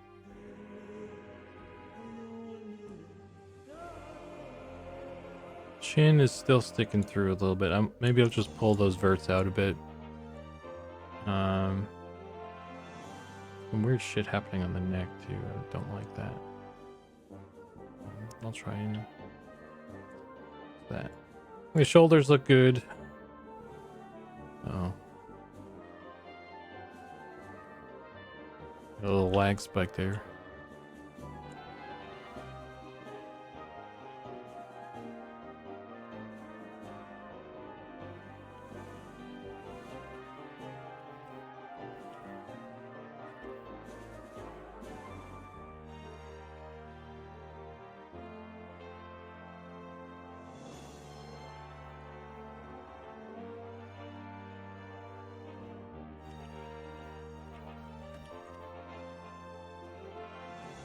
[SPEAKER 1] Chin is still sticking through a little bit. Maybe I'll just pull those verts out a bit. Some weird shit happening on the neck too. I don't like that. I'll try and that. My shoulders look good. Oh. A little lag spike there.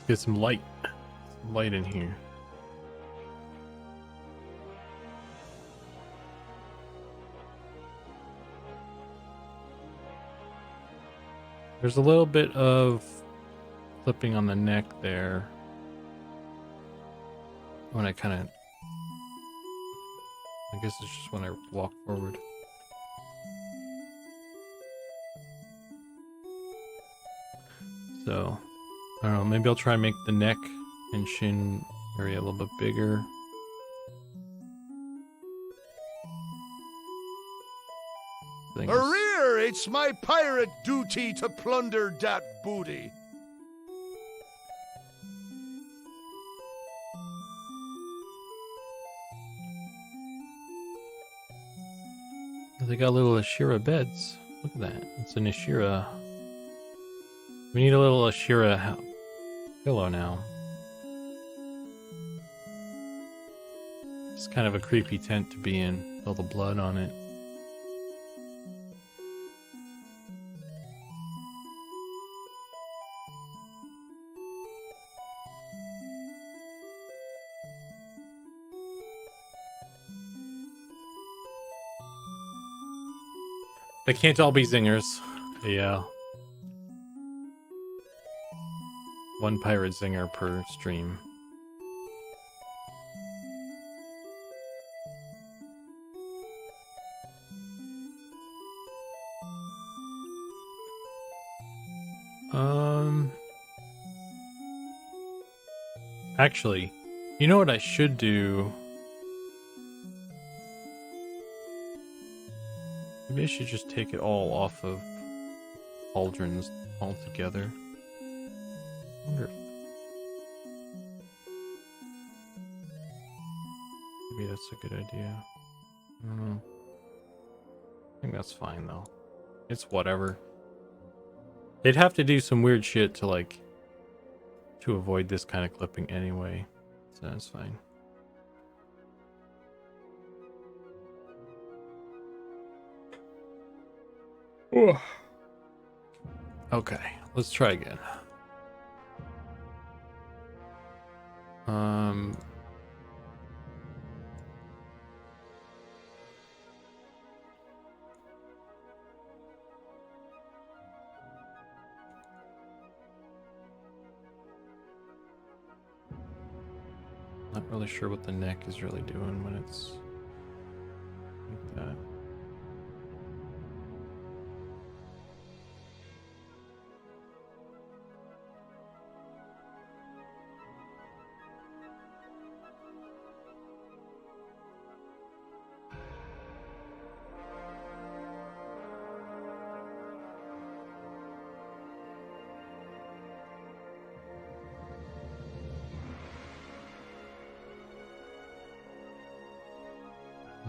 [SPEAKER 1] Get some light in here. There's a little bit of clipping on the neck there when I kind of, I guess it's just when I walk forward. So I don't know, maybe I'll try and make the neck and chin area a little bit bigger.
[SPEAKER 6] A rear, it's my pirate duty to plunder that booty.
[SPEAKER 1] They got little Ashira beds. Look at that. It's an Ashira. We need a little Ashira pillow now. It's kind of a creepy tent to be in with all the blood on it. They can't all be zingers. Yeah. One pirate zinger per stream. Actually, you know what I should do? Maybe I should just take it all off of pauldrons altogether. I wonder if maybe that's a good idea. I don't know. I think that's fine though. It's whatever. They'd have to do some weird shit to like to avoid this kind of clipping anyway. So that's fine. Okay, let's try again. Not really sure what the neck is really doing when it's like that.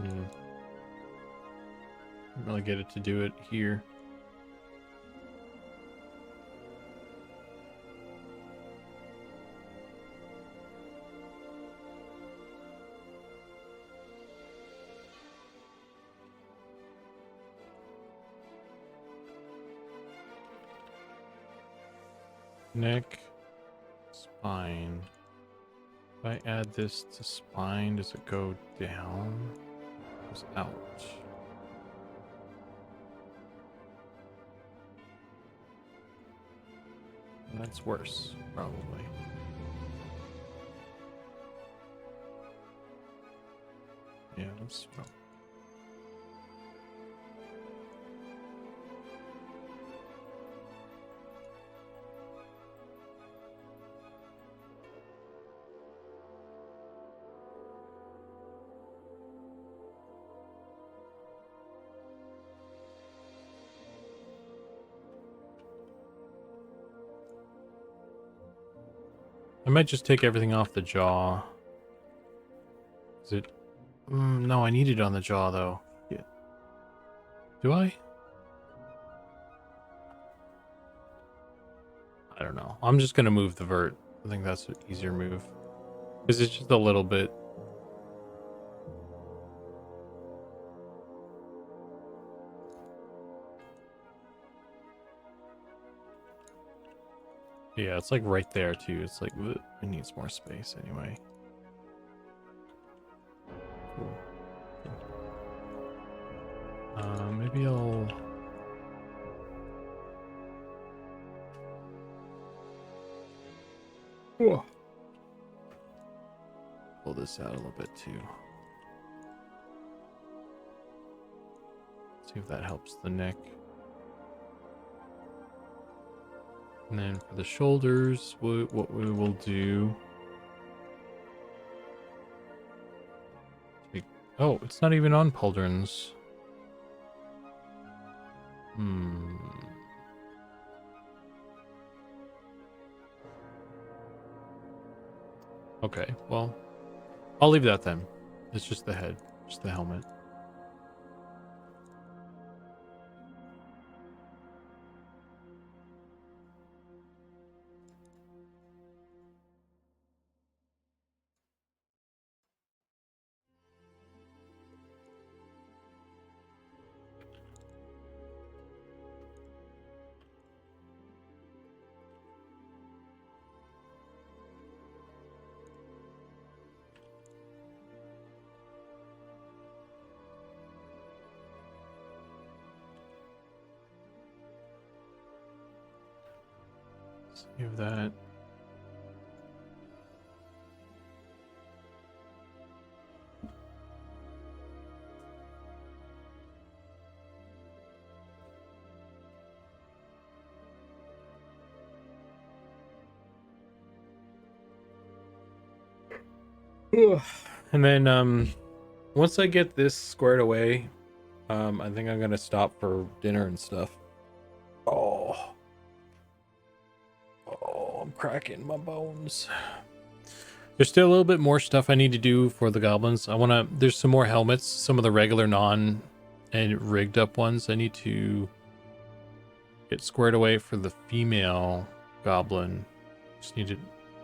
[SPEAKER 1] Didn't really get it to do it here. Neck, spine. If I add this to spine, does it go down? It goes out. And that's worse, probably. Yeah, that's well. I might just take everything off the jaw. Is it? No, I need it on the jaw though. Yeah. Do I? I don't know. I'm just gonna move the vert. I think that's an easier move. Because it's just a little bit. Yeah, it's like right there too. It's like it needs more space anyway. Cool. Maybe I'll. Pull this out a little bit too. See if that helps the neck. And then for the shoulders, what we will do. Oh, it's not even on pauldrons. Okay, well, I'll leave that then. It's just the head, just the helmet. Save that. And then once I get this squared away, I think I'm gonna stop for dinner and stuff. Oh, I'm cracking my bones. There's still a little bit more stuff I need to do for the goblins. There's some more helmets, some of the regular and rigged up ones I need to get squared away for the female goblin. Just need to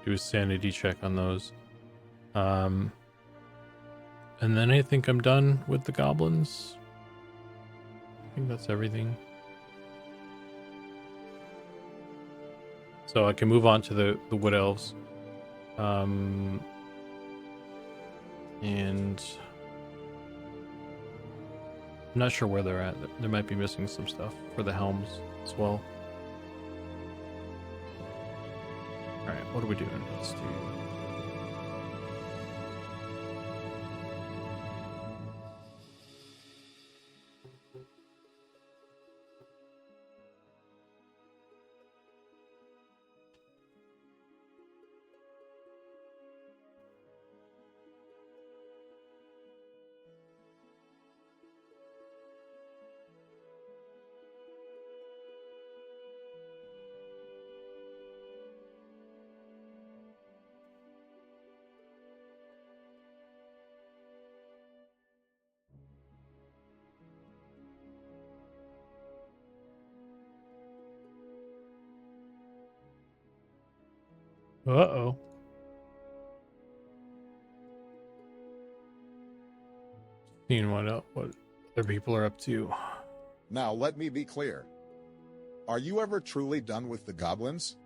[SPEAKER 1] do a sanity check on those. And then I think I'm done with the goblins. I think that's everything. So I can move on to the wood elves. And I'm not sure where they're at. They might be missing some stuff for the helms as well. All right, what are we doing? Let's do. Uh-oh. Seeing what other people are up to.
[SPEAKER 8] Now, let me be clear. Are you ever truly done with the goblins?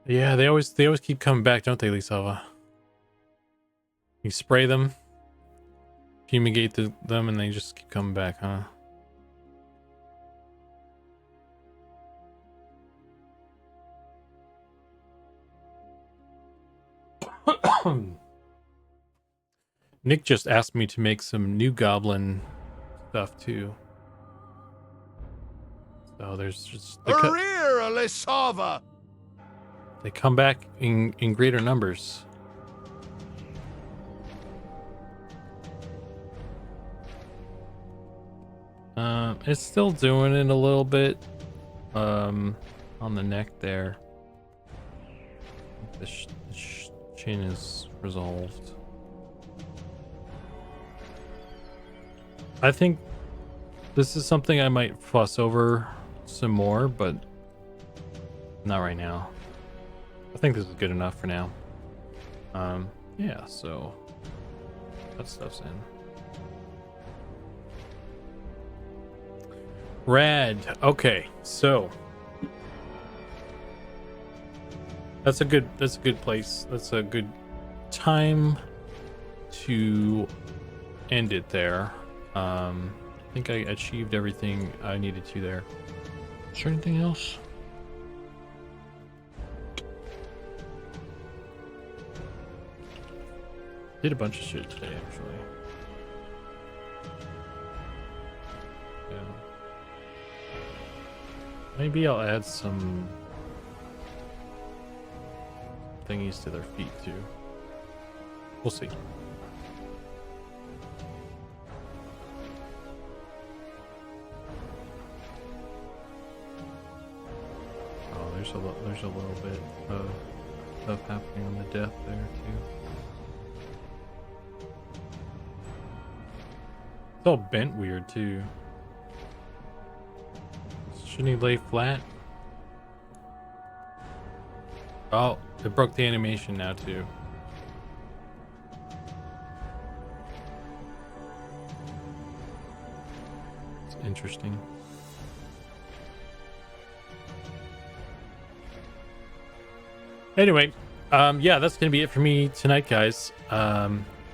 [SPEAKER 1] Yeah, they always keep coming back, don't they, Lisava? You spray them, fumigate them, and they just keep coming back, huh? Nick just asked me to make some new goblin stuff too. So there's just they come back in greater numbers. It's still doing it a little bit on the neck there. The chin is resolved. I think this is something I might fuss over some more, but not right now. I think this is good enough for now. Yeah, so that stuff's in. Rad. Okay, so that's a good place. That's a good time to end it there. I think I achieved everything I needed to there. Is there anything else? Did a bunch of shit today, actually. Yeah. Maybe I'll add some thingies to their feet too. We'll see. Oh, there's a little bit of stuff happening on the death there too. It's all bent weird too. Shouldn't he lay flat? Oh, it broke the animation now too. It's interesting. Anyway, yeah, that's gonna be it for me tonight, guys. I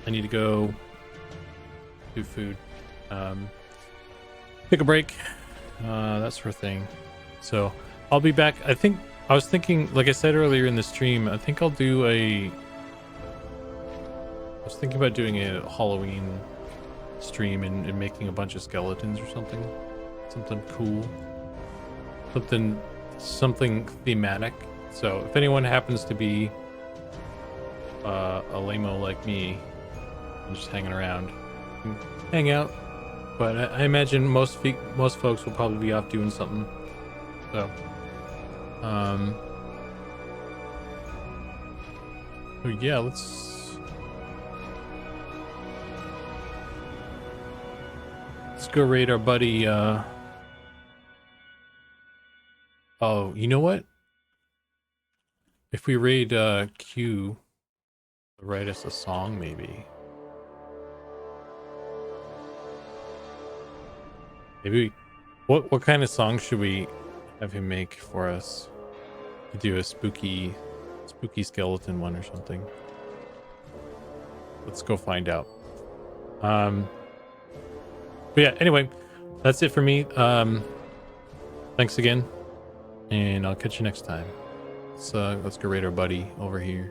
[SPEAKER 1] need to go do food, take a break, that sort of thing. So I'll be back. I was thinking, like I said earlier in the stream, I think I was thinking about doing a Halloween stream and making a bunch of skeletons or something cool, something thematic. So if anyone happens to be a lame-o like me and just hanging around, hang out. But I imagine most folks will probably be off doing something. So, so yeah, let's go raid our buddy. Oh, you know what? If we raid Q, write us a song, maybe. Maybe what kind of song should we have him make for us? To do a spooky skeleton one or something. Let's go find out. But yeah, anyway, that's it for me. Thanks again, and I'll catch you next time. Let's go raid our buddy over here.